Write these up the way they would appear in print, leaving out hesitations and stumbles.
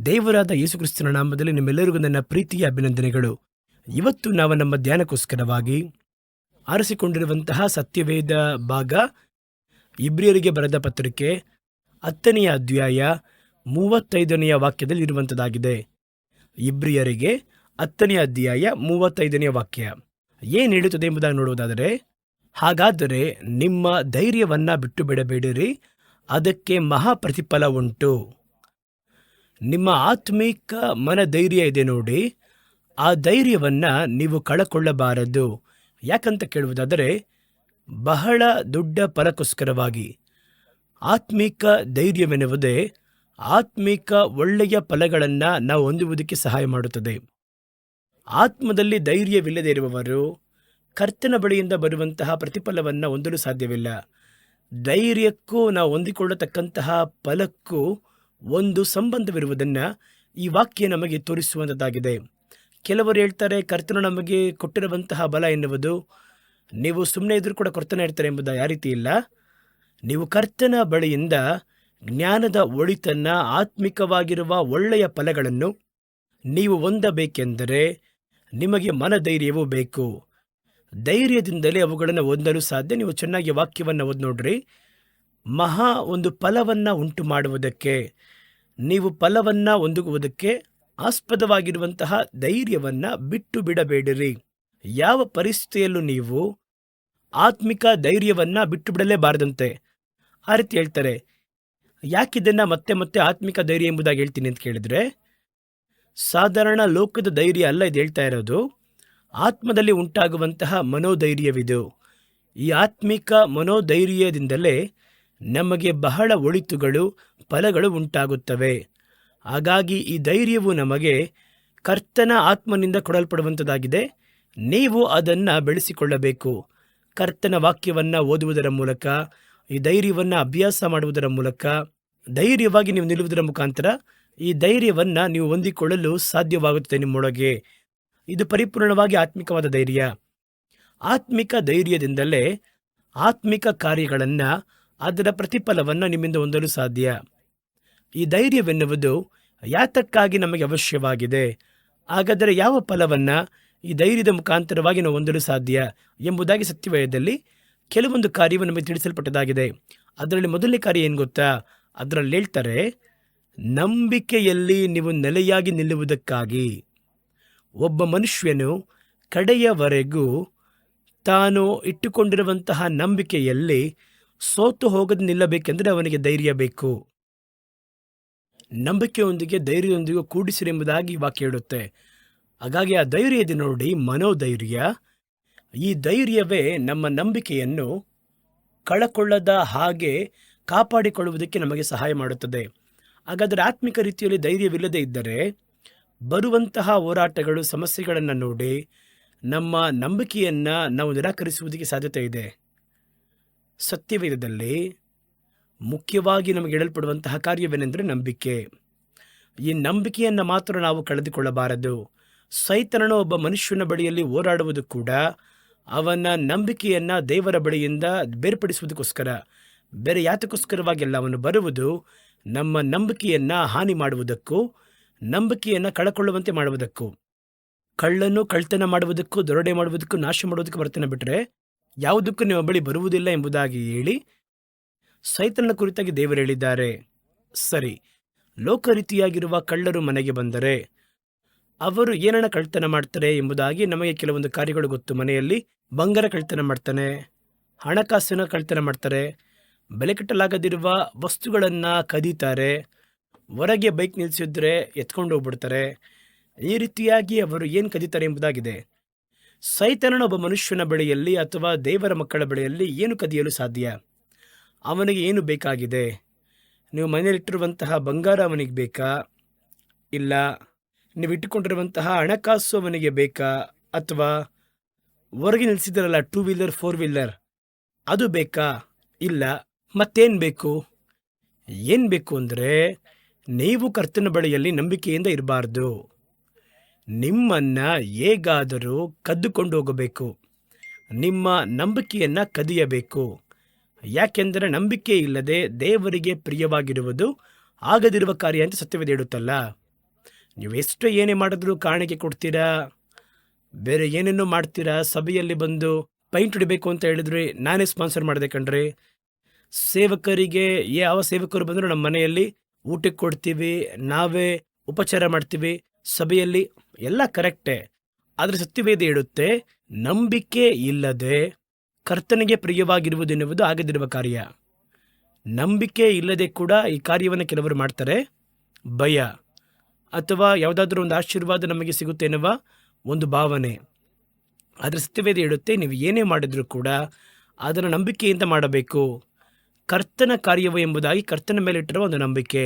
ದೇವರಾದ ಯೇಸುಕ್ರಿಸ್ತನ ನಾಮದಲ್ಲಿ ನಿಮ್ಮೆಲ್ಲರಿಗೂ ನನ್ನ ಪ್ರೀತಿಯ ಅಭಿನಂದನೆಗಳು. ಇವತ್ತು ನಾವು ನಮ್ಮ ಧ್ಯಾನಕ್ಕೋಸ್ಕರವಾಗಿ ಆರಿಸಿಕೊಂಡಿರುವಂತಹ ಸತ್ಯವೇದ ಭಾಗ ಇಬ್ರಿಯರಿಗೆ ಬರೆದ ಪತ್ರಿಕೆ 10ನೇ ಅಧ್ಯಾಯ 35ನೇ ವಾಕ್ಯದಲ್ಲಿ ಇರುವಂಥದ್ದಾಗಿದೆ. ಇಬ್ರಿಯರಿಗೆ 10ನೇ ಅಧ್ಯಾಯ 35ನೇ ವಾಕ್ಯ ಏನು ಹೇಳುತ್ತದೆ ಎಂಬುದಾಗಿ ನೋಡುವುದಾದರೆ, ಹಾಗಾದರೆ ನಿಮ್ಮ ಧೈರ್ಯವನ್ನು ಬಿಟ್ಟು ಬಿಡಬೇಡಿರಿ, ಅದಕ್ಕೆ ಮಹಾ ಪ್ರತಿಫಲ ಉಂಟು. ನಿಮ್ಮ ಆತ್ಮಿಕ ಮನಧೈರ್ಯ ಇದೆ ನೋಡಿ, ಆ ಧೈರ್ಯವನ್ನು ನೀವು ಕಳಕೊಳ್ಳಬಾರದು. ಯಾಕಂತ ಕೇಳುವುದಾದರೆ, ಬಹಳ ದೊಡ್ಡ ಫಲಕ್ಕೋಸ್ಕರವಾಗಿ ಆತ್ಮಿಕ ಧೈರ್ಯವೆನ್ನುವುದೇ ಆತ್ಮಿಕ ಒಳ್ಳೆಯ ಫಲಗಳನ್ನು ನಾವು ಹೊಂದುವುದಕ್ಕೆ ಸಹಾಯ ಮಾಡುತ್ತದೆ. ಆತ್ಮದಲ್ಲಿ ಧೈರ್ಯವಿಲ್ಲದೆ ಇರುವವರು ಕರ್ತನ ಬಳಿಯಿಂದ ಬರುವಂತಹ ಪ್ರತಿಫಲವನ್ನು ಹೊಂದಲು ಸಾಧ್ಯವಿಲ್ಲ. ಧೈರ್ಯಕ್ಕೂ ನಾವು ಹೊಂದಿಕೊಳ್ಳತಕ್ಕಂತಹ ಫಲಕ್ಕೂ ಒಂದು ಸಂಬಂಧವಿರುವುದನ್ನು ಈ ವಾಕ್ಯ ನಮಗೆ ತೋರಿಸುವಂಥದ್ದಾಗಿದೆ. ಕೆಲವರು ಹೇಳ್ತಾರೆ, ಕರ್ತನು ನಮಗೆ ಕೊಟ್ಟಿರುವಂತಹ ಬಲ ಎನ್ನುವುದು ನೀವು ಸುಮ್ಮನೆ ಇದ್ರೂ ಕೂಡ ಕೊಡ್ತಾನೆ ಇರ್ತಾರೆ ಎಂಬುದು ಆ ರೀತಿ ಇಲ್ಲ. ನೀವು ಕರ್ತನ ಬಳಿಯಿಂದ ಜ್ಞಾನದ ಒಳಿತನ್ನು, ಆತ್ಮಿಕವಾಗಿರುವ ಒಳ್ಳೆಯ ಫಲಗಳನ್ನು ನೀವು ಹೊಂದಬೇಕೆಂದರೆ ನಿಮಗೆ ಮನಧೈರ್ಯವೂ ಬೇಕು. ಧೈರ್ಯದಿಂದಲೇ ಅವುಗಳನ್ನು ಹೊಂದಲು ಸಾಧ್ಯ. ನೀವು ಚೆನ್ನಾಗಿ ವಾಕ್ಯವನ್ನು ಓದಿ ನೋಡ್ರಿ. ಮಹಾ ಒಂದು ಫಲವನ್ನು ಉಂಟು ಮಾಡುವುದಕ್ಕೆ, ನೀವು ಫಲವನ್ನು ಹೊಂದುವುದಕ್ಕೆ ಆಸ್ಪದವಾಗಿರುವಂತಹ ಧೈರ್ಯವನ್ನು ಬಿಟ್ಟು ಬಿಡಬೇಡಿರಿ. ಯಾವ ಪರಿಸ್ಥಿತಿಯಲ್ಲೂ ನೀವು ಆತ್ಮಿಕ ಧೈರ್ಯವನ್ನು ಬಿಟ್ಟು ಬಿಡಲೇಬಾರದಂತೆ. ಆ ರೀತಿ ಹೇಳ್ತಾರೆ. ಯಾಕಿದನ್ನು ಮತ್ತೆ ಮತ್ತೆ ಆತ್ಮಿಕ ಧೈರ್ಯ ಎಂಬುದಾಗಿ ಹೇಳ್ತೀನಿ ಅಂತ ಕೇಳಿದರೆ, ಸಾಧಾರಣ ಲೋಕದ ಧೈರ್ಯ ಅಲ್ಲ ಇದು ಹೇಳ್ತಾ ಇರೋದು. ಆತ್ಮದಲ್ಲಿ ಉಂಟಾಗುವಂತಹ ಮನೋಧೈರ್ಯವಿದು. ಈ ಆತ್ಮಿಕ ಮನೋಧೈರ್ಯದಿಂದಲೇ ನಮಗೆ ಬಹಳ ಒಳಿತುಗಳು, ಫಲಗಳು ಉಂಟಾಗುತ್ತವೆ. ಹಾಗಾಗಿ ಈ ಧೈರ್ಯವು ನಮಗೆ ಕರ್ತನ ಆತ್ಮನಿಂದ ಕೊಡಲ್ಪಡುವಂಥದ್ದಾಗಿದೆ. ನೀವು ಅದನ್ನು ಬೆಳೆಸಿಕೊಳ್ಳಬೇಕು. ಕರ್ತನ ವಾಕ್ಯವನ್ನು ಓದುವುದರ ಮೂಲಕ, ಈ ಧೈರ್ಯವನ್ನು ಅಭ್ಯಾಸ ಮಾಡುವುದರ ಮೂಲಕ, ಧೈರ್ಯವಾಗಿ ನೀವು ನಿಲ್ಲುವುದರ ಮುಖಾಂತರ ಈ ಧೈರ್ಯವನ್ನು ನೀವು ಹೊಂದಿಕೊಳ್ಳಲು ಸಾಧ್ಯವಾಗುತ್ತದೆ ನಿಮ್ಮೊಳಗೆ. ಇದು ಪರಿಪೂರ್ಣವಾಗಿ ಆತ್ಮಿಕವಾದ ಧೈರ್ಯ. ಆತ್ಮಿಕ ಧೈರ್ಯದಿಂದಲೇ ಆತ್ಮಿಕ ಕಾರ್ಯಗಳನ್ನು, ಅದರ ಪ್ರತಿಫಲವನ್ನು ನಿಮ್ಮಿಂದ ಹೊಂದಲು ಸಾಧ್ಯ. ಈ ಧೈರ್ಯವೆನ್ನುವುದು ಯಾತಕ್ಕಾಗಿ ನಮಗೆ ಅವಶ್ಯವಾಗಿದೆ? ಹಾಗಾದರೆ ಯಾವ ಫಲವನ್ನು ಈ ಧೈರ್ಯದ ಮುಖಾಂತರವಾಗಿ ನಾವು ಹೊಂದಲು ಸಾಧ್ಯ ಎಂಬುದಾಗಿ ಸತ್ಯವೇದದಲ್ಲಿ ಕೆಲವೊಂದು ಕಾರ್ಯವು ನಮಗೆ ತಿಳಿಸಲ್ಪಟ್ಟದಾಗಿದೆ. ಅದರಲ್ಲಿ ಮೊದಲನೇ ಕಾರ್ಯ ಏನು ಗೊತ್ತಾ? ಅದರಲ್ಲಿ ಹೇಳ್ತಾರೆ, ನಂಬಿಕೆಯಲ್ಲಿ ನೀವು ನೆಲೆಯಾಗಿ ನಿಲ್ಲುವುದಕ್ಕಾಗಿ. ಒಬ್ಬ ಮನುಷ್ಯನು ಕಡೆಯವರೆಗೂ ತಾನು ಇಟ್ಟುಕೊಂಡಿರುವಂತಹ ನಂಬಿಕೆಯಲ್ಲಿ ಸೋತು ಹೋಗದೆ ನಿಲ್ಲಬೇಕೆಂದರೆ ಅವನಿಗೆ ಧೈರ್ಯ ಬೇಕು. ನಂಬಿಕೆಯೊಂದಿಗೆ ಧೈರ್ಯದೊಂದಿಗೆ ಕೂಡಿಸಿರಿ ಎಂಬುದಾಗಿ ವಾಕ್ಯ ಹೇಳುತ್ತೆ. ಹಾಗಾಗಿ ಆ ಧೈರ್ಯ ಇದೆ ನೋಡಿ, ಮನೋಧೈರ್ಯ. ಈ ಧೈರ್ಯವೇ ನಮ್ಮ ನಂಬಿಕೆಯನ್ನು ಕಳಕೊಳ್ಳದ ಹಾಗೆ ಕಾಪಾಡಿಕೊಳ್ಳುವುದಕ್ಕೆ ನಮಗೆ ಸಹಾಯ ಮಾಡುತ್ತದೆ. ಹಾಗಾದರೆ ಆತ್ಮಿಕ ರೀತಿಯಲ್ಲಿ ಧೈರ್ಯವಿಲ್ಲದೆ ಇದ್ದರೆ ಬರುವಂತಹ ಹೋರಾಟಗಳು, ಸಮಸ್ಯೆಗಳನ್ನು ನೋಡಿ ನಮ್ಮ ನಂಬಿಕೆಯನ್ನು ನಾವು ನಿರಾಕರಿಸುವುದಕ್ಕೆ ಸಾಧ್ಯತೆ ಇದೆ. ಸತ್ಯವೇದದಲ್ಲಿ ಮುಖ್ಯವಾಗಿ ನಮಗೆ ಹೇಳಲ್ಪಡುವಂತಹ ಕಾರ್ಯವೇನೆಂದರೆ ನಂಬಿಕೆ. ಈ ನಂಬಿಕೆಯನ್ನು ಮಾತ್ರ ನಾವು ಕಳೆದುಕೊಳ್ಳಬಾರದು. ಸೈತಾನನು ಒಬ್ಬ ಮನುಷ್ಯನ ಬಳಿಯಲ್ಲಿ ಹೋರಾಡುವುದು ಕೂಡ ಅವನ ನಂಬಿಕೆಯನ್ನು ದೇವರ ಬಳಿಯಿಂದ ಬೇರ್ಪಡಿಸುವುದಕ್ಕೋಸ್ಕರ, ಬೇರೆ ಯಾತಕ್ಕೋಸ್ಕರವಾಗಿಲ್ಲ. ಅವನು ಬರುವುದು ನಮ್ಮ ನಂಬಿಕೆಯನ್ನು ಹಾನಿ ಮಾಡುವುದಕ್ಕೂ, ನಂಬಿಕೆಯನ್ನು ಕಳಕೊಳ್ಳುವಂತೆ ಮಾಡುವುದಕ್ಕೂ. ಕಳ್ಳನ್ನು ಕಳ್ತನ ಮಾಡುವುದಕ್ಕೂ, ದರೋಡೆ ಮಾಡುವುದಕ್ಕೂ, ನಾಶ ಮಾಡುವುದಕ್ಕೂ ಬರ್ತಾನೆ ಬಿಟ್ಟರೆ ಯಾವುದಕ್ಕೂ ನಿಮ್ಮ ಬಳಿ ಬರುವುದಿಲ್ಲ ಎಂಬುದಾಗಿ ಹೇಳಿ ಸೈತಾನನ ಕುರಿತಾಗಿ ದೇವರು ಹೇಳಿದ್ದಾರೆ. ಸರಿ, ಲೋಕರೀತಿಯಾಗಿರುವ ಕಳ್ಳರು ಮನೆಗೆ ಬಂದರೆ ಅವರು ಏನನ್ನ ಕಳ್ತನ ಮಾಡ್ತಾರೆ ಎಂಬುದಾಗಿ ನಮಗೆ ಕೆಲವೊಂದು ಕಾರ್ಯಗಳು ಗೊತ್ತು. ಮನೆಯಲ್ಲಿ ಬಂಗಾರ ಕಳ್ತನ ಮಾಡ್ತಾನೆ, ಹಣಕಾಸಿನ ಕಳ್ತನ ಮಾಡ್ತಾರೆ, ಬೆಲೆ ಕಟ್ಟಲಾಗದಿರುವ ವಸ್ತುಗಳನ್ನು ಕದೀತಾರೆ, ಹೊರಗೆ ಬೈಕ್ ನಿಲ್ಲಿಸಿದ್ರೆ ಎತ್ಕೊಂಡು ಹೋಗ್ಬಿಡ್ತಾರೆ. ಈ ರೀತಿಯಾಗಿ ಅವರು ಏನು ಕದೀತಾರೆ ಎಂಬುದಾಗಿದೆ. ಸೈತಾನನ ಒಬ್ಬ ಮನುಷ್ಯನ ಬಳಿಯಲ್ಲಿ ಅಥವಾ ದೇವರ ಮಕ್ಕಳ ಬಳಿಯಲ್ಲಿ ಏನು ಕದಿಯಲು ಸಾಧ್ಯ? ಅವನಿಗೆ ಏನು ಬೇಕಾಗಿದೆ? ನೀವು ಮನೆಯಲ್ಲಿಟ್ಟಿರುವಂತಹ ಬಂಗಾರ ಅವನಿಗೆ ಬೇಕಾ? ಇಲ್ಲ. ನೀವು ಇಟ್ಟುಕೊಂಡಿರುವಂತಹ ಹಣಕಾಸು ಅವನಿಗೆ ಬೇಕಾ? ಅಥವಾ ಹೊರಗೆ ನಿಲ್ಲಿಸಿದ್ರಲ್ಲ 2 ವೀಲರ್ 4 ವೀಲರ್, ಅದು ಬೇಕಾ? ಇಲ್ಲ. ಮತ್ತೇನು ಬೇಕು? ಏನು ಬೇಕು ಅಂದರೆ, ನೀವು ಕರ್ತನ ಬಳಿಯಲ್ಲಿ ನಂಬಿಕೆಯಿಂದ ಇರಬಾರ್ದು. ನಿಮ್ಮನ್ನು ಹೇಗಾದರೂ ಕದ್ದುಕೊಂಡು ಹೋಗಬೇಕು. ನಿಮ್ಮ ನಂಬಿಕೆಯನ್ನು ಕದಿಯಬೇಕು. ಯಾಕೆಂದರೆ ನಂಬಿಕೆ ಇಲ್ಲದೆ ದೇವರಿಗೆ ಪ್ರಿಯವಾಗಿರುವುದು ಆಗದಿರುವ ಕಾರ್ಯ ಅಂತ ಸತ್ಯವೇದ ಹೇಳುತ್ತಲ್ಲ. ನೀವು ಎಷ್ಟೋ ಏನೇ ಮಾಡಿದ್ರೂ ಕಾಣಿಕೆ ಕೊಡ್ತೀರಾ, ಬೇರೆ ಏನೇನೋ ಮಾಡ್ತೀರಾ. ಸಭೆಯಲ್ಲಿ ಬಂದು ಪೈಂಟ್ ಹೊಡಿಬೇಕು ಅಂತ ಹೇಳಿದ್ರೆ ನಾನೇ ಸ್ಪಾನ್ಸರ್ ಮಾಡಿದೆ ಕಣ್ರಿ. ಸೇವಕರಿಗೆ ಯಾವ ಸೇವಕರು ಬಂದರೂ ನಮ್ಮ ಮನೆಯಲ್ಲಿ ಊಟಕ್ಕೆ ಕೊಡ್ತೀವಿ, ನಾವೇ ಉಪಚಾರ ಮಾಡ್ತೀವಿ ಸಭೆಯಲ್ಲಿ, ಎಲ್ಲ ಕರೆಕ್ಟೇ. ಆದರೆ ಸತ್ಯವೇದ ಹೇಳುತ್ತೆ, ನಂಬಿಕೆ ಇಲ್ಲದೆ ಕರ್ತನಿಗೆ ಪ್ರಿಯವಾಗಿರುವುದೆನ್ನುವುದು ಆಗದಿರುವ ಕಾರ್ಯ. ನಂಬಿಕೆ ಇಲ್ಲದೆ ಕೂಡ ಈ ಕಾರ್ಯವನ್ನು ಕೆಲವರು ಮಾಡ್ತಾರೆ. ಭಯ ಅಥವಾ ಯಾವುದಾದ್ರೂ ಒಂದು ಆಶೀರ್ವಾದ ನಮಗೆ ಸಿಗುತ್ತೆ ಎನ್ನುವ ಒಂದು ಭಾವನೆ. ಆದರೆ ಸತ್ಯವೇದ ಹೇಳುತ್ತೆ, ನೀವು ಏನೇ ಮಾಡಿದರೂ ಕೂಡ ಅದನ್ನು ನಂಬಿಕೆಯಿಂದ ಮಾಡಬೇಕು. ಕರ್ತನ ಕಾರ್ಯವು ಎಂಬುದಾಗಿ ಕರ್ತನ ಮೇಲೆ ಇಟ್ಟಿರುವ ಒಂದು ನಂಬಿಕೆ.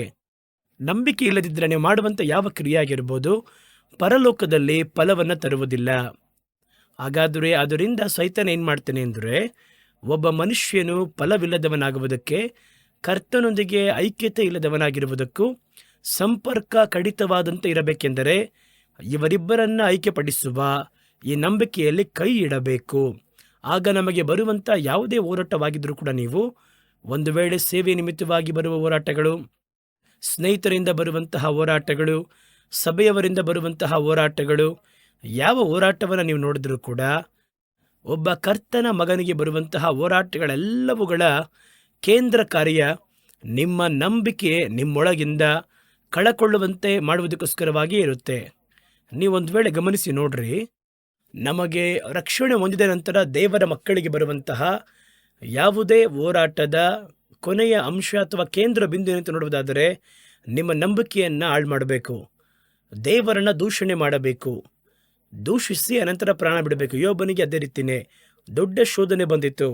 ನಂಬಿಕೆ ಇಲ್ಲದಿದ್ದರೆ ನೀವು ಮಾಡುವಂಥ ಯಾವ ಕ್ರಿಯೆ ಆಗಿರ್ಬೋದು ಪರಲೋಕದಲ್ಲಿ ಫಲವನ್ನು ತರುವುದಿಲ್ಲ. ಹಾಗಾದರೆ ಅದರಿಂದ ಸೈತಾನ ಏನು ಮಾಡ್ತಾನೆ ಅಂದರೆ, ಒಬ್ಬ ಮನುಷ್ಯನು ಫಲವಿಲ್ಲದವನಾಗುವುದಕ್ಕೆ, ಕರ್ತನೊಂದಿಗೆ ಐಕ್ಯತೆ ಇಲ್ಲದವನಾಗಿರುವುದಕ್ಕೂ, ಸಂಪರ್ಕ ಕಡಿತವಾದಂತೆ ಇರಬೇಕೆಂದರೆ ಇವರಿಬ್ಬರನ್ನು ಐಕ್ಯಪಡಿಸುವ ಈ ನಂಬಿಕೆಯಲ್ಲಿ ಕೈ ಇಡಬೇಕು. ಆಗ ನಮಗೆ ಬರುವಂಥ ಯಾವುದೇ ಹೋರಾಟವಾಗಿದ್ದರೂ ಕೂಡ, ನೀವು ಒಂದು ವೇಳೆ ಸೇವೆ ನಿಮಿತ್ತವಾಗಿ ಬರುವ ಹೋರಾಟಗಳು, ಸ್ನೇಹಿತರಿಂದ ಬರುವಂತಹ ಹೋರಾಟಗಳು, ಸಭೆಯವರಿಂದ ಬರುವಂತಹ ಹೋರಾಟಗಳು, ಯಾವ ಹೋರಾಟವನ್ನು ನೀವು ನೋಡಿದ್ರೂ ಕೂಡ ಒಬ್ಬ ಕರ್ತನ ಮಗನಿಗೆ ಬರುವಂತಹ ಹೋರಾಟಗಳೆಲ್ಲವುಗಳ ಕೇಂದ್ರ ಕಾರ್ಯ ನಿಮ್ಮ ನಂಬಿಕೆ ನಿಮ್ಮೊಳಗಿಂದ ಕಳಕೊಳ್ಳುವಂತೆ ಮಾಡುವುದಕ್ಕೋಸ್ಕರವಾಗಿ ಇರುತ್ತೆ. ನೀವೊಂದು ವೇಳೆ ಗಮನಿಸಿ ನೋಡ್ರಿ, ನಮಗೆ ರಕ್ಷಣೆ ಹೊಂದಿದ ನಂತರ ದೇವರ ಮಕ್ಕಳಿಗೆ ಬರುವಂತಹ ಯಾವುದೇ ಹೋರಾಟದ ಕೊನೆಯ ಅಂಶ ಅಥವಾ ಕೇಂದ್ರ ಬಿಂದು ಅಂತ ನೋಡುವುದಾದರೆ, ನಿಮ್ಮ ನಂಬಿಕೆಯನ್ನು ಹಾಳು ಮಾಡಬೇಕು, ದೇವರನ್ನು ದೂಷಣೆ ಮಾಡಬೇಕು, ದೂಷಿಸಿ ಅನಂತರ ಪ್ರಾಣ ಬಿಡಬೇಕು. ಯೋಬನಿಗೆ ಅದೇ ರೀತಿಯೇ ದೊಡ್ಡ ಶೋಧನೆ ಬಂದಿತ್ತು.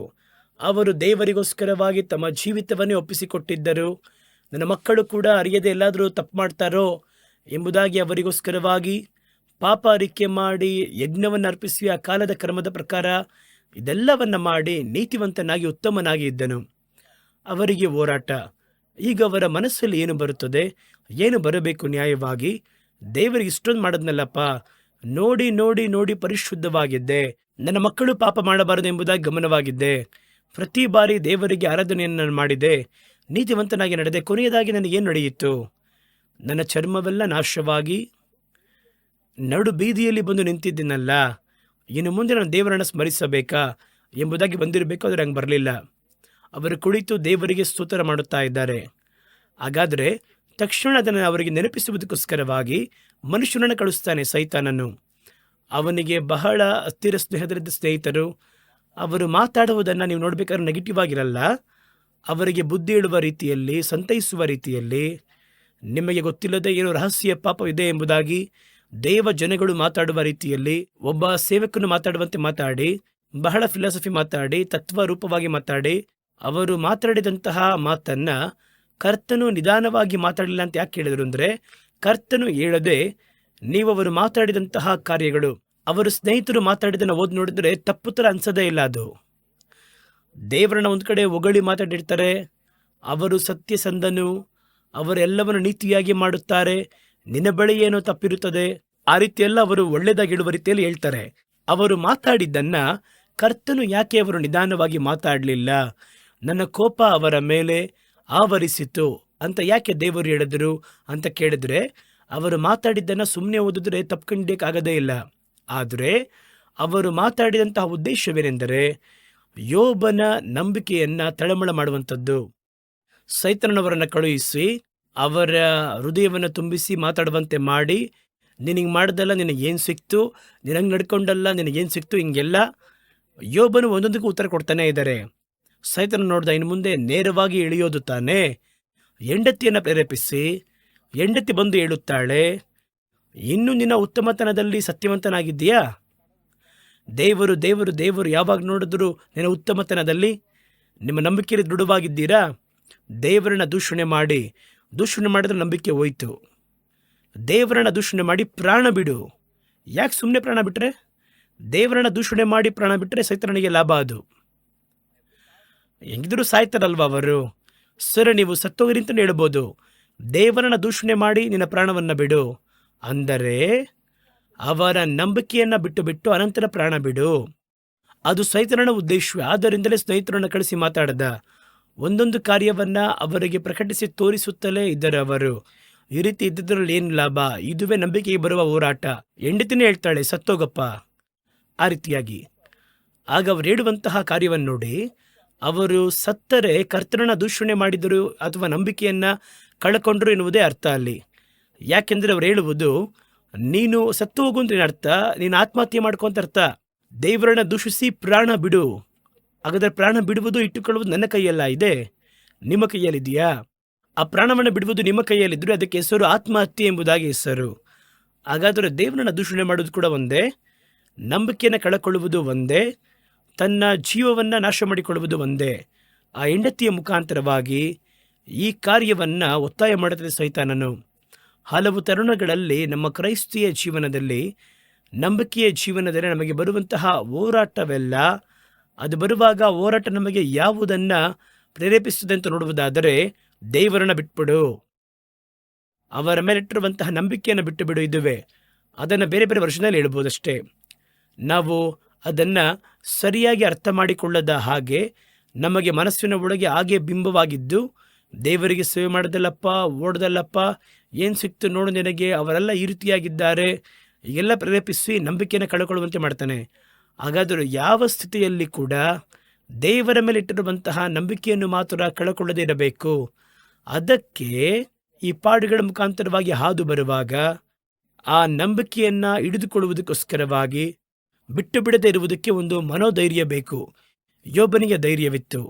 ಅವರು ದೇವರಿಗೋಸ್ಕರವಾಗಿ ತಮ್ಮ ಜೀವಿತವನ್ನೇ ಒಪ್ಪಿಸಿಕೊಟ್ಟಿದ್ದರು. ನನ್ನ ಮಕ್ಕಳು ಕೂಡ ಅರಿಯದೆ ಎಲ್ಲಾದರೂ ತಪ್ಪು ಮಾಡ್ತಾರೋ ಎಂಬುದಾಗಿ ಅವರಿಗೋಸ್ಕರವಾಗಿ ಪಾಪ ಅರಿಕೆ ಮಾಡಿ ಯಜ್ಞವನ್ನು ಅರ್ಪಿಸಿ ಆ ಕಾಲದ ಕ್ರಮದ ಪ್ರಕಾರ ಇದೆಲ್ಲವನ್ನು ಮಾಡಿ ನೀತಿವಂತನಾಗಿ ಉತ್ತಮನಾಗಿ ಇದ್ದನು. ಅವರಿಗೆ ಹೋರಾಟ. ಈಗ ಅವರ ಮನಸ್ಸಲ್ಲಿ ಏನು ಬರುತ್ತದೆ, ಏನು ಬರಬೇಕು ನ್ಯಾಯವಾಗಿ, ದೇವರಿಗೆ ಇಷ್ಟೊಂದು ಮಾಡಿದ್ನಲ್ಲಪ್ಪ, ನೋಡಿ ನೋಡಿ ನೋಡಿ ಪರಿಶುದ್ಧವಾಗಿದ್ದೆ, ನನ್ನ ಮಕ್ಕಳು ಪಾಪ ಮಾಡಬಾರದು ಎಂಬುದಾಗಿ ಗಮನವಾಗಿದ್ದೆ, ಪ್ರತಿ ಬಾರಿ ದೇವರಿಗೆ ಆರಾಧನೆಯನ್ನು ಮಾಡಿದೆ, ನೀತಿವಂತನಾಗಿ ನಡೆದೆ, ಕೊನೆಯದಾಗಿ ನನಗೇನು ನಡೆಯಿತು? ನನ್ನ ಚರ್ಮವೆಲ್ಲ ನಾಶವಾಗಿ ನಡು ಬೀದಿಯಲ್ಲಿ ಬಂದು ನಿಂತಿದ್ದೀನಲ್ಲ, ಇನ್ನು ಮುಂದೆ ನಾನು ದೇವರನ್ನು ಸ್ಮರಿಸಬೇಕಾ ಎಂಬುದಾಗಿ ಬಂದಿರಬೇಕು. ಆದರೆ ಹಂಗೆ ಬರಲಿಲ್ಲ. ಅವರು ಕುಳಿತು ದೇವರಿಗೆ ಸ್ತೋತ್ರ ಮಾಡುತ್ತಾ ಇದ್ದಾರೆ. ಹಾಗಾದರೆ ತಕ್ಷಣ ಅದನ್ನು ಅವರಿಗೆ ನೆನಪಿಸುವುದಕ್ಕೋಸ್ಕರವಾಗಿ ಮನುಷ್ಯನನ್ನು ಕಳಿಸ್ತಾನೆ ಸೈತಾನನು. ಅವನಿಗೆ ಬಹಳ ಹತ್ತಿರ ಸ್ನೇಹದಲ್ಲಿದ್ದ ಸ್ನೇಹಿತರು. ಅವರು ಮಾತಾಡುವುದನ್ನು ನೀವು ನೋಡಬೇಕಾದ್ರೆ ನೆಗೆಟಿವ್ ಆಗಿರಲ್ಲ, ಅವರಿಗೆ ಬುದ್ಧಿ ಹೇಳುವ ರೀತಿಯಲ್ಲಿ, ಸಂತೈಸುವ ರೀತಿಯಲ್ಲಿ, ನಿಮಗೆ ಗೊತ್ತಿಲ್ಲದೆ ಏನೋ ರಹಸ್ಯ ಪಾಪವಿದೆ ಎಂಬುದಾಗಿ ದೇವ ಜನಗಳು ಮಾತಾಡುವ ರೀತಿಯಲ್ಲಿ, ಒಬ್ಬ ಸೇವಕನು ಮಾತಾಡುವಂತೆ ಮಾತಾಡಿ, ಬಹಳ ಫಿಲಾಸಫಿ ಮಾತಾಡಿ, ತತ್ವ ರೂಪವಾಗಿ ಮಾತಾಡಿ, ಅವರು ಮಾತಾಡಿದಂತಹ ಮಾತನ್ನು ಕರ್ತನು ನಿಧಾನವಾಗಿ ಮಾತಾಡಲಿಲ್ಲ ಅಂತ ಯಾಕೆ ಹೇಳಿದರು ಅಂದರೆ, ಕರ್ತನು ಹೇಳದೆ ನೀವು ಅವರು ಮಾತಾಡಿದಂತಹ ಕಾರ್ಯಗಳು, ಅವರು ಸ್ನೇಹಿತರು ಮಾತಾಡಿದ್ದನ್ನು ಓದಿ ನೋಡಿದರೆ ತಪ್ಪು ಥರ ಅನ್ಸೋದೇ ಇಲ್ಲ. ಅದು ದೇವರನ್ನ ಒಂದು ಕಡೆ ಹೊಗಳಿ ಮಾತಾಡಿರ್ತಾರೆ, ಅವರು ಸತ್ಯಸಂಧನು, ಅವರೆಲ್ಲವನ್ನು ನೀತಿಯಾಗಿ ಮಾಡುತ್ತಾರೆ, ನಿನ್ನ ಬಳಿ ಏನೋ ತಪ್ಪಿರುತ್ತದೆ, ಆ ರೀತಿಯೆಲ್ಲ ಅವರು ಒಳ್ಳೆಯದಾಗಿ ಹೇಳುವ ರೀತಿಯಲ್ಲಿ ಹೇಳ್ತಾರೆ. ಅವರು ಮಾತಾಡಿದ್ದನ್ನ ಕರ್ತನು ಯಾಕೆ ಅವರು ನಿಧಾನವಾಗಿ ಮಾತಾಡಲಿಲ್ಲ, ನನ್ನ ಕೋಪ ಅವರ ಮೇಲೆ ಆವರಿಸಿತು ಅಂತ ಯಾಕೆ ದೇವರು ಹೇಳಿದರು ಅಂತ ಕೇಳಿದ್ರೆ, ಅವರು ಮಾತಾಡಿದ್ದನ್ನು ಸುಮ್ಮನೆ ಓದಿದ್ರೆ ತಪ್ಪಿಕೊಳ್ಳಕ್ಕಾಗದೇ ಇಲ್ಲ. ಆದರೆ ಅವರು ಮಾತಾಡಿದಂತಹ ಉದ್ದೇಶವೇನೆಂದರೆ ಯೋಬನ ನಂಬಿಕೆಯನ್ನು ತಳಮಳ ಮಾಡುವಂಥದ್ದು. ಸೈತಾನನವರನ್ನು ಕಳುಹಿಸಿ ಅವರ ಹೃದಯವನ್ನು ತುಂಬಿಸಿ ಮಾತಾಡುವಂತೆ ಮಾಡಿ, ನಿನಗೆ ಮಾಡ್ದಲ್ಲ ನಿನಗೇನು ಸಿಕ್ತು, ನಿನಗೆ ನಡ್ಕೊಂಡಲ್ಲ ನಿನಗೇನು ಸಿಕ್ತು, ಹಿಂಗೆಲ್ಲ ಯೋಬನು ಒಂದೊಂದಕ್ಕೂ ಉತ್ತರ ಕೊಡ್ತಾನೆ ಇದ್ದಾರೆ. ಸೈತಾನ ನೋಡ್ದ, ಇನ್ನು ಮುಂದೆ ನೇರವಾಗಿ ಇಳಿಯೋದು ತಾನೇ. ಹೆಂಡತಿಯನ್ನು ಪ್ರೇರೇಪಿಸಿ ಹೆಂಡತಿ ಬಂದು ಹೇಳುತ್ತಾಳೆ, ಇನ್ನು ನಿನ್ನ ಉತ್ತಮತನದಲ್ಲಿ ಸತ್ಯವಂತನಾಗಿದ್ದೀಯಾ? ದೇವರು ದೇವರು ದೇವರು ಯಾವಾಗ ನೋಡಿದ್ರು ನಿನ್ನ ಉತ್ತಮತನದಲ್ಲಿ ನಿಮ್ಮ ನಂಬಿಕೆಯಲ್ಲಿ ದೃಢವಾಗಿದ್ದೀರಾ? ದೇವರನ್ನ ದೂಷಣೆ ಮಾಡಿದ್ರೆ ನಂಬಿಕೆ ಹೋಯ್ತು. ದೇವರನ್ನ ದೂಷಣೆ ಮಾಡಿ ಪ್ರಾಣ ಬಿಡು. ಯಾಕೆ ಸುಮ್ಮನೆ ಪ್ರಾಣ ಬಿಟ್ಟರೆ? ದೇವರನ್ನ ದೂಷಣೆ ಮಾಡಿ ಪ್ರಾಣ ಬಿಟ್ಟರೆ ಸೈತಾನನಿಗೆ ಲಾಭ. ಅದು ಹೆಂಗಿದ್ರು ಸಾಯ್ತಾರಲ್ವ ಅವರು. ಸರಿ, ನೀವು ಸತ್ತೋಗಿರಿ ಅಂತ ಹೇಳ್ಬೋದು. ದೇವರನ್ನ ದೂಷಣೆ ಮಾಡಿ ನಿನ್ನ ಪ್ರಾಣವನ್ನು ಬಿಡು ಅಂದರೆ ಅವರ ನಂಬಿಕೆಯನ್ನು ಬಿಟ್ಟು ಅನಂತರ ಪ್ರಾಣ ಬಿಡು. ಅದು ಸೈತಾನನ ಉದ್ದೇಶವೇ. ಆದ್ದರಿಂದಲೇ ಸ್ನೇಹಿತರನ್ನು ಕಳಿಸಿ ಮಾತಾಡದ ಒಂದೊಂದು ಕಾರ್ಯವನ್ನು ಅವರಿಗೆ ಪ್ರಕಟಿಸಿ ತೋರಿಸುತ್ತಲೇ ಇದ್ದರು ಅವರು. ಈ ರೀತಿ ಇದ್ದಿದ್ರಲ್ಲಿ ಏನು ಲಾಭ? ಇದುವೇ ನಂಬಿಕೆಗೆ ಬರುವ ಹೋರಾಟ. ಹೆಂಡತಿನೇ ಹೇಳ್ತಾಳೆ, ಸತ್ತೋಗಪ್ಪ. ಆ ರೀತಿಯಾಗಿ. ಆಗ ಅವರು ಹೇಳುವಂತಹ ಕಾರ್ಯವನ್ನು ನೋಡಿ, ಅವರು ಸತ್ತರೆ ಕರ್ತನನ್ನ ದೂಷಣೆ ಮಾಡಿದರು ಅಥವಾ ನಂಬಿಕೆಯನ್ನು ಕಳಕೊಂಡರು ಎನ್ನುವುದೇ ಅರ್ಥ ಅಲ್ಲಿ. ಯಾಕೆಂದರೆ ಅವರು ಹೇಳುವುದು, ನೀನು ಸತ್ತು ಹೋಗು ಅಂತ ಅರ್ಥ, ನೀನು ಆತ್ಮಹತ್ಯೆ ಮಾಡ್ಕೊ ಅಂತ ಅರ್ಥ. ದೇವರನ್ನ ದೂಷಿಸಿ ಪ್ರಾಣ ಬಿಡು. ಹಾಗಾದರೆ ಪ್ರಾಣ ಬಿಡುವುದು ಇಟ್ಟುಕೊಳ್ಳುವುದು ನನ್ನ ಕೈಯಲ್ಲ ಇದೆ, ನಿಮ್ಮ ಕೈಯಲ್ಲಿದೆಯಾ? ಆ ಪ್ರಾಣವನ್ನು ಬಿಡುವುದು ನಿಮ್ಮ ಕೈಯಲ್ಲಿದ್ದರೆ ಅದಕ್ಕೆ ಹೆಸರು ಆತ್ಮಹತ್ಯೆ ಎಂಬುದಾಗಿ ಹೆಸರು. ಹಾಗಾದರೆ ದೇವರನ್ನ ದೂಷಣೆ ಮಾಡುವುದು ಕೂಡ ಒಂದೇ, ನಂಬಿಕೆಯನ್ನು ಕಳಕೊಳ್ಳುವುದು ಒಂದೇ, ತನ್ನ ಜೀವವನ್ನು ನಾಶ ಮಾಡಿಕೊಳ್ಳುವುದು ಒಂದೇ. ಆ ಹೆಂಡತಿಯ ಮುಖಾಂತರವಾಗಿ ಈ ಕಾರ್ಯವನ್ನು ಒತ್ತಾಯ ಮಾಡುತ್ತದೆ ಸೈತಾನನು. ಹಲವು ತರುಣಗಳಲ್ಲಿ ನಮ್ಮ ಕ್ರೈಸ್ತಿಯ ಜೀವನದಲ್ಲಿ, ನಂಬಿಕೆಯ ಜೀವನದಲ್ಲಿ ನಮಗೆ ಬರುವಂತಹ ಹೋರಾಟವೆಲ್ಲ, ಅದು ಬರುವಾಗ ಹೋರಾಟ ನಮಗೆ ಯಾವುದನ್ನು ಪ್ರೇರೇಪಿಸುತ್ತದೆ ಅಂತ ನೋಡುವುದಾದರೆ, ದೇವರನ್ನ ಬಿಟ್ಬಿಡು, ಅವರ ಮೇಲಿಟ್ಟಿರುವಂತಹ ನಂಬಿಕೆಯನ್ನು ಬಿಟ್ಟು ಬಿಡು. ಇದುವೇ ಅದನ್ನು ಬೇರೆ ಬೇರೆ ವರ್ಷದಲ್ಲಿ ಹೇಳ್ಬೋದಷ್ಟೇ. ನಾವು ಅದನ್ನು ಸರಿಯಾಗಿ ಅರ್ಥ ಮಾಡಿಕೊಳ್ಳದ ಹಾಗೆ ನಮಗೆ ಮನಸ್ಸಿನ ಒಳಗೆ ಹಾಗೆ ಬಿಂಬವಾಗಿದ್ದು, ದೇವರಿಗೆ ಸೇವೆ ಮಾಡೋದಲ್ಲಪ್ಪ, ಓಡ್ದಲ್ಲಪ್ಪ, ಏನು ಸಿಕ್ತು ನೋಡು ನಿನಗೆ, ಅವರೆಲ್ಲ ಈ ರೀತಿಯಾಗಿದ್ದಾರೆ, ಈಗೆಲ್ಲ ಪ್ರೇರೇಪಿಸಿ ನಂಬಿಕೆಯನ್ನು ಕಳ್ಕೊಳ್ಳುವಂತೆ ಮಾಡ್ತಾನೆ. ಹಾಗಾದರೂ ಯಾವ ಸ್ಥಿತಿಯಲ್ಲಿ ಕೂಡ ದೇವರ ಮೇಲೆ ಇಟ್ಟಿರುವಂತಹ ನಂಬಿಕೆಯನ್ನು ಮಾತ್ರ ಕಳ್ಕೊಳ್ಳದೇ ಇರಬೇಕು. ಅದಕ್ಕೆ ಈ ಪಾಡುಗಳ ಮುಖಾಂತರವಾಗಿ ಹಾದು ಬರುವಾಗ ಆ ನಂಬಿಕೆಯನ್ನು ಹಿಡಿದುಕೊಳ್ಳುವುದಕ್ಕೋಸ್ಕರವಾಗಿ ಬಿಟ್ಟು ಬಿಡದೇ ಇರುವುದಕ್ಕೆ ಒಂದು ಮನೋಧೈರ್ಯ ಬೇಕು. ಯೋಬನಿಗೆ ಧೈರ್ಯವಿತ್ತು.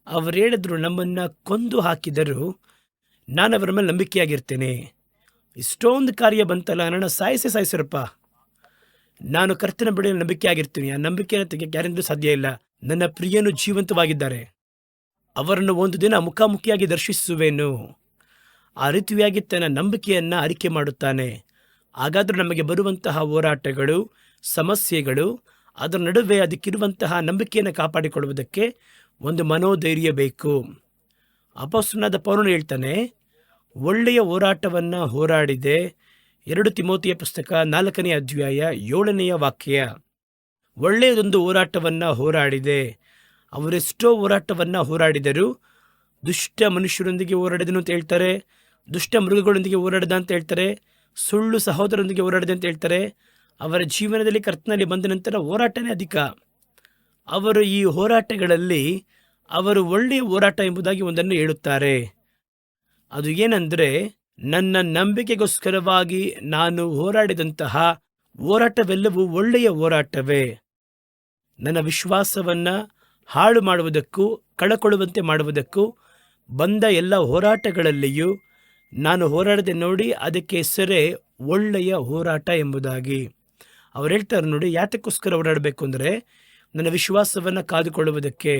ಅವರು ಹೇಳಿದ್ರು, ನಮ್ಮನ್ನು ಕೊಂದು ಹಾಕಿದರೂ ನಾನು ಅವರ ಮೇಲೆ ನಂಬಿಕೆಯಾಗಿರ್ತೇನೆ. ಇಷ್ಟೊಂದು ಕಾರ್ಯ ಬಂತಲ್ಲ, ನನ್ನ ಸಾಯಿಸಿರಪ್ಪ, ನಾನು ಕರ್ತನ ಬಳಿಯಲ್ಲಿ ನಂಬಿಕೆಯಾಗಿರ್ತೀನಿ. ಆ ನಂಬಿಕೆಯನ್ನು ತೆಗೆಯಕ್ಕೆ ಯಾರಿಂದಲೂ ಸಾಧ್ಯ ಇಲ್ಲ. ನನ್ನ ಪ್ರಿಯನು ಜೀವಂತವಾಗಿದ್ದಾರೆ, ಅವರನ್ನು ಒಂದು ದಿನ ಮುಖಾಮುಖಿಯಾಗಿ ದರ್ಶಿಸುವೆನು. ಆ ರೀತಿಯಾಗಿ ತನ್ನ ನಂಬಿಕೆಯನ್ನು ಅರಿಕೆ ಮಾಡುತ್ತಾನೆ. ಹಾಗಾದರೂ ನಮಗೆ ಬರುವಂತಹ ಹೋರಾಟಗಳು, ಸಮಸ್ಯೆಗಳು, ಅದರ ನಡುವೆ ಅದಕ್ಕಿರುವಂತಹ ನಂಬಿಕೆಯನ್ನು ಕಾಪಾಡಿಕೊಳ್ಳುವುದಕ್ಕೆ ಒಂದು ಮನೋಧೈರ್ಯ ಬೇಕು. ಅಪೊಸ್ತಲನಾದ ಪೌಲನು ಹೇಳ್ತಾನೆ, ಒಳ್ಳೆಯ ಹೋರಾಟವನ್ನು ಹೋರಾಡಿದೆ. 2 ತಿಮೋತಿಯ ಪುಸ್ತಕ 4ನೇ ಅಧ್ಯಾಯ 7ನೇ ವಾಕ್ಯ. ಒಳ್ಳೆಯದೊಂದು ಹೋರಾಟವನ್ನು ಹೋರಾಡಿದೆ. ಅವರೆಷ್ಟೋ ಹೋರಾಟವನ್ನು ಹೋರಾಡಿದರು. ದುಷ್ಟ ಮನುಷ್ಯರೊಂದಿಗೆ ಹೋರಾಡಿದನು ಅಂತ ಹೇಳ್ತಾರೆ, ದುಷ್ಟ ಮೃಗಗಳೊಂದಿಗೆ ಹೋರಾಡಿದ ಅಂತ ಹೇಳ್ತಾರೆ, ಸುಳ್ಳು ಸಹೋದರರೊಂದಿಗೆ ಹೋರಾಡಿದೆ ಅಂತ ಹೇಳ್ತಾರೆ. ಅವರ ಜೀವನದಲ್ಲಿ ಕರ್ತನಲ್ಲಿ ಬಂದ ನಂತರ ಹೋರಾಟನೇ ಅಧಿಕ. ಅವರು ಈ ಹೋರಾಟಗಳಲ್ಲಿ ಅವರು ಒಳ್ಳೆಯ ಹೋರಾಟ ಎಂಬುದಾಗಿ ಒಂದನ್ನು ಹೇಳುತ್ತಾರೆ. ಅದು ಏನೆಂದರೆ, ನನ್ನ ನಂಬಿಕೆಗೋಸ್ಕರವಾಗಿ ನಾನು ಹೋರಾಡಿದಂತಹ ಹೋರಾಟವೆಲ್ಲವೂ ಒಳ್ಳೆಯ ಹೋರಾಟವೇ. ನನ್ನ ವಿಶ್ವಾಸವನ್ನು ಹಾಳು ಮಾಡುವುದಕ್ಕೂ ಕಳಕೊಳ್ಳುವಂತೆ ಮಾಡುವುದಕ್ಕೂ ಬಂದ ಎಲ್ಲ ಹೋರಾಟಗಳಲ್ಲಿಯೂ ನಾನು ಹೋರಾಡದೆ ನೋಡಿ, ಅದಕ್ಕೆ ಹೆಸರೇ ಒಳ್ಳೆಯ ಹೋರಾಟ ಎಂಬುದಾಗಿ. ಅವ್ರು ಹೇಳ್ತಾರೆ ನೋಡಿ, ಯಾತಕ್ಕೋಸ್ಕರ ಹೋರಾಡಬೇಕು ಅಂದರೆ ನನ್ನ ವಿಶ್ವಾಸವನ್ನು ಕಾದುಕೊಳ್ಳುವುದಕ್ಕೆ.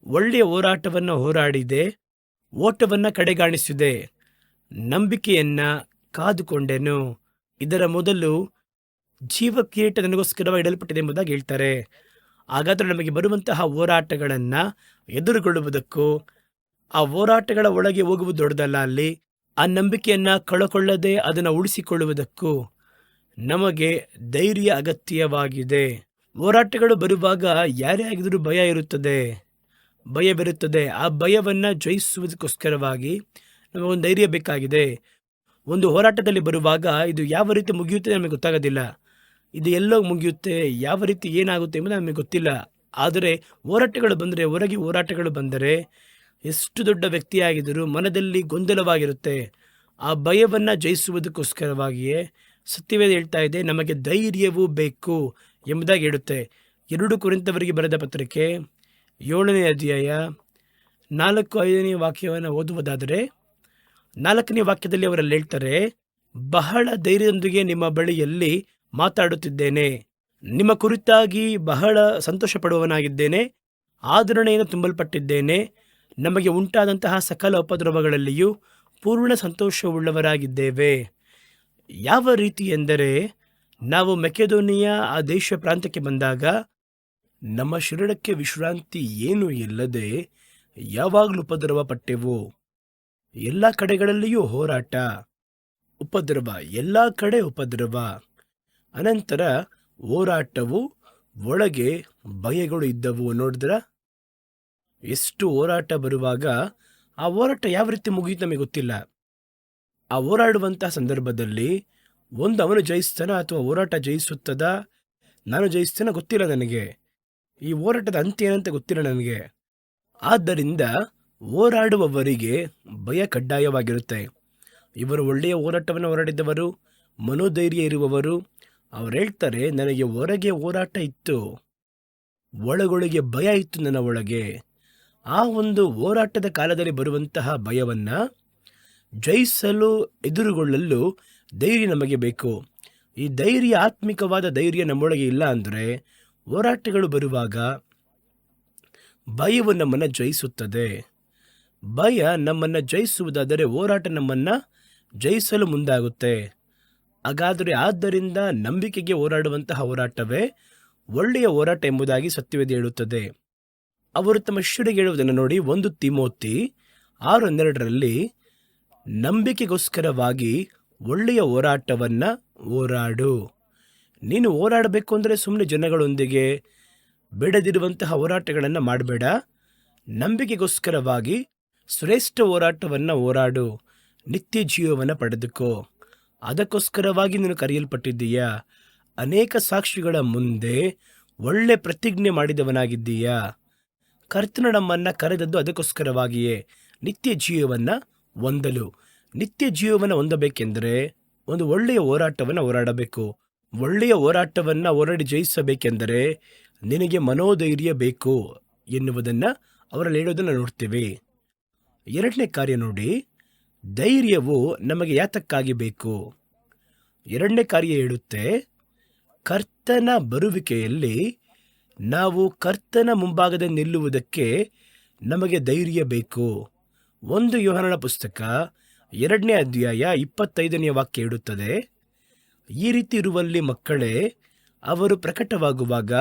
ಒಳ್ಳೆಯ ಹೋರಾಟವನ್ನು ಹೋರಾಡಿದೆ, ಓಟವನ್ನು ಕಡೆಗಾಣಿಸಿದೆ, ನಂಬಿಕೆಯನ್ನು ಕಾದುಕೊಂಡೆನು. ಇದರ ಮೊದಲು ಜೀವ ಕಿರೀಟ ನನಗೋಸ್ಕರವಾಗಿ ಇಡಲ್ಪಟ್ಟಿದೆ ಎಂಬುದಾಗಿ ಹೇಳ್ತಾರೆ. ಹಾಗಾದರೆ ನಮಗೆ ಬರುವಂತಹ ಹೋರಾಟಗಳನ್ನು ಎದುರುಗೊಳ್ಳುವುದಕ್ಕೂ, ಆ ಹೋರಾಟಗಳ ಒಳಗೆ ಹೋಗುವುದು ದೊಡ್ಡದಲ್ಲ. ಅಲ್ಲಿ ಆ ನಂಬಿಕೆಯನ್ನು ಕಳಕೊಳ್ಳದೆ ಅದನ್ನು ಉಳಿಸಿಕೊಳ್ಳುವುದಕ್ಕೂ ನಮಗೆ ಧೈರ್ಯ ಅಗತ್ಯವಾಗಿದೆ. ಹೋರಾಟಗಳು ಬರುವಾಗ ಯಾರೇ ಆಗಿದ್ರೂ ಭಯ ಇರುತ್ತದೆ, ಭಯವಿರುತ್ತದೆ. ಆ ಭಯವನ್ನು ಜಯಿಸುವುದಕ್ಕೋಸ್ಕರವಾಗಿ ನಮಗೊಂದು ಧೈರ್ಯ ಬೇಕಾಗಿದೆ. ಒಂದು ಹೋರಾಟದಲ್ಲಿ ಬರುವಾಗ ಇದು ಯಾವ ರೀತಿ ಮುಗಿಯುತ್ತೆ ನಮಗೆ ಗೊತ್ತಾಗೋದಿಲ್ಲ. ಇದು ಎಲ್ಲೋ ಮುಗಿಯುತ್ತೆ, ಯಾವ ರೀತಿ ಏನಾಗುತ್ತೆ ಎಂಬುದು ನಮಗೆ ಗೊತ್ತಿಲ್ಲ. ಆದರೆ ಹೋರಾಟಗಳು ಬಂದರೆ, ಹೊರಗೆ ಹೋರಾಟಗಳು ಬಂದರೆ, ಎಷ್ಟು ದೊಡ್ಡ ವ್ಯಕ್ತಿಯಾಗಿದ್ದರೂ ಮನದಲ್ಲಿ ಗೊಂದಲವಾಗಿರುತ್ತೆ. ಆ ಭಯವನ್ನು ಜಯಿಸುವುದಕ್ಕೋಸ್ಕರವಾಗಿಯೇ ಸತ್ಯವೇದ ಹೇಳ್ತಾ ಇದೆ, ನಮಗೆ ಧೈರ್ಯವೂ ಬೇಕು ಎಂಬುದಾಗಿ ಹೇಳುತ್ತೆ. 2 ಕೊರಿಂಥದವರಿಗೆ ಬರೆದ ಪತ್ರಿಕೆ 7ನೇ ಅಧ್ಯಾಯ 4-5ನೇ ವಾಕ್ಯವನ್ನು ಓದುವುದಾದರೆ, 4ನೇ ವಾಕ್ಯದಲ್ಲಿ ಅವರಲ್ಲಿ ಹೇಳ್ತಾರೆ, ಬಹಳ ಧೈರ್ಯದೊಂದಿಗೆ ನಿಮ್ಮ ಬಳಿಯಲ್ಲಿ ಮಾತಾಡುತ್ತಿದ್ದೇನೆ, ನಿಮ್ಮ ಕುರಿತಾಗಿ ಬಹಳ ಸಂತೋಷ ಪಡುವವನಾಗಿದ್ದೇನೆ, ಆದರಣೆಯಿಂದ ತುಂಬಲ್ಪಟ್ಟಿದ್ದೇನೆ, ನಮಗೆ ಉಂಟಾದಂತಹ ಸಕಲ ಉಪದ್ರವಗಳಲ್ಲಿಯೂ ಪೂರ್ಣ ಸಂತೋಷವುಳ್ಳವರಾಗಿದ್ದೇವೆ. ಯಾವ ರೀತಿ ಎಂದರೆ, ನಾವು ಮೆಕೆದೋನಿಯ ಆ ದೇಶ ಪ್ರಾಂತ್ಯಕ್ಕೆ ಬಂದಾಗ ನಮ್ಮ ಶರೀರಕ್ಕೆ ವಿಶ್ರಾಂತಿ ಏನೂ ಇಲ್ಲದೆ ಯಾವಾಗಲೂ ಉಪದ್ರವ ಪಟ್ಟೆವು. ಎಲ್ಲ ಕಡೆಗಳಲ್ಲಿಯೂ ಹೋರಾಟ, ಉಪದ್ರವ, ಎಲ್ಲ ಕಡೆ ಉಪದ್ರವ. ಅನಂತರ ಹೋರಾಟವು, ಒಳಗೆ ಭಯಗಳು ಇದ್ದವು. ನೋಡಿದ್ರ ಎಷ್ಟು ಹೋರಾಟ ಬರುವಾಗ ಆ ಹೋರಾಟ ಯಾವ ರೀತಿ ಮುಗಿಯುತ್ತೆ ನಮಗೆ ಗೊತ್ತಿಲ್ಲ. ಆ ಹೋರಾಡುವಂತಹ ಸಂದರ್ಭದಲ್ಲಿ ಒಂದು ಅವನು ಜಯಿಸ್ತಾನ ಅಥವಾ ಹೋರಾಟ ಜಯಿಸುತ್ತದ, ನಾನು ಜಯಿಸ್ತೇನೆ ಗೊತ್ತಿಲ್ಲ ನನಗೆ. ಈ ಹೋರಾಟದ ಅಂತ್ಯ ಏನಂತ ಗೊತ್ತಿಲ್ಲ ನನಗೆ. ಆದ್ದರಿಂದ ಹೋರಾಡುವವರಿಗೆ ಭಯ ಕಡ್ಡಾಯವಾಗಿರುತ್ತೆ. ಇವರು ಒಳ್ಳೆಯ ಹೋರಾಟವನ್ನು ಹೋರಾಡಿದವರು, ಮನೋಧೈರ್ಯ ಇರುವವರು. ಅವ್ರು ಹೇಳ್ತಾರೆ, ನನಗೆ ಹೊರಗೆ ಹೋರಾಟ ಇತ್ತು, ಒಳಗೊಳಗೆ ಭಯ ಇತ್ತು ನನ್ನ ಒಳಗೆ. ಆ ಒಂದು ಹೋರಾಟದ ಕಾಲದಲ್ಲಿ ಬರುವಂತಹ ಭಯವನ್ನು ಜಯಿಸಲು, ಎದುರುಗೊಳ್ಳಲು ಧೈರ್ಯ ನಮಗೆ ಬೇಕು. ಈ ಧೈರ್ಯ, ಆತ್ಮಿಕವಾದ ಧೈರ್ಯ ನಮ್ಮೊಳಗೆ ಇಲ್ಲ ಅಂದರೆ ಹೋರಾಟಗಳು ಬರುವಾಗ ಭಯವು ನಮ್ಮನ್ನು ಜಯಿಸುತ್ತದೆ. ಭಯ ನಮ್ಮನ್ನು ಜಯಿಸುವುದಾದರೆ ಹೋರಾಟ ನಮ್ಮನ್ನು ಜಯಿಸಲು ಮುಂದಾಗುತ್ತೆ. ಆದ್ದರಿಂದ ನಂಬಿಕೆಗೆ ಹೋರಾಡುವಂತಹ ಹೋರಾಟವೇ ಒಳ್ಳೆಯ ಹೋರಾಟ ಎಂಬುದಾಗಿ ಸತ್ಯವೇದ ಹೇಳುತ್ತದೆ. ಅವರು ತಮ್ಮ ಶಿಷ್ಯರಿಗೆ ಹೇಳುವುದನ್ನು ನೋಡಿ. 1 ತಿಮೋತಿ 6:12 ನಂಬಿಕೆಗೋಸ್ಕರವಾಗಿ ಒಳ್ಳೆಯ ಹೋರಾಟವನ್ನು ಹೋರಾಡು. ನೀನು ಹೋರಾಡಬೇಕು ಅಂದರೆ ಸುಮ್ಮನೆ ಜನಗಳೊಂದಿಗೆ ಬೇಡದಿರುವಂತಹ ಹೋರಾಟಗಳನ್ನು ಮಾಡಬೇಡ. ನಂಬಿಕೆಗೋಸ್ಕರವಾಗಿ ಶ್ರೇಷ್ಠ ಹೋರಾಟವನ್ನು ಹೋರಾಡು. ನಿತ್ಯ ಜೀವವನ್ನು ಪಡೆದುಕೋ. ಅದಕ್ಕೋಸ್ಕರವಾಗಿ ನೀನು ಕರೆಯಲ್ಪಟ್ಟಿದ್ದೀಯಾ. ಅನೇಕ ಸಾಕ್ಷಿಗಳ ಮುಂದೆ ಒಳ್ಳೆ ಪ್ರತಿಜ್ಞೆ ಮಾಡಿದವನಾಗಿದ್ದೀಯಾ. ಕರ್ತನು ನಮ್ಮನ್ನು ಕರೆದದ್ದು ಅದಕ್ಕೋಸ್ಕರವಾಗಿಯೇ, ನಿತ್ಯ ಜೀವವನ್ನು ಹೊಂದಲು. ನಿತ್ಯ ಜೀವವನ್ನು ಹೊಂದಬೇಕೆಂದರೆ ಒಂದು ಒಳ್ಳೆಯ ಹೋರಾಟವನ್ನು ಹೋರಾಡಬೇಕು. ಒಳ್ಳೆಯ ಹೋರಾಟವನ್ನು ಹೋರಾಡಿ ಜಯಿಸಬೇಕೆಂದರೆ ನಿನಗೆ ಮನೋಧೈರ್ಯ ಬೇಕು ಎನ್ನುವುದನ್ನು ಅವರಲ್ಲಿ ಹೇಳೋದನ್ನು ನೋಡ್ತೇವೆ. 2ನೇ ಕಾರ್ಯ ನೋಡಿ, ಧೈರ್ಯವು ನಮಗೆ ಯಾತಕ್ಕಾಗಿ ಬೇಕು. 2ನೇ ಕಾರ್ಯ ಹೇಳುತ್ತೆ, ಕರ್ತನ ಬರುವಿಕೆಯಲ್ಲಿ ನಾವು ಕರ್ತನ ಮುಂಭಾಗದಲ್ಲಿ ನಿಲ್ಲುವುದಕ್ಕೆ ನಮಗೆ ಧೈರ್ಯ ಬೇಕು. 1 ಯೋಹಾನನ ಪುಸ್ತಕ 2ನೇ ಅಧ್ಯಾಯ 25ನೇ ವಾಕ್ಯ ಹೇಳುತ್ತದೆ, ಈ ರೀತಿ ಇರುವಲ್ಲಿ ಮಕ್ಕಳೇ, ಅವರು ಪ್ರಕಟವಾಗುವಾಗ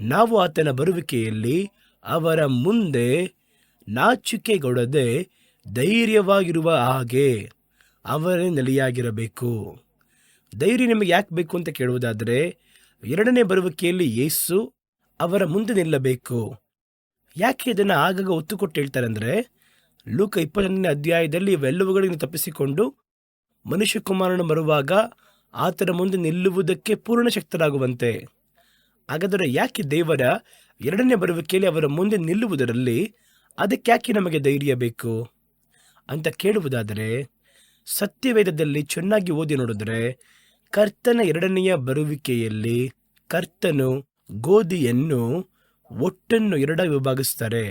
ನಾವು ಆತನ ಬರುವಿಕೆಯಲ್ಲಿ ಅವರ ಮುಂದೆ ನಾಚಿಕೆಗೊಡದೆ ಧೈರ್ಯವಾಗಿರುವ ಹಾಗೆ ಅವರೇ ನೆಲೆಯಾಗಿರಬೇಕು. ಧೈರ್ಯ ನಿಮಗೆ ಯಾಕೆ ಬೇಕು ಅಂತ ಕೇಳುವುದಾದರೆ, 2ನೇ ಬರುವಿಕೆಯಲ್ಲಿ ಯೇಸು ಅವರ ಮುಂದೆ ನಿಲ್ಲಬೇಕು. ಯಾಕೆ ಇದನ್ನು ಆಗಾಗ ಒತ್ತು ಕೊಟ್ಟು ಹೇಳ್ತಾರೆ ಅಂದರೆ, ಲೂಕ 20ನೇ ಅಧ್ಯಾಯದಲ್ಲಿ ಇವೆಲ್ಲವುಗಳನ್ನು ತಪ್ಪಿಸಿಕೊಂಡು ಮನುಷ್ಯಕುಮಾರನು ಬರುವಾಗ ಆತನ ಮುಂದೆ ನಿಲ್ಲುವುದಕ್ಕೆ ಪೂರ್ಣ ಶಕ್ತರಾಗುವಂತೆ. ಹಾಗಾದರೆ ಯಾಕೆ ದೇವರ 2ನೇ ಬರುವಿಕೆಯಲ್ಲಿ ಅವರ ಮುಂದೆ ನಿಲ್ಲುವುದರಲ್ಲಿ ಅದಕ್ಕೆ ಯಾಕೆ ನಮಗೆ ಧೈರ್ಯ ಬೇಕು ಅಂತ ಕೇಳುವುದಾದರೆ, ಸತ್ಯವೇದದಲ್ಲಿ ಚೆನ್ನಾಗಿ ಓದಿ ನೋಡಿದ್ರೆ, ಕರ್ತನ 2ನೆಯ ಬರುವಿಕೆಯಲ್ಲಿ ಕರ್ತನು ಗೋಧಿಯನ್ನು, ಒಟ್ಟನ್ನು 2 ವಿಭಾಗಿಸ್ತಾರೆ.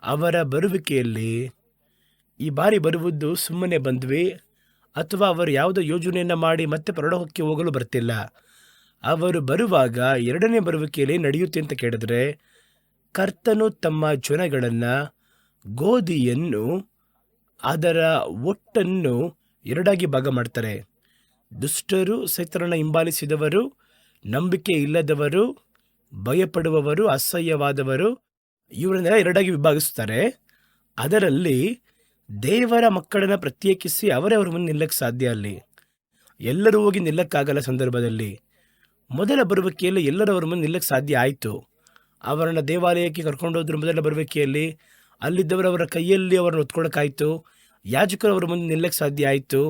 ಅವರ ಬರುವಿಕೆಯಲ್ಲಿ ಈ ಬಾರಿ ಬರುವುದು ಸುಮ್ಮನೆ ಬಂದ್ವಿ ಅಥವಾ ಅವರು ಯಾವುದೋ ಯೋಜನೆಯನ್ನು ಮಾಡಿ ಮತ್ತೆ ಪರಲೋಕಕ್ಕೆ ಹೋಗಲು ಬರ್ತಿಲ್ಲ. ಅವರು ಬರುವಾಗ 2ನೇ ಬರುವಿಕೆಯಲ್ಲಿ ನಡೆಯುತ್ತೆ ಅಂತ ಕೇಳಿದ್ರೆ, ಕರ್ತನು ತಮ್ಮ ಜನಗಳನ್ನು, ಗೋಧಿಯನ್ನು, ಅದರ ಒಟ್ಟನ್ನು 2 ಭಾಗ ಮಾಡ್ತಾರೆ. ದುಷ್ಟರು, ಸೈತಾನನ ಹಿಂಬಾಲಿಸಿದವರು, ನಂಬಿಕೆ ಇಲ್ಲದವರು, ಭಯಪಡುವವರು, ಅಸಹ್ಯವಾದವರು, ಇವರನ್ನೆಲ್ಲ 2 ವಿಭಾಗಿಸ್ತಾರೆ. ಅದರಲ್ಲಿ ದೇವರ ಮಕ್ಕಳನ್ನು ಪ್ರತ್ಯೇಕಿಸಿ ಅವರೇ ಅವ್ರ ಮುಂದೆ ನಿಲ್ಲಕ್ಕೆ ಸಾಧ್ಯ. ಅಲ್ಲಿ ಎಲ್ಲರೂ ಹೋಗಿ ನಿಲ್ಲಕ್ಕಾಗಲ್ಲ. ಸಂದರ್ಭದಲ್ಲಿ ಮೊದಲ ಬರುವಿಕೆಯಲ್ಲಿ ಎಲ್ಲರೂ ಅವ್ರ ಮುಂದೆ ನಿಲ್ಲಕ್ಕೆ ಸಾಧ್ಯ ಆಯಿತು. ಅವರನ್ನು ದೇವಾಲಯಕ್ಕೆ ಕರ್ಕೊಂಡೋದ್ರು. ಮೊದಲ ಬರುವಿಕೆಯಲ್ಲಿ ಅಲ್ಲಿದ್ದವರು ಅವರ ಕೈಯಲ್ಲಿ ಅವರನ್ನು ಹೊತ್ಕೊಳಕ್ಕಾಯಿತು. ಯಾಜಕರು ಅವರ ಮುಂದೆ ನಿಲ್ಲಕ್ಕೆ ಸಾಧ್ಯ ಆಯಿತು.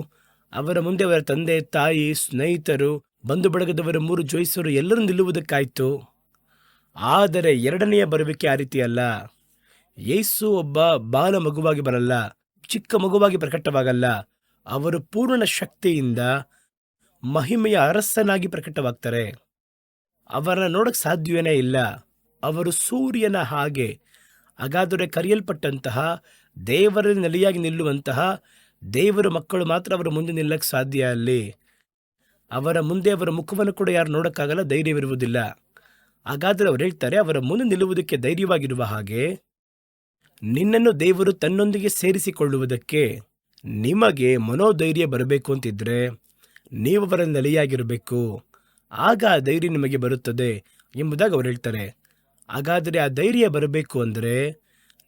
ಅವರ ಮುಂದೆ ಅವರ ತಂದೆ, ತಾಯಿ, ಸ್ನೇಹಿತರು, ಬಂಧು ಬಳಗದವರು, 3 ಜೋಯಿಸರು ಎಲ್ಲರೂ ನಿಲ್ಲುವುದಕ್ಕಾಯಿತು. ಆದರೆ 2ನೆಯ ಬರುವಿಕೆ ಆ ರೀತಿ ಅಲ್ಲ. ಯೇಸು ಒಬ್ಬ ಬಾಲ ಮಗುವಾಗಿ ಬರಲ್ಲ, ಚಿಕ್ಕ ಮಗುವಾಗಿ ಪ್ರಕಟವಾಗಲ್ಲ. ಅವರು ಪೂರ್ಣ ಶಕ್ತಿಯಿಂದ ಮಹಿಮೆಯ ಅರಸನಾಗಿ ಪ್ರಕಟವಾಗ್ತಾರೆ. ಅವರನ್ನು ನೋಡಕ್ಕೆ ಸಾಧ್ಯವೇ ಇಲ್ಲ. ಅವರು ಸೂರ್ಯನ ಹಾಗೆ. ಹಾಗಾದರೆ ಕರೆಯಲ್ಪಟ್ಟಂತಹ, ದೇವರಲ್ಲಿ ನೆಲೆಯಾಗಿ ನಿಲ್ಲುವಂತಹ ದೇವರ ಮಕ್ಕಳು ಮಾತ್ರ ಅವರ ಮುಂದೆ ನಿಲ್ಲಕ್ಕೆ ಸಾಧ್ಯ. ಅಲ್ಲಿ ಅವರ ಮುಂದೆ ಅವರ ಮುಖವನ್ನು ಕೂಡ ಯಾರು ನೋಡೋಕ್ಕಾಗಲ್ಲ, ಧೈರ್ಯವಿರುವುದಿಲ್ಲ. ಹಾಗಾದರೆ ಅವ್ರು ಹೇಳ್ತಾರೆ, ಅವರ ಮುಂದೆ ನಿಲ್ಲುವುದಕ್ಕೆ ಧೈರ್ಯವಾಗಿರುವ ಹಾಗೆ ನಿನ್ನನ್ನು ದೇವರು ತನ್ನೊಂದಿಗೆ ಸೇರಿಸಿಕೊಳ್ಳುವುದಕ್ಕೆ ನಿಮಗೆ ಮನೋಧೈರ್ಯ ಬರಬೇಕು ಅಂತಿದ್ರೆ ನೀವು ಅವರ ನೆಲೆಯಾಗಿರಬೇಕು. ಆಗ ಆ ಧೈರ್ಯ ನಿಮಗೆ ಬರುತ್ತದೆ ಎಂಬುದಾಗಿ ಅವ್ರು ಹೇಳ್ತಾರೆ. ಹಾಗಾದರೆ ಆ ಧೈರ್ಯ ಬರಬೇಕು ಅಂದರೆ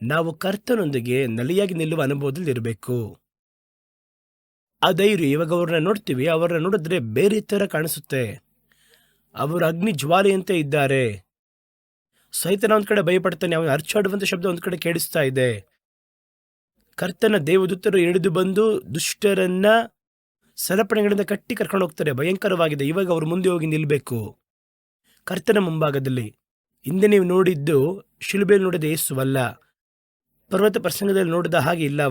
ನಾವು ಕರ್ತನೊಂದಿಗೆ ನೆಲೆಯಾಗಿ ನಿಲ್ಲುವ ಅನುಭವದಲ್ಲಿ ಇರಬೇಕು. ಆ ಧೈರ್ಯ, ಇವಾಗ ಅವ್ರನ್ನ ನೋಡ್ತೀವಿ, ಅವರನ್ನ ನೋಡಿದ್ರೆ ಬೇರೆ ಥರ ಕಾಣಿಸುತ್ತೆ. ಅವರು ಅಗ್ನಿ ಜ್ವಾಲೆಯಂತೆ ಇದ್ದಾರೆ. ಸೈತಾನ ಒಂದು ಕಡೆ ಭಯಪಡ್ತಾನೆ, ಅವನು ಅರ್ಚಾಡುವಂಥ ಶಬ್ದ ಒಂದು ಕಡೆ ಕೇಳಿಸ್ತಾ ಇದೆ. ಕರ್ತನ ದೇವದೂತರು ಹಿಡಿದು ಬಂದು ದುಷ್ಟರನ್ನ ಸರಪಣಿಗಳಿಂದ ಕಟ್ಟಿ ಕರ್ಕೊಂಡು ಹೋಗ್ತಾರೆ. ಭಯಂಕರವಾಗಿದೆ. ಇವಾಗ ಅವರು ಮುಂದೆ ಹೋಗಿ ನಿಲ್ಲಬೇಕು ಕರ್ತನ ಮುಂಭಾಗದಲ್ಲಿ. ಹಿಂದೆ ನೀವು ನೋಡಿದ್ದು ಶಿಲುಬೆಯಲ್ಲಿ ನೋಡಿದ ಯೇಸುವಲ್ಲ, ಪರ್ವತ ಪ್ರಸಂಗದಲ್ಲಿ ನೋಡಿದ ಹಾಗೆ ಇಲ್ಲ.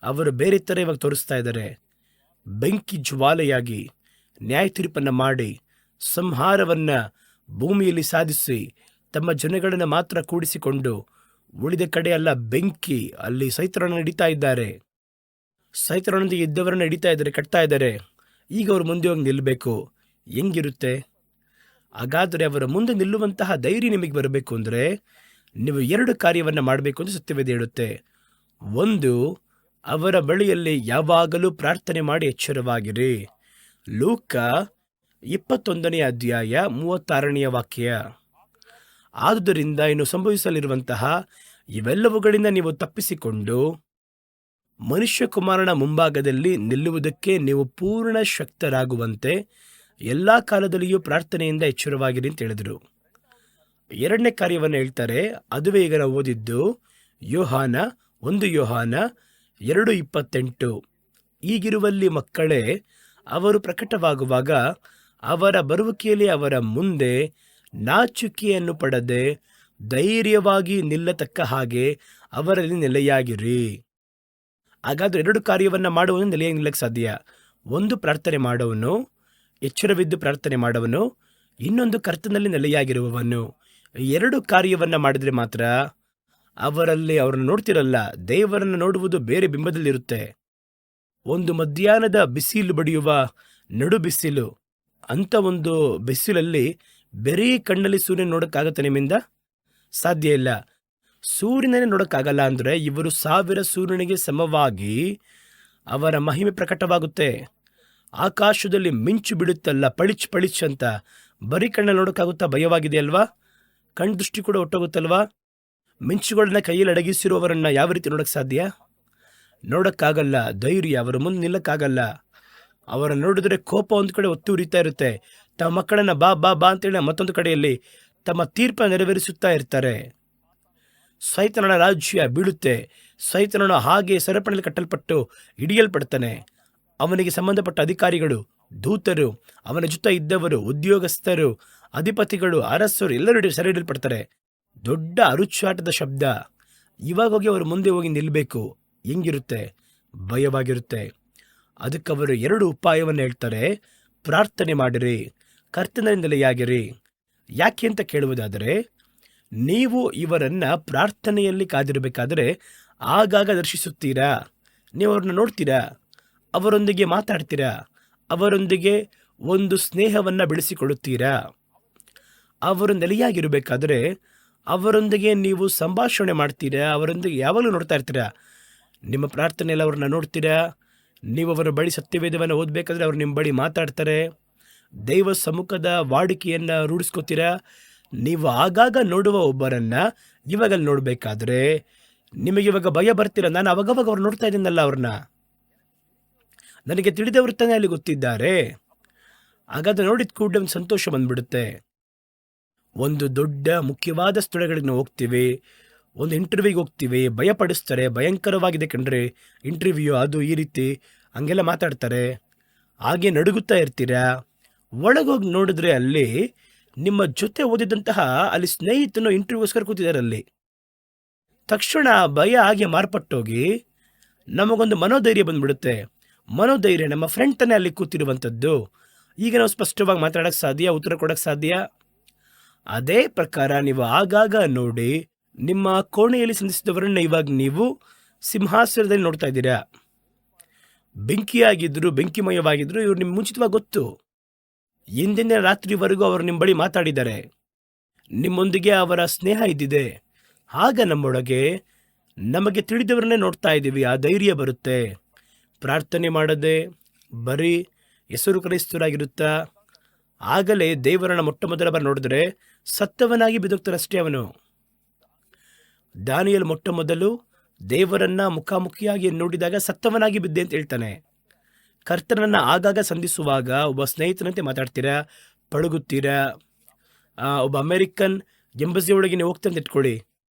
ಅವರು ಬೇರೆ ಥರ ಇವಾಗ ತೋರಿಸ್ತಾ ಇದ್ದಾರೆ. ಬೆಂಕಿ ಜ್ವಾಲೆಯಾಗಿ ನ್ಯಾಯ ತೀರ್ಪನ್ನು ಮಾಡಿ ಸಂಹಾರವನ್ನ ಭೂಮಿಯಲ್ಲಿ ಸಾಧಿಸಿ ತಮ್ಮ ಜನಗಳನ್ನು ಮಾತ್ರ ಕೂಡಿಸಿಕೊಂಡು ಉಳಿದ ಕಡೆ ಅಲ್ಲ ಬೆಂಕಿ ಅಲ್ಲಿ ಸೈತಾನನನ್ನು ಹಿಡಿತಾ ಇದ್ದಾರೆ. ಸೈತಾನನೊಂದಿಗೆ ಇದ್ದವರನ್ನು ಹಿಡಿತಾ ಇದ್ದಾರೆ, ಕಟ್ತಾ ಇದ್ದಾರೆ. ಈಗ ಅವರು ಮುಂದೆ ಹೋಗಿ ನಿಲ್ಲಬೇಕು. ಹೆಂಗಿರುತ್ತೆ? ಹಾಗಾದರೆ ಅವರ ಮುಂದೆ ನಿಲ್ಲುವಂತಹ ಧೈರ್ಯ ನಿಮಗೆ ಬರಬೇಕು ಅಂದರೆ ನೀವು 2 ಕಾರ್ಯವನ್ನು ಮಾಡಬೇಕು ಅಂತ ಸತ್ಯವೇದ ಹೇಳುತ್ತೆ. ಒಂದು, ಅವರ ಬಳಿಯಲ್ಲಿ ಯಾವಾಗಲೂ ಪ್ರಾರ್ಥನೆ ಮಾಡಿ ಎಚ್ಚರವಾಗಿರಿ. ಲೂಕ 21ನೇ ಅಧ್ಯಾಯ 36ನೇ ವಾಕ್ಯ. ಆದುದರಿಂದ ಇನ್ನು ಸಂಭವಿಸಲಿರುವಂತಹ ಇವೆಲ್ಲವುಗಳಿಂದ ನೀವು ತಪ್ಪಿಸಿಕೊಂಡು ಮನುಷ್ಯಕುಮಾರನ ಮುಂಭಾಗದಲ್ಲಿ ನಿಲ್ಲುವುದಕ್ಕೆ ನೀವು ಪೂರ್ಣ ಶಕ್ತರಾಗುವಂತೆ ಎಲ್ಲ ಕಾಲದಲ್ಲಿಯೂ ಪ್ರಾರ್ಥನೆಯಿಂದ ಎಚ್ಚರವಾಗಿರಿ ಅಂತ ಹೇಳಿದರು. 2ನೇ ಕಾರ್ಯವನ್ನು ಹೇಳ್ತಾರೆ. ಅದುವೇ ಈಗ ನಾವು ಓದಿದ್ದು ಯೋಹಾನ 1 ಯೋಹಾನ 2:28. ಈಗಿರುವಲ್ಲಿ ಮಕ್ಕಳೇ, ಅವರು ಪ್ರಕಟವಾಗುವಾಗ ಅವರ ಬರುವಿಕೆಯಲ್ಲಿ ಅವರ ಮುಂದೆ ನಾಚಿಕೆಯನ್ನು ಪಡದೆ ಧೈರ್ಯವಾಗಿ ನಿಲ್ಲತಕ್ಕ ಹಾಗೆ ಅವರಲ್ಲಿ ನೆಲೆಯಾಗಿರಿ. ಹಾಗಾದ್ರೆ 2 ಕಾರ್ಯವನ್ನು ಮಾಡುವವನು ನೆಲೆಯಾಗಿ ನಿಲ್ಲಕ್ಕೆ ಸಾಧ್ಯ. ಒಂದು, ಪ್ರಾರ್ಥನೆ ಮಾಡುವನು, ಎಚ್ಚರವಿದ್ದು ಪ್ರಾರ್ಥನೆ ಮಾಡುವನು. ಇನ್ನೊಂದು, ಕರ್ತನಲ್ಲಿ ನೆಲೆಯಾಗಿರುವವನು. 2 ಕಾರ್ಯವನ್ನು ಮಾಡಿದ್ರೆ ಮಾತ್ರ ಅವರನ್ನು ನೋಡ್ತಿರಲ್ಲ, ದೇವರನ್ನು ನೋಡುವುದು ಬೇರೆ ಬಿಂಬದಲ್ಲಿರುತ್ತೆ. ಒಂದು ಮಧ್ಯಾಹ್ನದ ಬಿಸಿಲು ಬಡಿಯುವ ನಡು ಬಿಸಿಲು, ಅಂಥ ಒಂದು ಬಿಸಿಲಲ್ಲಿ ಬೇರೆ ಕಣ್ಣಲ್ಲಿ ಸೂರ್ಯನ ನೋಡೋಕ್ಕಾಗತ್ತೆ ನಿಮ್ಮಿಂದ? ಸಾಧ್ಯ ಇಲ್ಲ. ಸೂರ್ಯನೇ ನೋಡೋಕ್ಕಾಗಲ್ಲ ಅಂದರೆ ಇವರು 1000 ಸೂರ್ಯನಿಗೆ ಸಮವಾಗಿ ಅವರ ಮಹಿಮೆ ಪ್ರಕಟವಾಗುತ್ತೆ. ಆಕಾಶದಲ್ಲಿ ಮಿಂಚು ಬಿಡುತ್ತಲ್ಲ, ಪಳಿಚ್ ಪಳಿಚ್ ಅಂತ. ಬರೀ ಕಣ್ಣಲ್ಲಿ ನೋಡೋಕ್ಕಾಗುತ್ತಾ? ಭಯವಾಗಿದೆ ಅಲ್ವಾ? ಕಣ್ಣು ದೃಷ್ಟಿ ಕೂಡ ಹೊಟ್ಟೋಗುತ್ತಲ್ವಾ? ಮಿಂಚುಗಳನ್ನ ಕೈಯಲ್ಲಿ ಅಡಗಿಸಿರುವವರನ್ನ ಯಾವ ರೀತಿ ನೋಡೋಕ್ಕೆ ಸಾಧ್ಯ? ನೋಡೋಕ್ಕಾಗಲ್ಲ. ಧೈರ್ಯ, ಅವರ ಮುಂದೆ ನಿಲ್ಲಕ್ಕಾಗಲ್ಲ. ಅವರನ್ನು ನೋಡಿದ್ರೆ ಕೋಪ ಒಂದು ಕಡೆ ಒತ್ತು ಉರಿತಾ ಇರುತ್ತೆ. ತಮ್ಮ ಮಕ್ಕಳನ್ನ ಬಾ ಬಾ ಬಾ ಅಂತೇಳಿ ಮತ್ತೊಂದು ಕಡೆಯಲ್ಲಿ ತಮ್ಮ ತೀರ್ಪ ನೆರವೇರಿಸುತ್ತಾ ಇರ್ತಾರೆ. ಸೈತಾನನ ರಾಜ್ಯ ಬೀಳುತ್ತೆ. ಸೈತಾನನು ಹಾಗೆ ಸರಪಣಿಯಲ್ಲಿ ಕಟ್ಟಲ್ಪಟ್ಟು ಹಿಡಿಯಲ್ಪಡ್ತಾನೆ. ಅವನಿಗೆ ಸಂಬಂಧಪಟ್ಟ ಅಧಿಕಾರಿಗಳು, ದೂತರು, ಅವನ ಜೊತೆ ಇದ್ದವರು, ಉದ್ಯೋಗಸ್ಥರು, ಅಧಿಪತಿಗಳು, ಅರಸರು ಎಲ್ಲರೂ ಸೆರೆ ಹಿಡಿಯಲ್ಪಡ್ತಾರೆ. ದೊಡ್ಡ ಅರುಚಾಟದ ಶಬ್ದ. ಇವಾಗ ಹೋಗಿ ಅವರು ಮುಂದೆ ಹೋಗಿ ನಿಲ್ಲಬೇಕು. ಹೆಂಗಿರುತ್ತೆ? ಭಯವಾಗಿರುತ್ತೆ. ಅದಕ್ಕೆ ಅವರು 2 ಉಪಾಯವನ್ನು ಹೇಳ್ತಾರೆ. ಪ್ರಾರ್ಥನೆ ಮಾಡಿರಿ, ಕರ್ತನಲ್ಲಿ ನೆಲೆಯಾಗಿರಿ. ಯಾಕೆ ಅಂತ ಕೇಳುವುದಾದರೆ, ನೀವು ಇವರನ್ನ ಪ್ರಾರ್ಥನೆಯಲ್ಲಿ ಕಾದಿರಬೇಕಾದರೆ ಆಗಾಗ ದರ್ಶಿಸುತ್ತೀರಾ, ನೀವು ಅವ್ರನ್ನ ನೋಡ್ತೀರಾ, ಅವರೊಂದಿಗೆ ಮಾತಾಡ್ತೀರಾ, ಅವರೊಂದಿಗೆ ಒಂದು ಸ್ನೇಹವನ್ನು ಬೆಳೆಸಿಕೊಳ್ಳುತ್ತೀರಾ. ಅವರು ನೆಲೆಯಾಗಿರಬೇಕಾದ್ರೆ ಅವರೊಂದಿಗೆ ನೀವು ಸಂಭಾಷಣೆ ಮಾಡ್ತೀರಾ, ಅವರೊಂದಿಗೆ ಯಾವಾಗಲೂ ನೋಡ್ತಾ ಇರ್ತೀರಾ. ನಿಮ್ಮ ಪ್ರಾರ್ಥನೆಯಲ್ಲಿ ಅವ್ರನ್ನ ನೋಡ್ತೀರಾ. ನೀವು ಅವರ ಬಳಿ ಸತ್ಯವೇದವನ್ನು ಓದಬೇಕಾದ್ರೆ ಅವ್ರು ನಿಮ್ಮ ಬಳಿ ಮಾತಾಡ್ತಾರೆ. ದೈವ ಸಮ್ಮುಖದ ವಾಡಿಕೆಯನ್ನು ರೂಢಿಸ್ಕೋತೀರಾ. ನೀವು ಆಗಾಗ ನೋಡುವ ಒಬ್ಬರನ್ನು ಇವಾಗ ನೋಡಬೇಕಾದ್ರೆ ನಿಮಗೆ ಇವಾಗ ಭಯ ಬರ್ತೀರ. ನಾನು ಅವಾಗವಾಗ ಅವ್ರು ನೋಡ್ತಾ ಇದ್ದೀನಲ್ಲ, ಅವ್ರನ್ನ ನನಗೆ ತಿಳಿದವರು ತಾನೇ ಅಲ್ಲಿ ಗೊತ್ತಿದ್ದಾರೆ. ಹಾಗಾದ್ರೆ ನೋಡಿದ ಕೂಡಲೇ ಒಂದು ಸಂತೋಷ ಬಂದ್ಬಿಡುತ್ತೆ. ಒಂದು ದೊಡ್ಡ ಮುಖ್ಯವಾದ ಸ್ಥಳಗಳಿಗೆ ನಾವು ಹೋಗ್ತೀವಿ, ಒಂದು ಇಂಟರ್ವ್ಯೂಗೆ ಹೋಗ್ತೀವಿ, ಭಯಪಡಿಸ್ತಾರೆ. ಭಯಂಕರವಾಗಿದೆ ಕಣ್ರಿ ಇಂಟರ್ವ್ಯೂ, ಅದು ಈ ರೀತಿ ಹಂಗೆಲ್ಲ ಮಾತಾಡ್ತಾರೆ. ಹಾಗೆ ನಡುಗುತ್ತಾ ಇರ್ತೀರಾ. ಒಳಗೋಗಿ ನೋಡಿದ್ರೆ ಅಲ್ಲಿ ನಿಮ್ಮ ಜೊತೆ ಓದಿದಂತಹ ಅಲ್ಲಿ ಸ್ನೇಹಿತನು ಇಂಟರ್ವ್ಯೂಗೋಸ್ಕರ ಕೂತಿದ್ದಾರೆ. ಅಲ್ಲಿ ತಕ್ಷಣ ಭಯ ಹಾಗೆ ಮಾರ್ಪಟ್ಟೋಗಿ ನಮಗೊಂದು ಮನೋಧೈರ್ಯ ಬಂದ್ಬಿಡುತ್ತೆ. ಮನೋಧೈರ್ಯ, ನಮ್ಮ ಫ್ರೆಂಡ್ ತಾನೇ ಅಲ್ಲಿ ಕೂತಿರುವಂಥದ್ದು. ಈಗ ನಾವು ಸ್ಪಷ್ಟವಾಗಿ ಮಾತಾಡೋಕ್ಕೆ ಸಾಧ್ಯ, ಉತ್ತರ ಕೊಡೋಕ್ಕೆ ಸಾಧ್ಯ. ಅದೇ ಪ್ರಕಾರ ನೀವು ಆಗಾಗ ನೋಡಿ ನಿಮ್ಮ ಕೋಣೆಯಲ್ಲಿ ಸಂಧಿಸಿದವರನ್ನ ಇವಾಗ ನೀವು ಸಿಂಹಾಸನದಲ್ಲಿ ನೋಡ್ತಾ ಇದ್ದೀರಾ. ಬೆಂಕಿಯಾಗಿದ್ರು, ಬೆಂಕಿಮಯವಾಗಿದ್ರು, ಇವ್ರು ನಿಮ್ಮ ಮುಂಚಿತವಾಗಿ ಗೊತ್ತು. ಹಿಂದಿನ ರಾತ್ರಿವರೆಗೂ ಅವರು ನಿಮ್ಮ ಬಳಿ ಮಾತಾಡಿದ್ದಾರೆ, ನಿಮ್ಮೊಂದಿಗೆ ಅವರ ಸ್ನೇಹ ಇದ್ದಿದೆ. ಆಗ ನಮ್ಮೊಳಗೆ ನಮಗೆ ತಿಳಿದವರನ್ನೇ ನೋಡ್ತಾ ಇದ್ದೀವಿ, ಆ ಧೈರ್ಯ ಬರುತ್ತೆ. ಪ್ರಾರ್ಥನೆ ಮಾಡದೆ ಬರೀ ಹೆಸರು ಕ್ರೈಸ್ತರಾಗಿರುತ್ತಾ ಆಗಲೇ ದೇವರನ್ನ ಮೊಟ್ಟ ಮೊದಲ ಬಾರಿ ನೋಡಿದ್ರೆ ಸತ್ತವನಾಗಿ ಬಿದುಕ್ತಾನಷ್ಟೇ ಅವನು. ದಾನಿಯೇಲ್ ಮೊಟ್ಟ ಮೊದಲು ದೇವರನ್ನ ಮುಖಾಮುಖಿಯಾಗಿ ನೋಡಿದಾಗ ಸತ್ತವನಾಗಿ ಬಿದ್ದೆ ಅಂತ ಹೇಳ್ತಾನೆ. ಕರ್ತನನ್ನು ಆಗಾಗ ಸಂಧಿಸುವಾಗ ಒಬ್ಬ ಸ್ನೇಹಿತನಂತೆ ಮಾತಾಡ್ತೀರಾ, ಪಳಗುತ್ತೀರಾ. ಒಬ್ಬ ಅಮೆರಿಕನ್ ಎಂಬಸಿ ಒಳಗೆ ನೀವು ಹೋಗ್ತಂತ ಇಟ್ಕೊಳ್ಳಿ,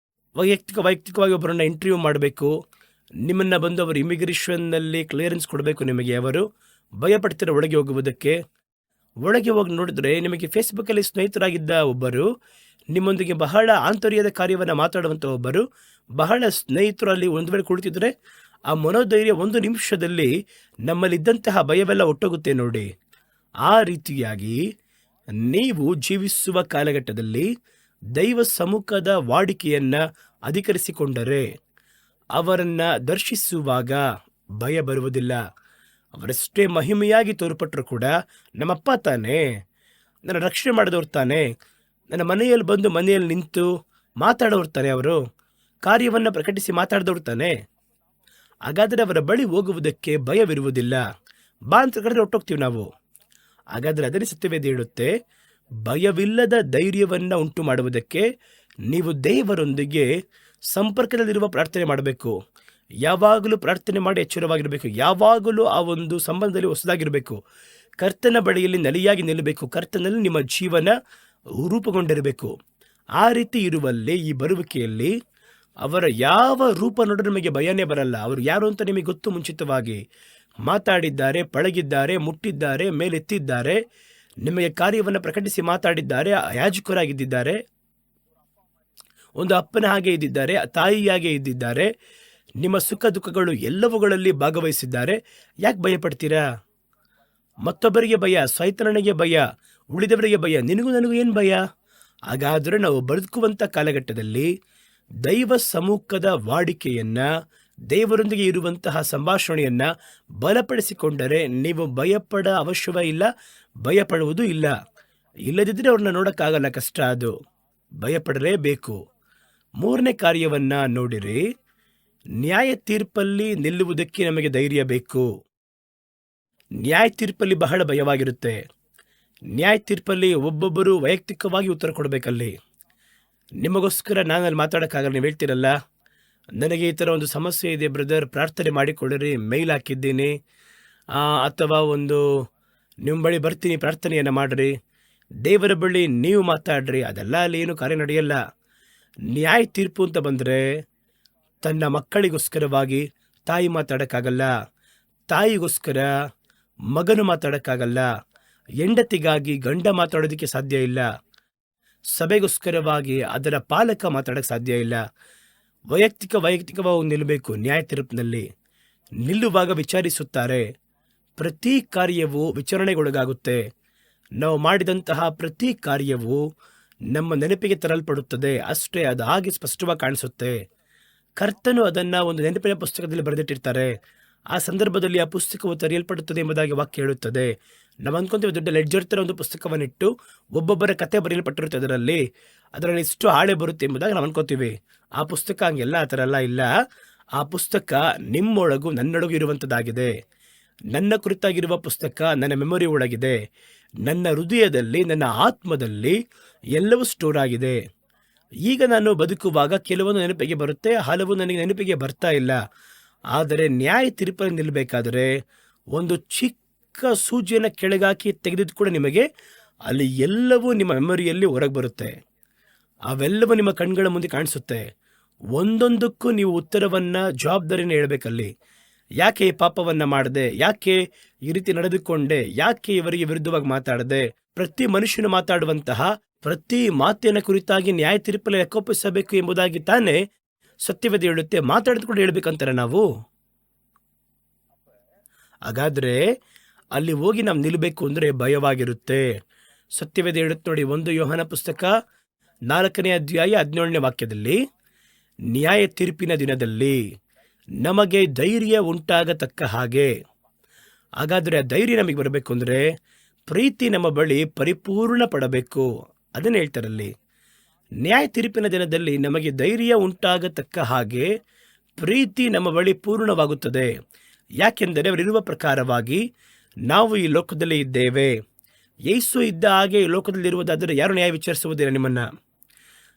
ವೈಯಕ್ತಿಕವಾಗಿ ಒಬ್ಬರನ್ನ ಇಂಟರ್ವ್ಯೂ ಮಾಡಬೇಕು, ನಿಮ್ಮನ್ನು ಬಂದು ಅವರು ಇಮಿಗ್ರೇಷನ್ನಲ್ಲಿ ಕ್ಲಿಯರೆನ್ಸ್ ಕೊಡಬೇಕು ನಿಮಗೆ. ಅವರು ಭಯಪಡ್ತೀರ ಒಳಗೆ ಹೋಗುವುದಕ್ಕೆ. ಒಳಗೆ ಹೋಗಿ ನೋಡಿದ್ರೆ ನಿಮಗೆ ಫೇಸ್ಬುಕ್ಕಲ್ಲಿ ಸ್ನೇಹಿತರಾಗಿದ್ದ ಒಬ್ಬರು, ನಿಮ್ಮೊಂದಿಗೆ ಬಹಳ ಆಂತರ್ಯದ ಕಾರ್ಯವನ್ನು ಮಾತಾಡುವಂಥ ಒಬ್ಬರು, ಬಹಳ ಸ್ನೇಹಿತರು ಅಲ್ಲಿ ಒಂದು ವೇಳೆ ಕುಳಿತಿದ್ರೆ ಆ ಮನೋಧೈರ್ಯ ಒಂದು ನಿಮಿಷದಲ್ಲಿ ನಮ್ಮಲ್ಲಿದ್ದಂತಹ ಭಯವೆಲ್ಲ ಒಟ್ಟೋಗುತ್ತೆ ನೋಡಿ. ಆ ರೀತಿಯಾಗಿ ನೀವು ಜೀವಿಸುವ ಕಾಲಘಟ್ಟದಲ್ಲಿ ದೈವ ಸಮ್ಮುಖದ ವಾಡಿಕೆಯನ್ನು ಅಧಿಕರಿಸಿಕೊಂಡರೆ ಅವರನ್ನು ದರ್ಶಿಸುವಾಗ ಭಯ ಬರುವುದಿಲ್ಲ. ಅವರೆಷ್ಟೇ ಮಹಿಮೆಯಾಗಿ ತೋರ್ಪಟ್ಟರು ಕೂಡ ನಮ್ಮಪ್ಪ ತಾನೇ, ನನ್ನ ರಕ್ಷಣೆ ಮಾಡಿದವ್ರು ತಾನೇ, ನನ್ನ ಮನೆಯಲ್ಲಿ ನಿಂತು ಮಾತಾಡೋರು ತಾನೆ, ಅವರು ಕಾರ್ಯವನ್ನು ಪ್ರಕಟಿಸಿ ಮಾತಾಡಿದವ್ರು ತಾನೆ. ಹಾಗಾದರೆ ಅವರ ಬಳಿ ಹೋಗುವುದಕ್ಕೆ ಭಯವಿರುವುದಿಲ್ಲ. ಬಾ ಅಂತ ಕರೆದ್ರೆ ಹೊಟ್ಟೋಗ್ತೀವಿ ನಾವು. ಹಾಗಾದರೆ ಅದನ್ನೇ ಸತ್ಯವೇದ ಹೇಳುತ್ತೆ, ಭಯವಿಲ್ಲದ ಧೈರ್ಯವನ್ನು ಉಂಟು ಮಾಡುವುದಕ್ಕೆ ನೀವು ದೇವರೊಂದಿಗೆ ಸಂಪರ್ಕದಲ್ಲಿರುವ ಪ್ರಾರ್ಥನೆ ಮಾಡಬೇಕು. ಯಾವಾಗಲೂ ಪ್ರಾರ್ಥನೆ ಮಾಡಿ ಎಚ್ಚರವಾಗಿರಬೇಕು. ಯಾವಾಗಲೂ ಆ ಒಂದು ಸಂಬಂಧದಲ್ಲಿ ಹೊಸದಾಗಿರಬೇಕು. ಕರ್ತನ ಬಳಿಯಲ್ಲಿ ನೆಲೆಯಾಗಿ ನಿಲ್ಲಬೇಕು. ಕರ್ತನಲ್ಲಿ ನಿಮ್ಮ ಜೀವನ ರೂಪುಗೊಂಡಿರಬೇಕು. ಆ ರೀತಿ ಇರುವಲ್ಲಿ ಈ ಬರುವಿಕೆಯಲ್ಲಿ ಅವರ ಯಾವ ರೂಪ ನೋಡಿದ್ರೆ ನಿಮಗೆ ಭಯನೇ ಬರಲ್ಲ. ಅವರು ಯಾರು ಅಂತ ನಿಮಗೆ ಗೊತ್ತು. ಮುಂಚಿತವಾಗಿ ಮಾತಾಡಿದ್ದಾರೆ, ಪಳಗಿದ್ದಾರೆ, ಮುಟ್ಟಿದ್ದಾರೆ, ಮೇಲೆತ್ತಿದ್ದಾರೆ, ನಿಮಗೆ ಕಾರ್ಯವನ್ನು ಪ್ರಕಟಿಸಿ ಮಾತಾಡಿದ್ದಾರೆ, ಯಾಜಕರಾಗಿದ್ದಿದ್ದಾರೆ, ಒಂದು ಅಪ್ಪನ ಹಾಗೆ ಇದ್ದಿದ್ದಾರೆ, ತಾಯಿಯಾಗೆ ಇದ್ದಿದ್ದಾರೆ, ನಿಮ್ಮ ಸುಖ ದುಃಖಗಳು ಎಲ್ಲವುಗಳಲ್ಲಿ ಭಾಗವಹಿಸಿದ್ದಾರೆ. ಯಾಕೆ ಭಯಪಡ್ತೀರಾ? ಮತ್ತೊಬ್ಬರಿಗೆ ಭಯ, ಸೈತಾನನಿಗೆ ಭಯ, ಉಳಿದವರಿಗೆ ಭಯ, ನನಗೂ ಏನು ಭಯ? ಹಾಗಾದರೆ ನಾವು ಬದುಕುವಂಥ ಕಾಲಘಟ್ಟದಲ್ಲಿ ದೈವ ಸಮ್ಮುಖದ ವಾಡಿಕೆಯನ್ನು, ದೇವರೊಂದಿಗೆ ಇರುವಂತಹ ಸಂಭಾಷಣೆಯನ್ನು ಬಲಪಡಿಸಿಕೊಂಡರೆ ನೀವು ಭಯಪಡ ಅವಶ್ಯವೇ ಇಲ್ಲ, ಭಯಪಡುವುದೂ ಇಲ್ಲ. ಇಲ್ಲದಿದ್ದರೆ ಅವ್ರನ್ನ ನೋಡೋಕ್ಕಾಗಲ್ಲ, ಕಷ್ಟ. ಅದು ಭಯಪಡಲೇಬೇಕು. ಮೂರನೇ ಕಾರ್ಯವನ್ನು ನೋಡಿರಿ, ನ್ಯಾಯ ತೀರ್ಪಲ್ಲಿ ನಿಲ್ಲುವುದಕ್ಕೆ ನಮಗೆ ಧೈರ್ಯ ಬೇಕು. ನ್ಯಾಯ ತೀರ್ಪಲ್ಲಿ ಬಹಳ ಭಯವಾಗಿರುತ್ತೆ. ನ್ಯಾಯ ತೀರ್ಪಲ್ಲಿ ಒಬ್ಬೊಬ್ಬರು ವೈಯಕ್ತಿಕವಾಗಿ ಉತ್ತರ ಕೊಡಬೇಕಲ್ಲಿ. ನಿಮಗೋಸ್ಕರ ನಾನು ಅಲ್ಲಿ ಮಾತಾಡೋಕ್ಕಾಗಲ್ಲ. ನೀವು ಹೇಳ್ತೀರಲ್ಲ, ನನಗೆ ಈ ಥರ ಒಂದು ಸಮಸ್ಯೆ ಇದೆ ಬ್ರದರ್, ಪ್ರಾರ್ಥನೆ ಮಾಡಿಕೊಡ್ರಿ, ಮೇಲ್ ಹಾಕಿದ್ದೀನಿ, ಅಥವಾ ಒಂದು ನಿಮ್ಮ ಬಳಿ ಬರ್ತೀನಿ, ಪ್ರಾರ್ಥನೆಯನ್ನು ಮಾಡಿರಿ, ದೇವರ ಬಳಿ ನೀವು ಮಾತಾಡ್ರಿ. ಅದೆಲ್ಲ ಅಲ್ಲಿ ಏನು ಕಾರ್ಯ ನಡೆಯಲ್ಲ. ನ್ಯಾಯ ತೀರ್ಪು ಅಂತ ಬಂದರೆ ತನ್ನ ಮಕ್ಕಳಿಗೋಸ್ಕರವಾಗಿ ತಾಯಿ ಮಾತಾಡೋಕ್ಕಾಗಲ್ಲ, ತಾಯಿಗೋಸ್ಕರ ಮಗನು ಮಾತಾಡೋಕ್ಕಾಗಲ್ಲ, ಹೆಂಡತಿಗಾಗಿ ಗಂಡ ಮಾತಾಡೋದಕ್ಕೆ ಸಾಧ್ಯ ಇಲ್ಲ, ಸಭೆಗೋಸ್ಕರವಾಗಿ ಅದರ ಪಾಲಕ ಮಾತಾಡೋಕ್ಕೆ ಸಾಧ್ಯ ಇಲ್ಲ. ವೈಯಕ್ತಿಕವಾಗಿ ನಿಲ್ಲಬೇಕು. ನ್ಯಾಯ ತೀರ್ಪಿನಲ್ಲಿ ನಿಲ್ಲುವಾಗ ವಿಚಾರಿಸುತ್ತಾರೆ. ಪ್ರತಿ ಕಾರ್ಯವು ವಿಚಾರಣೆಗೊಳಗಾಗುತ್ತೆ. ನಾವು ಮಾಡಿದಂತಹ ಪ್ರತಿ ಕಾರ್ಯವು ನಮ್ಮ ನೆನಪಿಗೆ ತರಲ್ಪಡುತ್ತದೆ. ಅಷ್ಟೇ, ಅದು ಹಾಗೆ ಸ್ಪಷ್ಟವಾಗಿ ಕಾಣಿಸುತ್ತೆ. ಕರ್ತನು ಅದನ್ನು ಒಂದು ನೆನಪಿನ ಪುಸ್ತಕದಲ್ಲಿ ಬರೆದಿಟ್ಟಿರ್ತಾರೆ. ಆ ಸಂದರ್ಭದಲ್ಲಿ ಆ ಪುಸ್ತಕವು ತೆರೆಯಲ್ಪಡುತ್ತದೆ ಎಂಬುದಾಗಿ ವಾಕ್ಯ ಹೇಳುತ್ತದೆ. ನಾವು ಅಂದ್ಕೊಂತೀವಿ ದೊಡ್ಡ ಲೆಡ್ಜರ್ ಥರ ಒಂದು ಪುಸ್ತಕವನ್ನಿಟ್ಟು ಒಬ್ಬೊಬ್ಬರ ಕತೆ ಬರೆಯಲ್ಪಟ್ಟಿರುತ್ತೆ. ಅದರಲ್ಲಿ ಇಷ್ಟು ಹಾಳೆ ಬರುತ್ತೆ ಎಂಬುದಾಗಿ ನಾವು ಅನ್ಕೋತೀವಿ. ಆ ಪುಸ್ತಕ ಹಂಗೆಲ್ಲ ಆ ಥರ ಎಲ್ಲ ಇಲ್ಲ. ಆ ಪುಸ್ತಕ ನಿಮ್ಮೊಳಗೂ ನನ್ನೊಳಗೂ ಇರುವಂಥದ್ದಾಗಿದೆ. ನನ್ನ ಕುರಿತಾಗಿರುವ ಪುಸ್ತಕ ನನ್ನ ಮೆಮೊರಿ ಒಳಗಿದೆ. ನನ್ನ ಹೃದಯದಲ್ಲಿ, ನನ್ನ ಆತ್ಮದಲ್ಲಿ ಎಲ್ಲವೂ ಸ್ಟೋರ್ ಆಗಿದೆ. ಈಗ ನಾನು ಬದುಕುವಾಗ ಕೆಲವೊಂದು ನೆನಪಿಗೆ ಬರುತ್ತೆ, ಹಲವು ನನಗೆ ನೆನಪಿಗೆ ಬರ್ತಾ ಇಲ್ಲ. ಆದರೆ ನ್ಯಾಯ ತೀರ್ಪಲ್ಲಿ ನಿಲ್ಲಬೇಕಾದರೆ ಒಂದು ಚಿಕ್ಕ ಸೂಜಿಯನ್ನು ಕೆಳಗಾಕಿ ತೆಗೆದಿದ್ದು ಕೂಡ ನಿಮಗೆ ಅಲ್ಲಿ ಎಲ್ಲವೂ ನಿಮ್ಮ ಮೆಮೊರಿಯಲ್ಲಿ ಹೊರಗೆ ಬರುತ್ತೆ. ಅವೆಲ್ಲವೂ ನಿಮ್ಮ ಕಣ್ಗಳ ಮುಂದೆ ಕಾಣಿಸುತ್ತೆ. ಒಂದೊಂದಕ್ಕೂ ನೀವು ಉತ್ತರವನ್ನು, ಜವಾಬ್ದಾರಿನ ಹೇಳಬೇಕಲ್ಲಿ. ಯಾಕೆ ಈ ಪಾಪವನ್ನು ಮಾಡಿದೆ, ಯಾಕೆ ಈ ರೀತಿ ನಡೆದುಕೊಂಡೆ, ಯಾಕೆ ಇವರಿಗೆ ವಿರುದ್ಧವಾಗಿ ಮಾತಾಡದೆ, ಪ್ರತಿ ಮನುಷ್ಯನು ಮಾತಾಡುವಂತಹ ಪ್ರತಿ ಮಾತಿನ ಕುರಿತಾಗಿ ನ್ಯಾಯ ತೀರ್ಪಲ್ಲಿ ಲೆಕ್ಕೋಪಿಸಬೇಕು ಎಂಬುದಾಗಿ ತಾನೇ ಸತ್ಯವೇದ ಹೇಳುತ್ತೆ. ಮಾತಾಡಿದ ಕೂಡ ಹೇಳ್ಬೇಕಂತಾರೆ ನಾವು. ಹಾಗಾದ್ರೆ ಅಲ್ಲಿ ಹೋಗಿ ನಾವು ನಿಲ್ಲಬೇಕು ಅಂದರೆ ಭಯವಾಗಿರುತ್ತೆ. ಸತ್ಯವೇದ ಹೇಳುತ್ತೆ ನೋಡಿ, 1 ಯೋಹನ ಪುಸ್ತಕ 4ನೇ ಅಧ್ಯಾಯ 17ನೇ ವಾಕ್ಯದಲ್ಲಿ, ನ್ಯಾಯ ತೀರ್ಪಿನ ದಿನದಲ್ಲಿ ನಮಗೆ ಧೈರ್ಯ ಉಂಟಾಗತಕ್ಕ ಹಾಗೆ. ಹಾಗಾದರೆ ಆ ಧೈರ್ಯ ನಮಗೆ ಬರಬೇಕು ಅಂದರೆ ಪ್ರೀತಿ ನಮ್ಮ ಬಳಿ ಪರಿಪೂರ್ಣ ಪಡಬೇಕು. ಅದನ್ನು ಹೇಳ್ತಾರಲ್ಲಿ, ನ್ಯಾಯ ತೀರ್ಪಿನ ದಿನದಲ್ಲಿ ನಮಗೆ ಧೈರ್ಯ ಉಂಟಾಗತಕ್ಕ ಹಾಗೆ ಪ್ರೀತಿ ನಮ್ಮ ಬಳಿ ಪೂರ್ಣವಾಗುತ್ತದೆ. ಯಾಕೆಂದರೆ ಅವರಿರುವ ಪ್ರಕಾರವಾಗಿ ನಾವು ಈ ಲೋಕದಲ್ಲಿ ಇದ್ದೇವೆ. ಯೇಸು ಇದ್ದ ಹಾಗೆ ಈ ಲೋಕದಲ್ಲಿರುವುದಾದರೆ ಯಾರು ನ್ಯಾಯ ವಿಚಾರಿಸುವುದಿಲ್ಲ ನಿಮ್ಮನ್ನು.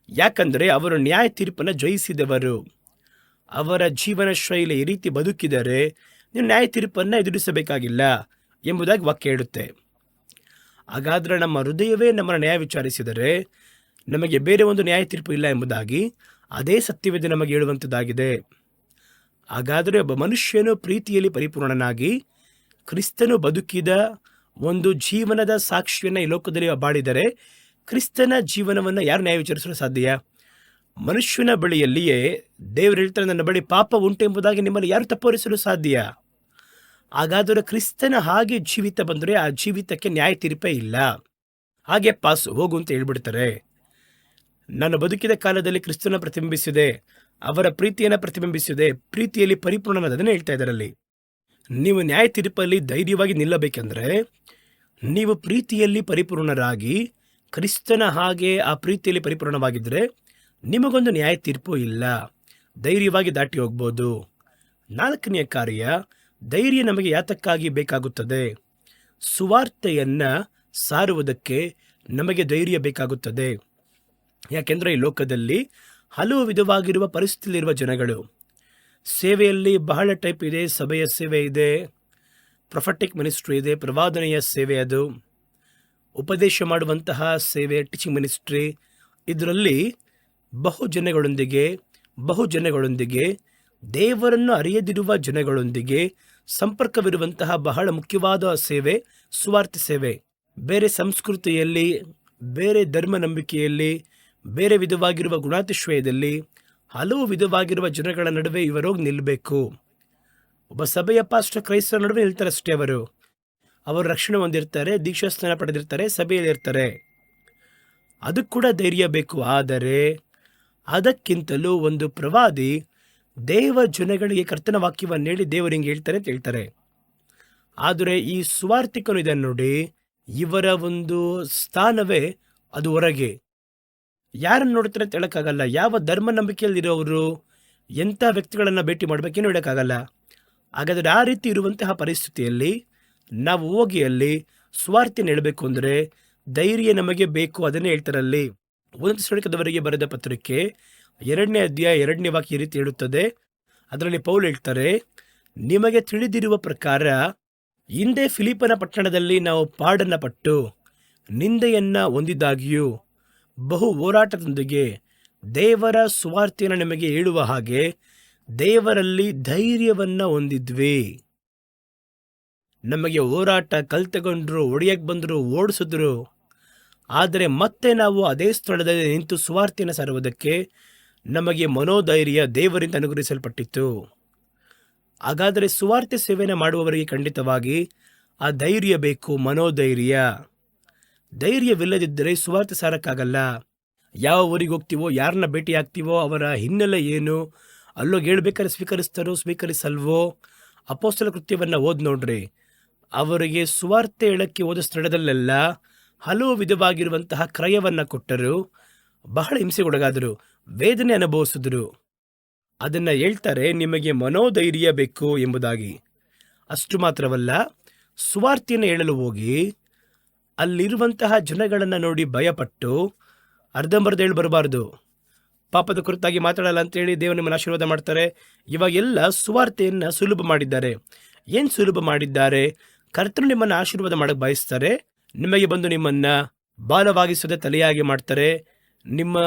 ಯಾಕಂದರೆ ಅವರು ನ್ಯಾಯ ತೀರ್ಪನ್ನು ಜಯಿಸಿದವರು. ಅವರ ಜೀವನ ಶೈಲಿ ಈ ರೀತಿ ಬದುಕಿದರೆ ನೀವು ನ್ಯಾಯ ತೀರ್ಪನ್ನು ಎದುರಿಸಬೇಕಾಗಿಲ್ಲ ಎಂಬುದಾಗಿ ವಾಕ್ಯ ಹೇಳುತ್ತೆ. ಹಾಗಾದರೆ ನಮ್ಮ ಹೃದಯವೇ ನಮ್ಮನ್ನು ನ್ಯಾಯ ವಿಚಾರಿಸಿದರೆ ನಮಗೆ ಬೇರೆ ಒಂದು ನ್ಯಾಯ ತೀರ್ಪು ಇಲ್ಲ ಎಂಬುದಾಗಿ ಅದೇ ಸತ್ಯವೇದ ನಮಗೆ ಹೇಳುವಂಥದ್ದಾಗಿದೆ. ಹಾಗಾದರೆ ಒಬ್ಬ ಮನುಷ್ಯನು ಪ್ರೀತಿಯಲ್ಲಿ ಪರಿಪೂರ್ಣನಾಗಿ ಕ್ರಿಸ್ತನು ಬದುಕಿದ ಒಂದು ಜೀವನದ ಸಾಕ್ಷಿಯನ್ನು ಈ ಲೋಕದಲ್ಲಿ ಬಾಳಿದರೆ ಕ್ರಿಸ್ತನ ಜೀವನವನ್ನು ಯಾರು ನ್ಯಾಯ ವಿಚಾರಿಸಲು ಸಾಧ್ಯ? ಮನುಷ್ಯನ ಬಳಿಯಲ್ಲಿಯೇ ದೇವರು ಹೇಳ್ತಾರೆ, ನನ್ನ ಬಳಿ ಪಾಪ ಉಂಟು ಎಂಬುದಾಗಿ ನಿಮ್ಮಲ್ಲಿ ಯಾರು ತಪ್ಪುವರಿಸಲು ಸಾಧ್ಯ? ಹಾಗಾದರೆ ಕ್ರಿಸ್ತನ ಹಾಗೆ ಜೀವಿತ ಬಂದರೆ ಆ ಜೀವಿತಕ್ಕೆ ನ್ಯಾಯ ತೀರ್ಪೇ ಇಲ್ಲ. ಹಾಗೆ ಪಾಸ್ ಹೋಗು ಅಂತ ಹೇಳ್ಬಿಡ್ತಾರೆ. ನಾನು ಬದುಕಿದ ಕಾಲದಲ್ಲಿ ಕ್ರಿಸ್ತನ ಪ್ರತಿಬಿಂಬಿಸಿದೆ, ಅವರ ಪ್ರೀತಿಯನ್ನು ಪ್ರತಿಬಿಂಬಿಸಿದೆ, ಪ್ರೀತಿಯಲ್ಲಿ ಪರಿಪೂರ್ಣನಾದ ಅದನ್ನೇ ಹೇಳ್ತಾ ಇದರಲ್ಲಿ. ನೀವು ನ್ಯಾಯ ತೀರ್ಪಲ್ಲಿ ಧೈರ್ಯವಾಗಿ ನಿಲ್ಲಬೇಕೆಂದರೆ ನೀವು ಪ್ರೀತಿಯಲ್ಲಿ ಪರಿಪೂರ್ಣರಾಗಿ ಕ್ರಿಸ್ತನ ಹಾಗೆ ಆ ಪ್ರೀತಿಯಲ್ಲಿ ಪರಿಪೂರ್ಣವಾಗಿದ್ದರೆ ನಿಮಗೊಂದು ನ್ಯಾಯ ತೀರ್ಪು ಇಲ್ಲ, ಧೈರ್ಯವಾಗಿ ದಾಟಿ ಹೋಗ್ಬೋದು. 4ನೆಯ ಕಾರ್ಯ, ಧೈರ್ಯ ನಮಗೆ ಯಾತಕ್ಕಾಗಿ ಬೇಕಾಗುತ್ತದೆ? ಸುವಾರ್ತೆಯನ್ನು ಸಾರುವುದಕ್ಕೆ ನಮಗೆ ಧೈರ್ಯ ಬೇಕಾಗುತ್ತದೆ. ಯಾಕೆಂದರೆ ಈ ಲೋಕದಲ್ಲಿ ಹಲವು ವಿಧವಾಗಿರುವ ಪರಿಸ್ಥಿತಿಯಲ್ಲಿರುವ ಜನಗಳು, ಸೇವೆಯಲ್ಲಿ ಬಹಳ ಟೈಪ್ ಇದೆ. ಸಭೆಯ ಸೇವೆ ಇದೆ, ಪ್ರೊಫೆಟಿಕ್ ಮಿನಿಸ್ಟ್ರಿ ಇದೆ, ಪ್ರವಾದನೆಯ ಸೇವೆ, ಅದು ಉಪದೇಶ ಮಾಡುವಂತಹ ಸೇವೆ, ಟೀಚಿಂಗ್ ಮಿನಿಸ್ಟ್ರಿ. ಇದರಲ್ಲಿ ಬಹು ಜನಗಳೊಂದಿಗೆ ದೇವರನ್ನು ಅರಿಯದಿರುವ ಜನಗಳೊಂದಿಗೆ ಸಂಪರ್ಕವಿರುವಂತಹ ಬಹಳ ಮುಖ್ಯವಾದ ಸೇವೆ ಸುವಾರ್ತೆ ಸೇವೆ. ಬೇರೆ ಸಂಸ್ಕೃತಿಯಲ್ಲಿ, ಬೇರೆ ಧರ್ಮ ನಂಬಿಕೆಯಲ್ಲಿ, ಬೇರೆ ವಿಧವಾಗಿರುವ ಗುಣಾತಿಶಯದಲ್ಲಿ ಹಲವು ವಿಧವಾಗಿರುವ ಜನಗಳ ನಡುವೆ ಇವರೋಗಿ ನಿಲ್ಲಬೇಕು. ಒಬ್ಬ ಸಭೆಯ ಪಾಸ್ಟರ್ ಕ್ರೈಸ್ತರ ನಡುವೆ ನಿಲ್ತಾರೆ ಅಷ್ಟೇ. ಅವರು ರಕ್ಷಣೆ ಹೊಂದಿರ್ತಾರೆ, ದೀಕ್ಷಾಸ್ನಾನ ಪಡೆದಿರ್ತಾರೆ, ಸಭೆಯಲ್ಲಿರ್ತಾರೆ. ಅದು ಕೂಡ ಧೈರ್ಯ ಬೇಕು. ಆದರೆ ಅದಕ್ಕಿಂತಲೂ ಒಂದು ಪ್ರವಾದಿ ದೇವ ಜನಗಳಿಗೆ ಕರ್ತನ ವಾಕ್ಯವನ್ನು ಹೇಳಿ ದೇವರು ಹಿಂಗೆ ಹೇಳ್ತಾರೆ ಅಂತ ಹೇಳ್ತಾರೆ. ಆದರೆ ಈ ಸುವಾರ್ತಿಕನು ಇದನ್ನು ನೋಡಿ, ಇವರ ಒಂದು ಸ್ಥಾನವೇ ಅದು ಹೊರಗೆ. ಯಾರನ್ನು ನೋಡ್ತಾರೆ ಅಂತ ಹೇಳೋಕ್ಕಾಗಲ್ಲ. ಯಾವ ಧರ್ಮ ನಂಬಿಕೆಯಲ್ಲಿರೋರು ಎಂಥ ವ್ಯಕ್ತಿಗಳನ್ನು ಭೇಟಿ ಮಾಡಬೇಕೇನು ಹೇಳೋಕ್ಕಾಗಲ್ಲ. ಹಾಗಾದರೆ ಆ ರೀತಿ ಇರುವಂತಹ ಪರಿಸ್ಥಿತಿಯಲ್ಲಿ ನಾವು ಹೋಗಿ ಅಲ್ಲಿ ಸುವಾರ್ತೆಯನ್ನು ಹೇಳಬೇಕು ಅಂದರೆ ಧೈರ್ಯ ನಮಗೆ ಬೇಕು. ಅದನ್ನೇ ಹೇಳ್ತಾರಲ್ಲಿ. 1 ಥೆಸಲೋನಿಕದವರಿಗೆ ಬರೆದ ಪತ್ರಿಕೆ 2ನೇ ಅಧ್ಯಾಯ 2ನೇ ವಾಕ್ಯ ಈ ರೀತಿ ಹೇಳುತ್ತದೆ. ಅದರಲ್ಲಿ ಪೌಲ್ ಹೇಳ್ತಾರೆ, ನಿಮಗೆ ತಿಳಿದಿರುವ ಪ್ರಕಾರ ಹಿಂದೆ ಫಿಲಿಪ್ಪನ ಪಟ್ಟಣದಲ್ಲಿ ನಾವು ಪಾಡನ್ನು ಪಟ್ಟು ನಿಂದೆಯನ್ನು ಹೊಂದಿದ್ದಾಗಿಯೂ ಬಹು ಹೋರಾಟದೊಂದಿಗೆ ದೇವರ ಸುವಾರ್ತೆಯನ್ನು ನಿಮಗೆ ಹೇಳುವ ಹಾಗೆ ದೇವರಲ್ಲಿ ಧೈರ್ಯವನ್ನು ಹೊಂದಿದ್ವಿ. ನಮಗೆ ಹೋರಾಟ ಕಲ್ತಗೊಂಡ್ರು, ಹೊಡೆಯಕ್ಕೆ ಬಂದರು, ಓಡಿಸಿದ್ರು. ಆದರೆ ಮತ್ತೆ ನಾವು ಅದೇ ಸ್ಥಳದಲ್ಲಿ ನಿಂತು ಸುವಾರ್ತೆಯನ್ನು ಸಾರುವುದಕ್ಕೆ ನಮಗೆ ಮನೋಧೈರ್ಯ ದೇವರಿಂದ ಅನುಗ್ರಹಿಸಲ್ಪಟ್ಟಿತ್ತು. ಹಾಗಾದರೆ ಸುವಾರ್ತೆ ಸೇವೆಯನ್ನು ಮಾಡುವವರಿಗೆ ಖಂಡಿತವಾಗಿ ಆ ಧೈರ್ಯ ಬೇಕು, ಮನೋಧೈರ್ಯ. ಧೈರ್ಯವಿಲ್ಲದಿದ್ದರೆ ಸುವಾರ್ತೆ ಸಾರಕ್ಕಾಗಲ್ಲ. ಯಾವ ಊರಿಗೆ ಹೋಗ್ತೀವೋ, ಯಾರನ್ನ ಭೇಟಿ ಆಗ್ತೀವೋ, ಅವರ ಹಿನ್ನೆಲೆ ಏನು, ಅಲ್ಲೋಗಿ ಹೇಳ್ಬೇಕಾದ್ರೆ ಸ್ವೀಕರಿಸ್ತಾರೋ ಸ್ವೀಕರಿಸಲ್ವೋ. ಅಪೊಸ್ತಲ ಕೃತ್ಯವನ್ನು ಓದಿ ನೋಡ್ರಿ. ಅವರಿಗೆ ಸುವಾರ್ತೆ ಹೇಳಕ್ಕೆ ಹೋದ ಸ್ಥಳದಲ್ಲೆಲ್ಲ ಹಲವು ವಿಧವಾಗಿರುವಂತಹ ಕ್ರಯವನ್ನು ಕೊಟ್ಟರು, ಬಹಳ ಹಿಂಸೆಗೊಳಗಾದರು, ವೇದನೆ ಅನುಭವಿಸಿದ್ರು. ಅದನ್ನು ಹೇಳ್ತಾರೆ, ನಿಮಗೆ ಮನೋಧೈರ್ಯ ಬೇಕು ಎಂಬುದಾಗಿ. ಅಷ್ಟು ಮಾತ್ರವಲ್ಲ, ಸುವಾರ್ತೆಯನ್ನು ಹೇಳಲು ಹೋಗಿ ಅಲ್ಲಿರುವಂತಹ ಜನಗಳನ್ನು ನೋಡಿ ಭಯಪಟ್ಟು ಅರ್ಧಂಬರ್ಧ ಹೇಳಿ ಬರಬಾರ್ದು. ಪಾಪದ ಕುರಿತಾಗಿ ಮಾತಾಡಲ್ಲ ಅಂತೇಳಿ ದೇವರು ನಿಮ್ಮನ್ನು ಆಶೀರ್ವಾದ ಮಾಡ್ತಾರೆ. ಇವಾಗೆಲ್ಲ ಸುವಾರ್ತೆಯನ್ನು ಸುಲಭ ಮಾಡಿದ್ದಾರೆ. ಏನು ಸುಲಭ ಮಾಡಿದ್ದಾರೆ? ಕರ್ತನು ನಿಮ್ಮನ್ನು ಆಶೀರ್ವಾದ ಮಾಡಕ್ಕೆ ಬಯಸ್ತಾರೆ. ನಿಮಗೆ ಬಂದು ನಿಮ್ಮನ್ನು ಬಾಲವಾಗಿಸದೆ ತಲೆಯಾಗಿ ಮಾಡ್ತಾರೆ, ನಿಮ್ಮ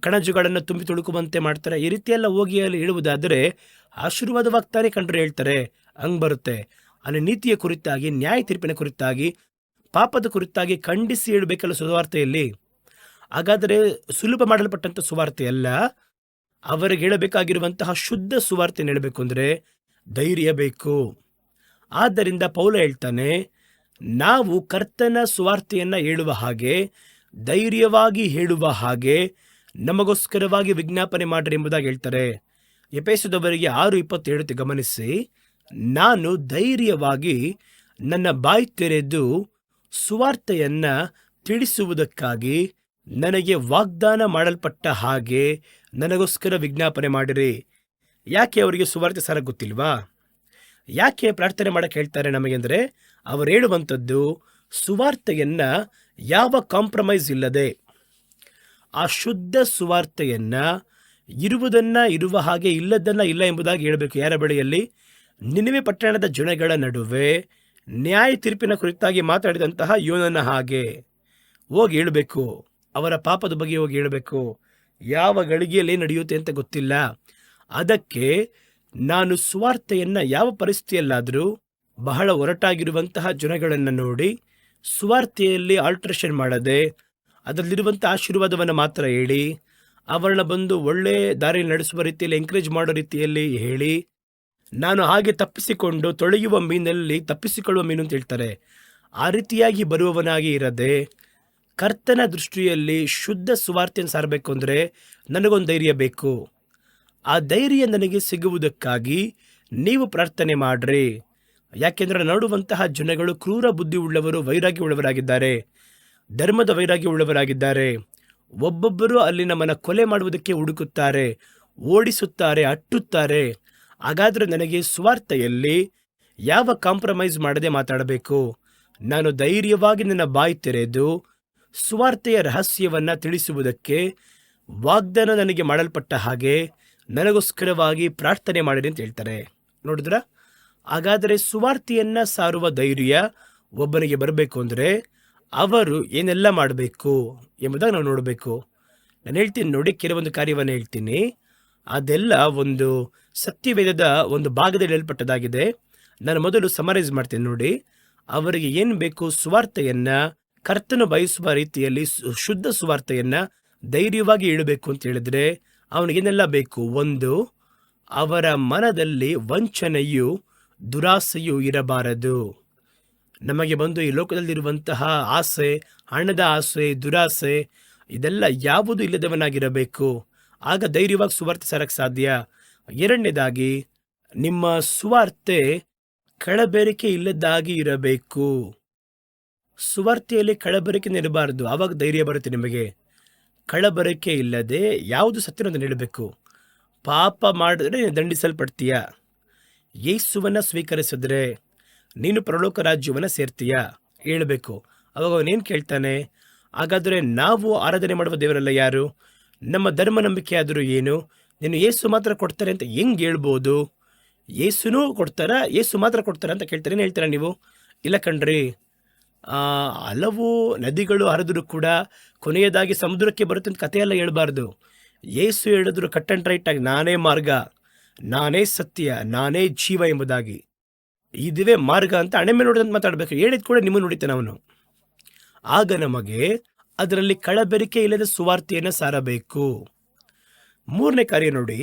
ಕಣಜುಗಳನ್ನು ತುಂಬಿ ತುಳುಕುವಂತೆ ಮಾಡ್ತಾರೆ. ಈ ರೀತಿಯೆಲ್ಲ ಹೋಗಿ ಅಲ್ಲಿ ಹೇಳುವುದಾದರೆ ಆಶೀರ್ವಾದವಾಗ್ತಾನೆ ಕಂಡ್ರೆ ಹೇಳ್ತಾರೆ. ಹಂಗೆ ಬರುತ್ತೆ. ಅಲ್ಲಿ ನೀತಿಯ ಕುರಿತಾಗಿ, ನ್ಯಾಯ ತೀರ್ಪಿನ ಕುರಿತಾಗಿ, ಪಾಪದ ಕುರಿತಾಗಿ ಖಂಡಿಸಿ ಹೇಳಬೇಕಲ್ಲ ಸುವಾರ್ತೆಯಲ್ಲಿ. ಹಾಗಾದರೆ ಸುಲಭ ಮಾಡಲ್ಪಟ್ಟಂಥ ಸುವಾರ್ತೆ ಅಲ್ಲ. ಅವರಿಗೆ ಹೇಳಬೇಕಾಗಿರುವಂತಹ ಶುದ್ಧ ಸುವಾರ್ತೆಯನ್ನು ಹೇಳಬೇಕು ಅಂದರೆ ಧೈರ್ಯ ಬೇಕು. ಆದ್ದರಿಂದ ಪೌಲ ಹೇಳ್ತಾನೆ, ನಾವು ಕರ್ತನ ಸುವಾರ್ತೆಯನ್ನು ಹೇಳುವ ಹಾಗೆ, ಧೈರ್ಯವಾಗಿ ಹೇಳುವ ಹಾಗೆ ನಮಗೋಸ್ಕರವಾಗಿ ವಿಜ್ಞಾಪನೆ ಮಾಡ್ರಿ ಎಂಬುದಾಗಿ ಹೇಳ್ತಾರೆ. ಎಫೆಸದವರಿಗೆ 6:27 ಗಮನಿಸಿ. ನಾನು ಧೈರ್ಯವಾಗಿ ನನ್ನ ಬಾಯಿ ತೆರೆದು ಸುವಾರ್ತೆಯನ್ನು ತಿಳಿಸುವುದಕ್ಕಾಗಿ ನನಗೆ ವಾಗ್ದಾನ ಮಾಡಲ್ಪಟ್ಟ ಹಾಗೆ ನನಗೋಸ್ಕರ ವಿಜ್ಞಾಪನೆ ಮಾಡಿರಿ. ಯಾಕೆ ಅವರಿಗೆ ಸುವಾರ್ತೆ ಸಾರ ಗೊತ್ತಿಲ್ವಾ? ಯಾಕೆ ಪ್ರಾರ್ಥನೆ ಮಾಡಕ್ಕೆ ಹೇಳ್ತಾರೆ ನಮಗೆ ಅಂದರೆ, ಅವರು ಹೇಳುವಂಥದ್ದು ಸುವಾರ್ತೆಯನ್ನು ಯಾವ ಕಾಂಪ್ರಮೈಸ್ ಇಲ್ಲದೆ, ಆ ಶುದ್ಧ ಸುವಾರ್ತೆಯನ್ನು ಇರುವುದನ್ನು ಇರುವ ಹಾಗೆ, ಇಲ್ಲದನ್ನು ಇಲ್ಲ ಎಂಬುದಾಗಿ ಹೇಳಬೇಕು. ಯಾರ ಬಳಿಯಲ್ಲಿ? ನಿನೆವೆ ಪಟ್ಟಣದ ಜನಗಳ ನಡುವೆ ನ್ಯಾಯ ತೀರ್ಪಿನ ಕುರಿತಾಗಿ ಮಾತಾಡಿದಂತಹ ಯೋನನ ಹಾಗೆ ಹೋಗಿ ಹೇಳಬೇಕು. ಅವರ ಪಾಪದ ಬಗ್ಗೆ ಹೋಗಿ ಹೇಳಬೇಕು. ಯಾವ ಗಳಿಗೆಯಲ್ಲಿ ನಡೆಯುತ್ತೆ ಅಂತ ಗೊತ್ತಿಲ್ಲ. ಅದಕ್ಕೆ ನಾನು ಸುವಾರ್ತೆಯನ್ನು ಯಾವ ಪರಿಸ್ಥಿತಿಯಲ್ಲಾದರೂ ಬಹಳ ಒರಟಾಗಿರುವಂತಹ ಜನಗಳನ್ನು ನೋಡಿ ಸುವಾರ್ತೆಯಲ್ಲಿ ಆಲ್ಟ್ರೇಷನ್ ಮಾಡದೆ ಅದರಲ್ಲಿರುವಂಥ ಆಶೀರ್ವಾದವನ್ನು ಮಾತ್ರ ಹೇಳಿ, ಅವರನ್ನ ಬಂದು ಒಳ್ಳೆ ದಾರಿಯಲ್ಲಿ ನಡೆಸುವ ರೀತಿಯಲ್ಲಿ ಎಂಕರೇಜ್ ಮಾಡೋ ರೀತಿಯಲ್ಲಿ ಹೇಳಿ, ನಾನು ಹಾಗೆ ತಪ್ಪಿಸಿಕೊಂಡು ತೊಳೆಯುವ ಮೀನಲ್ಲಿ ತಪ್ಪಿಸಿಕೊಳ್ಳುವ ಮೀನು ಅಂತ ಹೇಳ್ತಾರೆ, ಆ ರೀತಿಯಾಗಿ ಬರುವವನಾಗಿ ಇರದೆ ಕರ್ತನ ದೃಷ್ಟಿಯಲ್ಲಿ ಶುದ್ಧ ಸುವಾರ್ತೆಯನ್ನು ಸಾರಬೇಕು ಅಂದರೆ ನನಗೊಂದು ಧೈರ್ಯ ಬೇಕು. ಆ ಧೈರ್ಯ ನನಗೆ ಸಿಗುವುದಕ್ಕಾಗಿ ನೀವು ಪ್ರಾರ್ಥನೆ ಮಾಡ್ರಿ. ಯಾಕೆಂದರೆ ನೋಡುವಂತಹ ಜನಗಳು ಕ್ರೂರ ಬುದ್ಧಿ ಉಳ್ಳವರು, ವೈರಾಗ್ಯ ಉಳ್ಳವರಾಗಿದ್ದಾರೆ, ಧರ್ಮದ ವೈರಾಗ್ಯ ಉಳ್ಳವರಾಗಿದ್ದಾರೆ. ಒಬ್ಬೊಬ್ಬರು ಅಲ್ಲಿ ನಮ್ಮನ್ನು ಕೊಲೆ ಮಾಡುವುದಕ್ಕೆ ಹುಡುಕುತ್ತಾರೆ, ಓಡಿಸುತ್ತಾರೆ, ಅಟ್ಟುತ್ತಾರೆ. ಹಾಗಾದರೆ ನನಗೆ ಸುವಾರ್ತೆಯಲ್ಲಿ ಯಾವ ಕಾಂಪ್ರಮೈಸ್ ಮಾಡದೆ ಮಾತಾಡಬೇಕು. ನಾನು ಧೈರ್ಯವಾಗಿ ನನ್ನ ಬಾಯಿ ತೆರೆದು ಸುವಾರ್ತೆಯ ರಹಸ್ಯವನ್ನು ತಿಳಿಸುವುದಕ್ಕೆ ವಾಗ್ದಾನ ನನಗೆ ಮಾಡಲ್ಪಟ್ಟ ಹಾಗೆ ನನಗೋಸ್ಕರವಾಗಿ ಪ್ರಾರ್ಥನೆ ಮಾಡಿರಿ ಅಂತ ಹೇಳ್ತಾರೆ. ನೋಡಿದ್ರ? ಹಾಗಾದರೆ ಸುವಾರ್ತೆಯನ್ನು ಸಾರುವ ಧೈರ್ಯ ಒಬ್ಬನಿಗೆ ಬರಬೇಕು ಅಂದರೆ ಅವರು ಏನೆಲ್ಲ ಮಾಡಬೇಕು ಎಂಬುದಾಗಿ ನಾವು ನೋಡಬೇಕು. ನಾನು ಹೇಳ್ತೀನಿ ನೋಡಿ, ಕೆಲವೊಂದು ಕಾರ್ಯವನ್ನು ಹೇಳ್ತೀನಿ. ಅದೆಲ್ಲ ಒಂದು ಸತ್ಯವೇದದ ಒಂದು ಭಾಗದಲ್ಲಿ ಹೇಳಲ್ಪಟ್ಟದಾಗಿದೆ. ನಾನು ಮೊದಲು ಸಮರೈಸ್ ಮಾಡ್ತೇನೆ ನೋಡಿ. ಅವರಿಗೆ ಏನು ಬೇಕು? ಸುವಾರ್ತೆಯನ್ನು ಕರ್ತನು ಬಯಸುವ ರೀತಿಯಲ್ಲಿ ಶುದ್ಧ ಸುವಾರ್ತೆಯನ್ನು ಧೈರ್ಯವಾಗಿ ಇಡಬೇಕು ಅಂತ ಹೇಳಿದ್ರೆ ಅವನಿಗೇನೆಲ್ಲ ಬೇಕು? ಒಂದು, ಅವರ ಮನದಲ್ಲಿ ವಂಚನೆಯು ದುರಾಸೆಯು ಇರಬಾರದು. ನಮಗೆ ಬಂದು ಈ ಲೋಕದಲ್ಲಿರುವಂತಹ ಆಸೆ, ಹಣದ ಆಸೆ, ದುರಾಸೆ, ಇದೆಲ್ಲ ಯಾವುದು ಇಲ್ಲದವನಾಗಿರಬೇಕು. ಆಗ ಧೈರ್ಯವಾಗಿ ಸುವಾರ್ತೆ ಸಾರಕ್ಕೆ ಸಾಧ್ಯ. ಎರಡನೇದಾಗಿ, ನಿಮ್ಮ ಸುವಾರ್ತೆ ಕಳಬೇರಿಕೆ ಇಲ್ಲದಾಗಿ ಇರಬೇಕು. ಸುವಾರ್ತೆಯಲ್ಲಿ ಕಳಬರಿಕೆ ಇರಬಾರದು. ಆವಾಗ ಧೈರ್ಯ ಬರುತ್ತೆ ನಿಮಗೆ. ಕಳಬರಿಕೆ ಇಲ್ಲದೆ ಯಾವುದು ಸತ್ಯನನ್ನು ನೀಡಬೇಕು. ಪಾಪ ಮಾಡಿದ್ರೆ ದಂಡಿಸಲ್ಪಡ್ತೀಯ. ಯೇಸುವನ್ನು ಸ್ವೀಕರಿಸಿದ್ರೆ ನೀನು ಪರಲೋಕ ರಾಜ್ಯವನ್ನು ಸೇರ್ತೀಯ ಹೇಳಬೇಕು. ಅವಾಗ ಅವನೇನು ಕೇಳ್ತಾನೆ? ಹಾಗಾದರೆ ನಾವು ಆರಾಧನೆ ಮಾಡುವ ದೇವರಲ್ಲ ಯಾರು? ನಮ್ಮ ಧರ್ಮ ನಂಬಿಕೆ ಆದರೂ ಏನು? ನೀನು ಯೇಸು ಮಾತ್ರ ಕೊಡ್ತಾರೆ ಅಂತ ಹೆಂಗೆ ಹೇಳ್ಬೋದು? ಯೇಸುನೂ ಕೊಡ್ತಾರಾ, ಯೇಸು ಮಾತ್ರ ಕೊಡ್ತಾರ ಅಂತ ಕೇಳ್ತಾರೆ. ಏನು ಹೇಳ್ತೀರಾ ನೀವು? ಇಲ್ಲ ಕಣ್ರಿ, ಹಲವು ನದಿಗಳು ಹರಿದರೂ ಕೂಡ ಕೊನೆಯದಾಗಿ ಸಮುದ್ರಕ್ಕೆ ಬರುತ್ತೆ ಅಂತ ಕಥೆಯೆಲ್ಲ ಹೇಳ್ಬಾರ್ದು. ಯೇಸು ಹೇಳಿದ್ರು ಕಟ್ ಆ್ಯಂಡ್ ರೈಟ್ ಆಗಿ, ನಾನೇ ಮಾರ್ಗ, ನಾನೇ ಸತ್ಯ, ನಾನೇ ಜೀವ ಎಂಬುದಾಗಿ. ಇದುವೇ ಮಾರ್ಗ ಅಂತ ಹಣೆ ಮೇಲೆ ನೋಡಿದಂತ ಮಾತಾಡಬೇಕು. ಹೇಳಿದ ಕೂಡ ನಿಮ್ಮನ್ನು ನುಡಿತಾನೆ ಅವನು. ಆಗ ನಮಗೆ ಅದರಲ್ಲಿ ಕಳಬೆರಿಕೆ ಇಲ್ಲದ ಸುವಾರ್ತೆಯನ್ನು ಸಾರಬೇಕು. ಮೂರನೇ ಕಾರ್ಯ ನೋಡಿ,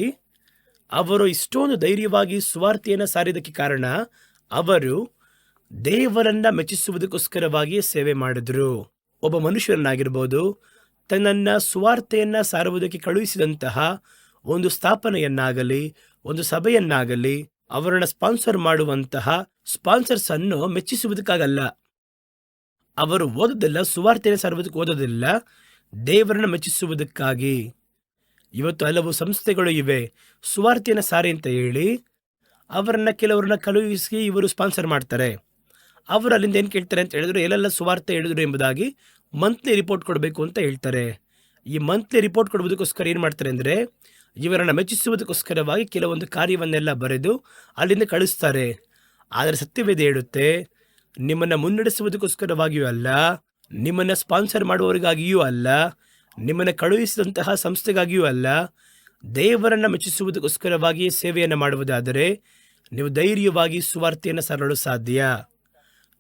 ಅವರು ಇಷ್ಟೊಂದು ಧೈರ್ಯವಾಗಿ ಸುವಾರ್ತೆಯನ್ನು ಸಾರಿದ್ದಕ್ಕೆ ಕಾರಣ ಅವರು ದೇವರನ್ನ ಮೆಚ್ಚಿಸುವುದಕ್ಕೋಸ್ಕರವಾಗಿ ಸೇವೆ ಮಾಡಿದ್ರು. ಒಬ್ಬ ಮನುಷ್ಯರನ್ನಾಗಿರ್ಬೋದು, ತನ್ನನ್ನು ಸುವಾರ್ತೆಯನ್ನು ಸಾರುವುದಕ್ಕೆ ಕಳುಹಿಸಿದಂತಹ ಒಂದು ಸ್ಥಾಪನೆಯನ್ನಾಗಲಿ, ಒಂದು ಸಭೆಯನ್ನಾಗಲಿ, ಅವರನ್ನು ಸ್ಪಾನ್ಸರ್ ಮಾಡುವಂತಹ ಸ್ಪಾನ್ಸರ್ಸ್ ಅನ್ನು ಮೆಚ್ಚಿಸುವುದಕ್ಕಾಗಲ್ಲ. ಅವರು ಓದೋದಿಲ್ಲ, ಸುವಾರ್ತೆಯನ್ನು ಸಾರುವುದಕ್ಕೆ ಓದೋದಿಲ್ಲ, ದೇವರನ್ನು ಮೆಚ್ಚಿಸುವುದಕ್ಕಾಗಿ. ಇವತ್ತು ಹಲವು ಸಂಸ್ಥೆಗಳು ಇವೆ, ಸುವಾರ್ತೆಯನ್ನು ಸಾರಿ ಅಂತ ಹೇಳಿ ಅವರನ್ನು ಕೆಲವರನ್ನ ಕಳುಹಿಸಿ ಇವರು ಸ್ಪಾನ್ಸರ್ ಮಾಡ್ತಾರೆ. ಅವರು ಅಲ್ಲಿಂದ ಏನು ಕೇಳ್ತಾರೆ ಅಂತ ಹೇಳಿದ್ರು, ಎಲ್ಲೆಲ್ಲ ಸುವಾರ್ತೆ ಹೇಳಿದ್ರು ಎಂಬುದಾಗಿ ಮಂತ್ಲಿ ರಿಪೋರ್ಟ್ ಕೊಡಬೇಕು ಅಂತ ಹೇಳ್ತಾರೆ. ಈ ಮಂತ್ಲಿ ರಿಪೋರ್ಟ್ ಕೊಡುವುದಕ್ಕೋಸ್ಕರ ಏನು ಮಾಡ್ತಾರೆ ಅಂದರೆ, ಇವರನ್ನು ಮೆಚ್ಚಿಸುವುದಕ್ಕೋಸ್ಕರವಾಗಿ ಕೆಲವೊಂದು ಕಾರ್ಯವನ್ನೆಲ್ಲ ಬರೆದು ಅಲ್ಲಿಂದ ಕಳಿಸ್ತಾರೆ. ಆದರೆ ಸತ್ಯವೇದ ಹೇಳುತ್ತೆ, ನಿಮ್ಮನ್ನು ಮುನ್ನಡೆಸುವುದಕ್ಕೋಸ್ಕರವಾಗಿಯೂ ಅಲ್ಲ, ನಿಮ್ಮನ್ನು ಸ್ಪಾನ್ಸರ್ ಮಾಡುವವರಿಗಾಗಿಯೂ ಅಲ್ಲ, ನಿಮ್ಮನ್ನು ಕಳುಹಿಸಿದಂತಹ ಸಂಸ್ಥೆಗಾಗಿಯೂ ಅಲ್ಲ, ದೇವರನ್ನು ಮೆಚ್ಚಿಸುವುದಕ್ಕೋಸ್ಕರವಾಗಿ ಸೇವೆಯನ್ನು ಮಾಡುವುದಾದರೆ ನೀವು ಧೈರ್ಯವಾಗಿ ಸುವಾರ್ತೆಯನ್ನು ಸಾರಲು ಸಾಧ್ಯ.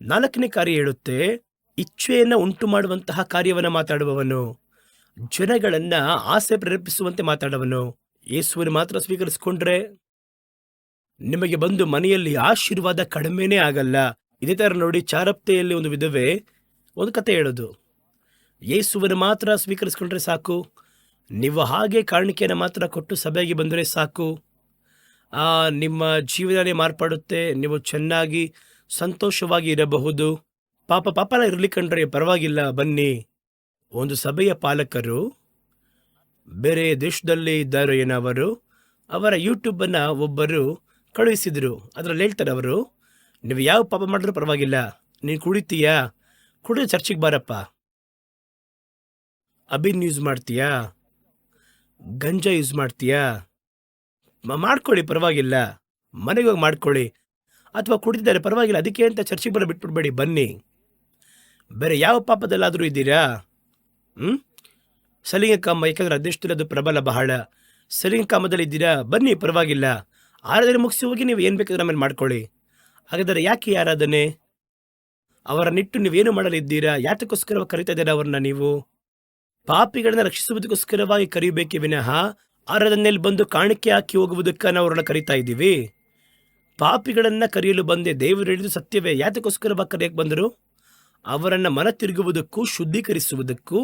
ನಾಲ್ಕನೇ ಕಾರ್ಯ ಹೇಳುತ್ತೆ, ಇಚ್ಛೆಯನ್ನು ಉಂಟು ಮಾಡುವಂತಹ ಕಾರ್ಯವನ್ನು ಮಾತಾಡುವವನು, ಜನಗಳನ್ನು ಆಸೆ ಪ್ರೇರೇಪಿಸುವಂತೆ ಮಾತಾಡುವವನು. ಯೇಸುವನ್ನು ಮಾತ್ರ ಸ್ವೀಕರಿಸಿಕೊಂಡ್ರೆ ನಿಮಗೆ ಬಂದು ಮನೆಯಲ್ಲಿ ಆಶೀರ್ವಾದ ಕಡಿಮೆನೇ ಆಗಲ್ಲ. ಇದೇ ಥರ ನೋಡಿ, ಚಾರಪ್ತೆಯಲ್ಲಿ ಒಂದು ವಿಧವೆ ಒಂದು ಕತೆ ಹೇಳೋದು, ಯೇಸುವನ್ನು ಮಾತ್ರ ಸ್ವೀಕರಿಸಿಕೊಂಡ್ರೆ ಸಾಕು, ನೀವು ಹಾಗೆ ಕಾಣಿಕೆಯನ್ನು ಮಾತ್ರ ಕೊಟ್ಟು ಸಭೆಗೆ ಬಂದರೆ ಸಾಕು, ನಿಮ್ಮ ಜೀವನನೇ ಮಾರ್ಪಡುತ್ತೆ, ನೀವು ಚೆನ್ನಾಗಿ ಸಂತೋಷವಾಗಿ ಇರಬಹುದು. ಪಾಪನ ಇರಲಿಕ್ಕಂಡ್ರೆ ಪರವಾಗಿಲ್ಲ, ಬನ್ನಿ. ಒಂದು ಸಭೆಯ ಪಾಲಕರು ಬೇರೆ ದೇಶದಲ್ಲಿ ಇದ್ದಾರೆ ಏನವರು, ಅವರ ಯೂಟ್ಯೂಬನ್ನು ಒಬ್ಬರು ಕಳುಹಿಸಿದರು. ಅದರಲ್ಲಿ ಹೇಳ್ತಾರೆ ಅವರು, ನೀವು ಯಾವ ಪಾಪ ಮಾಡಿದ್ರೂ ಪರವಾಗಿಲ್ಲ, ನೀನು ಕುಡಿತೀಯಾ, ಕುಡಿದು ಚರ್ಚಿಗೆ ಬಾರಪ್ಪ, ಅಬಿನ್ ಯೂಸ್ ಮಾಡ್ತೀಯಾ, ಗಂಜಾ ಯೂಸ್ ಮಾಡ್ತೀಯಾ, ಮಾಡ್ಕೊಳ್ಳಿ ಪರವಾಗಿಲ್ಲ, ಮನೆಗೆ ಹೋಗಿ ಮಾಡ್ಕೊಳ್ಳಿ, ಅಥವಾ ಕುಡಿತಿದ್ದಾರೆ ಪರವಾಗಿಲ್ಲ, ಅದಕ್ಕೆ ಅಂತ ಚರ್ಚಿಗೆ ಬಿಟ್ಬಿಡ್ಬೇಡಿ, ಬನ್ನಿ. ಬೇರೆ ಯಾವ ಪಾಪದಲ್ಲಾದರೂ ಇದ್ದೀರಾ? ಸಲಿಂಗಕಾಮ, ಯಾಕಂದ್ರೆ ಅದೆಷ್ಟು ಅದು ಪ್ರಬಲ ಬಹಳ. ಸಲಿಂಗಕಾಮದಲ್ಲಿ ಇದ್ದೀರಾ, ಬನ್ನಿ ಪರವಾಗಿಲ್ಲ, ಆರಾಧನೆ ಮುಗಿಸಿ ಹೋಗಿ ನೀವು ಏನು ಬೇಕಾದ್ರೆ ಆಮೇಲೆ ಮಾಡ್ಕೊಳ್ಳಿ. ಹಾಗಾದರೆ ಯಾಕೆ ಈ ಆರಾಧನೆ? ಅವರನ್ನಿಟ್ಟು ನೀವೇನು ಮಾಡಲಿದ್ದೀರಾ? ಯಾತಕ್ಕೋಸ್ಕರ ಕರೀತಾ ಇದ್ದೀರಾ ಅವ್ರನ್ನ ನೀವು? ಪಾಪಿಗಳನ್ನ ರಕ್ಷಿಸುವುದಕ್ಕೋಸ್ಕರವಾಗಿ ಕರಿಬೇಕೇ ವಿನಃ ಆರಾಧನೆಯಲ್ಲಿ ಬಂದು ಕಾಣಿಕೆ ಹಾಕಿ ಹೋಗುವುದಕ್ಕೆ ನಾವು ಅವ್ರನ್ನ ಕರೀತಾ ಇದ್ದೀವಿ. ಪಾಪಿಗಳನ್ನ ಕರೆಯಲು ಬಂದೆ, ದೇವರು ಹೇಳಿದ್ದು ಸತ್ಯವೇ. ಯಾತಕ್ಕೋಸ್ಕರವಾಗಿ ಕರೆಯಕ್ಕೆ ಬಂದರು? ಅವರನ್ನ ಮನ ತಿರುಗುವುದಕ್ಕೂ, ಶುದ್ಧೀಕರಿಸುವುದಕ್ಕೂ,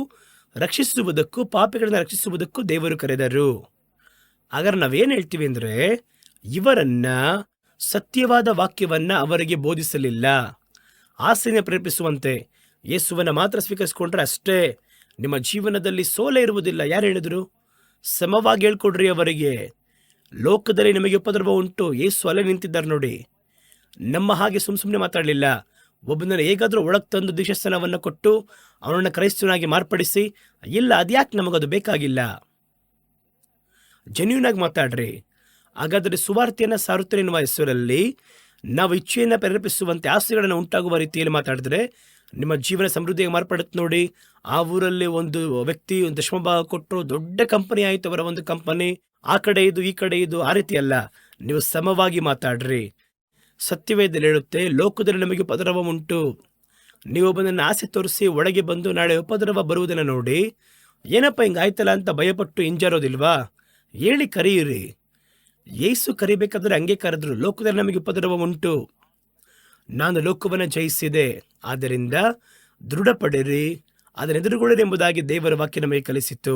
ರಕ್ಷಿಸುವುದಕ್ಕೂ, ಪಾಪಿಗಳನ್ನ ರಕ್ಷಿಸುವುದಕ್ಕೂ ದೇವರು ಕರೆದರು. ಹಾಗಾದ್ರೆ ನಾವೇನು ಹೇಳ್ತೀವಿ ಅಂದರೆ, ಇವರನ್ನ ಸತ್ಯವಾದ ವಾಕ್ಯವನ್ನ ಅವರಿಗೆ ಬೋಧಿಸಲಿಲ್ಲ. ಆಸೆಯನ್ನು ಪ್ರೇರೇಪಿಸುವಂತೆ ಯೇಸುವನ್ನ ಮಾತ್ರ ಸ್ವೀಕರಿಸಿಕೊಂಡ್ರೆ ಅಷ್ಟೇ ನಿಮ್ಮ ಜೀವನದಲ್ಲಿ ಸೋಲೆ ಇರುವುದಿಲ್ಲ. ಯಾರು ಹೇಳಿದರು? ಸಮವಾಗಿ ಹೇಳ್ಕೊಡ್ರಿ ಅವರಿಗೆ. ಲೋಕದಲ್ಲಿ ನಿಮಗೆ ಉಪದ್ರವ ಉಂಟು, ಯೇಸು ಅಲ್ಲೇ ನಿಂತಿದ್ದಾರೆ ನೋಡಿ. ನಮ್ಮ ಹಾಗೆ ಸುಮ್ಮನೆ ಮಾತಾಡಲಿಲ್ಲ. ಒಬ್ಬನನ್ನು ಹೇಗಾದರೂ ಒಳಗೆ ತಂದು ದೀಕ್ಷಾಸ್ನಾನವನ್ನು ಕೊಟ್ಟು ಅವನನ್ನು ಕ್ರೈಸ್ತನಾಗಿ ಮಾರ್ಪಡಿಸಿ, ಇಲ್ಲ ಅದ್ಯಾಕೆ ನಮಗದು ಬೇಕಾಗಿಲ್ಲ. ಜೆನ್ಯೂನ್ ಆಗಿ ಮಾತಾಡ್ರಿ. ಹಾಗಾದರೆ ಸುವಾರ್ತೆಯನ್ನು ಸಾರುತ್ತೇನೆ ಎನ್ನುವ ಹೆಸರಲ್ಲಿ ನಾವು ಇಚ್ಛೆಯನ್ನು ಪ್ರೇರೇಪಿಸುವಂತೆ ಆಸೆಗಳನ್ನು ಉಂಟಾಗುವ ರೀತಿಯಲ್ಲಿ ಮಾತಾಡಿದ್ರೆ ನಿಮ್ಮ ಜೀವನ ಸಮೃದ್ಧಿಯಾಗಿ ಮಾರ್ಪಡುತ್ತೆ ನೋಡಿ. ಆ ಊರಲ್ಲಿ ಒಂದು ವ್ಯಕ್ತಿ ಒಂದು ದಶಮಭಾಗ ಕೊಟ್ಟರು, ದೊಡ್ಡ ಕಂಪನಿ ಆಯಿತು ಅವರ ಒಂದು ಕಂಪನಿ. ಆ ಕಡೆ ಇದು ಈ ಕಡೆ ಇದು, ಆ ರೀತಿ ಅಲ್ಲ. ನೀವು ಸಮವಾಗಿ ಮಾತಾಡ್ರಿ. ಸತ್ಯವೇದದಲ್ಲಿ ಹೇಳುತ್ತೆ, ಲೋಕದಲ್ಲಿ ನಮಗೆ ಉಪದ್ರವ ಉಂಟು. ನೀವೊಬ್ಬನನ್ನು ಆಸೆ ತೋರಿಸಿ ಒಳಗೆ ಬಂದು ನಾಳೆ ಉಪದ್ರವ ಬರುವುದನ್ನು ನೋಡಿ ಏನಪ್ಪ ಹಿಂಗಾಯ್ತಲ್ಲ ಅಂತ ಭಯಪಟ್ಟು ಹಿಂಜಾರೋದಿಲ್ವಾ? ಹೇಳಿ ಕರೆಯಿರಿ. ಯೇಸು ಕರಿಬೇಕಾದ್ರೆ ಹಂಗೆ ಕರೆದ್ರು. ಲೋಕದಲ್ಲಿ ನಮಗೆ ಉಪದ್ರವ ಉಂಟು, ನಾನು ಲೋಕವನ್ನು ಜಯಿಸಿದೆ, ಆದ್ದರಿಂದ ದೃಢಪಡಿರಿ, ಅದನ್ನು ಎದುರುಗೊಳ್ಳಿರಿ ಎಂಬುದಾಗಿ ದೇವರ ವಾಕ್ಯ ನಮಗೆ ಕಲಿಸಿತು.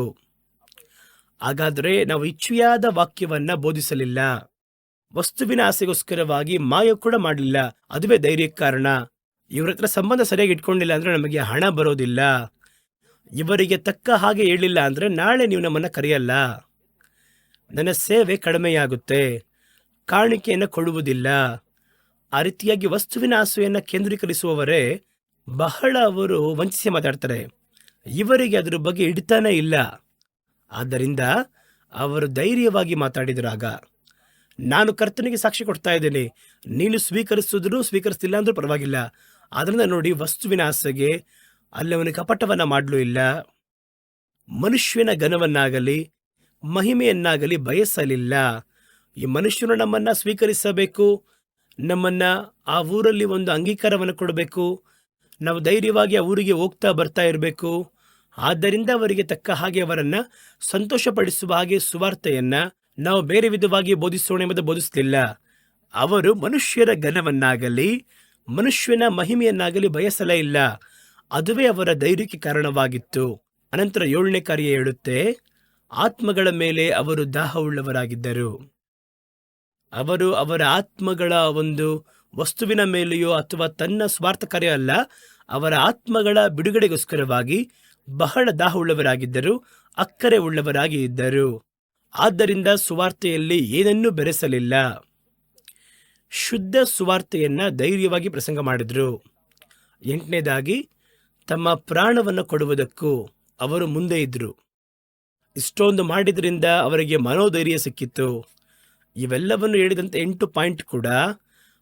ಹಾಗಾದರೆ ನಾವು ಇಚ್ಛೆಯಾದ ವಾಕ್ಯವನ್ನ ಬೋಧಿಸಲಿಲ್ಲ. ವಸ್ತುವಿನ ಆಸೆಗೋಸ್ಕರವಾಗಿ ಮಾಯ ಕೂಡ ಮಾಡಲಿಲ್ಲ. ಅದುವೇ ಧೈರ್ಯಕ್ಕೆ ಕಾರಣ. ಇವ್ರ ಹತ್ರ ಸಂಬಂಧ ಸರಿಯಾಗಿ ಇಟ್ಕೊಂಡಿಲ್ಲ ಅಂದರೆ ನಮಗೆ ಹಣ ಬರೋದಿಲ್ಲ. ಇವರಿಗೆ ತಕ್ಕ ಹಾಗೆ ಹೇಳಿಲ್ಲ ಅಂದರೆ ನಾಳೆ ನೀವು ನಮ್ಮನ್ನು ಕರೆಯಲ್ಲ. ನನ್ನ ಸೇವೆ ಕಡಿಮೆಯಾಗುತ್ತೆ, ಕಾಣಿಕೆಯನ್ನು ಕೊಡುವುದಿಲ್ಲ. ಆ ರೀತಿಯಾಗಿ ವಸ್ತುವಿನ ಆಸೆಯನ್ನು ಕೇಂದ್ರೀಕರಿಸುವವರೇ ಬಹಳ ಅವರು ವಂಚಿಸಿ ಮಾತಾಡ್ತಾರೆ. ಇವರಿಗೆ ಅದರ ಬಗ್ಗೆ ಹಿಡಿತಾನೇ ಇಲ್ಲ. ಆದ್ದರಿಂದ ಅವರು ಧೈರ್ಯವಾಗಿ ಮಾತಾಡಿದ್ರಾಗ, ನಾನು ಕರ್ತನಿಗೆ ಸಾಕ್ಷಿ ಕೊಡ್ತಾ ಇದ್ದೇನೆ, ನೀನು ಸ್ವೀಕರಿಸಿದ್ರು ಸ್ವೀಕರಿಸ್ತಿಲ್ಲ ಅಂದ್ರೂ ಪರವಾಗಿಲ್ಲ. ಆದ್ದರಿಂದ ನೋಡಿ, ವಸ್ತುವಿನ ಆಸೆಗೆ ಅಲ್ಲಿ ಅವನಿಗೆ ಕಪಟವನ್ನು ಮಾಡಲೂ ಇಲ್ಲ. ಮನುಷ್ಯನ ಘನವನ್ನಾಗಲಿ ಮಹಿಮೆಯನ್ನಾಗಲಿ ಬಯಸಲಿಲ್ಲ. ಈ ಮನುಷ್ಯನು ನಮ್ಮನ್ನ ಸ್ವೀಕರಿಸಬೇಕು, ನಮ್ಮನ್ನ ಆ ಊರಲ್ಲಿ ಒಂದು ಅಂಗೀಕಾರವನ್ನು ಕೊಡಬೇಕು, ನಾವು ಧೈರ್ಯವಾಗಿ ಆ ಊರಿಗೆ ಹೋಗ್ತಾ ಬರ್ತಾ ಇರಬೇಕು. ಆದ್ದರಿಂದ ಅವರಿಗೆ ತಕ್ಕ ಹಾಗೆ ಅವರನ್ನ ಸಂತೋಷಪಡಿಸುವ ಹಾಗೆ ಸುವಾರ್ತೆಯನ್ನ ನಾವು ಬೇರೆ ವಿಧವಾಗಿ ಬೋಧಿಸೋಣ ಎಂಬುದು ಬೋಧಿಸಲಿಲ್ಲ. ಅವರು ಮನುಷ್ಯರ ಘನವನ್ನಾಗಲಿ ಮನುಷ್ಯನ ಮಹಿಮೆಯನ್ನಾಗಲಿ ಬಯಸಲೇ ಇಲ್ಲ. ಅದುವೇ ಅವರ ಧೈರ್ಯಕ್ಕೆ ಕಾರಣವಾಗಿತ್ತು. ಅನಂತರ 7ನೇ ಕಾರ್ಯ ಹೇಳುತ್ತೆ, ಆತ್ಮಗಳ ಮೇಲೆ ಅವರು ದಾಹವುಳ್ಳವರಾಗಿದ್ದರು. ಅವರು ಅವರ ಆತ್ಮಗಳ ಒಂದು ವಸ್ತುವಿನ ಮೇಲೆಯೋ ಅಥವಾ ತನ್ನ ಸ್ವಾರ್ಥ ಕಾರ್ಯ ಅಲ್ಲ, ಅವರ ಆತ್ಮಗಳ ಬಿಡುಗಡೆಗೋಸ್ಕರವಾಗಿ ಬಹಳ ದಾಹವುಳ್ಳವರಾಗಿದ್ದರು, ಅಕ್ಕರೆ ಉಳ್ಳವರಾಗಿ ಇದ್ದರು. ಆದ್ದರಿಂದ ಸುವಾರ್ತೆಯಲ್ಲಿ ಏನನ್ನೂ ಬೆರೆಸಲಿಲ್ಲ. ಶುದ್ಧ ಸುವಾರ್ತೆಯನ್ನ ಧೈರ್ಯವಾಗಿ ಪ್ರಸಂಗ ಮಾಡಿದ್ರು. 8ನೇದಾಗಿ, ತಮ್ಮ ಪ್ರಾಣವನ್ನು ಕೊಡುವುದಕ್ಕೂ ಅವರು ಮುಂದೆ ಇದ್ರು. ಇಷ್ಟೊಂದು ಮಾಡಿದ್ರಿಂದ ಅವರಿಗೆ ಮನೋಧೈರ್ಯ ಸಿಕ್ಕಿತ್ತು. ಇವೆಲ್ಲವನ್ನು ಹೇಳಿದಂತೆ 8 ಪಾಯಿಂಟ್ ಕೂಡ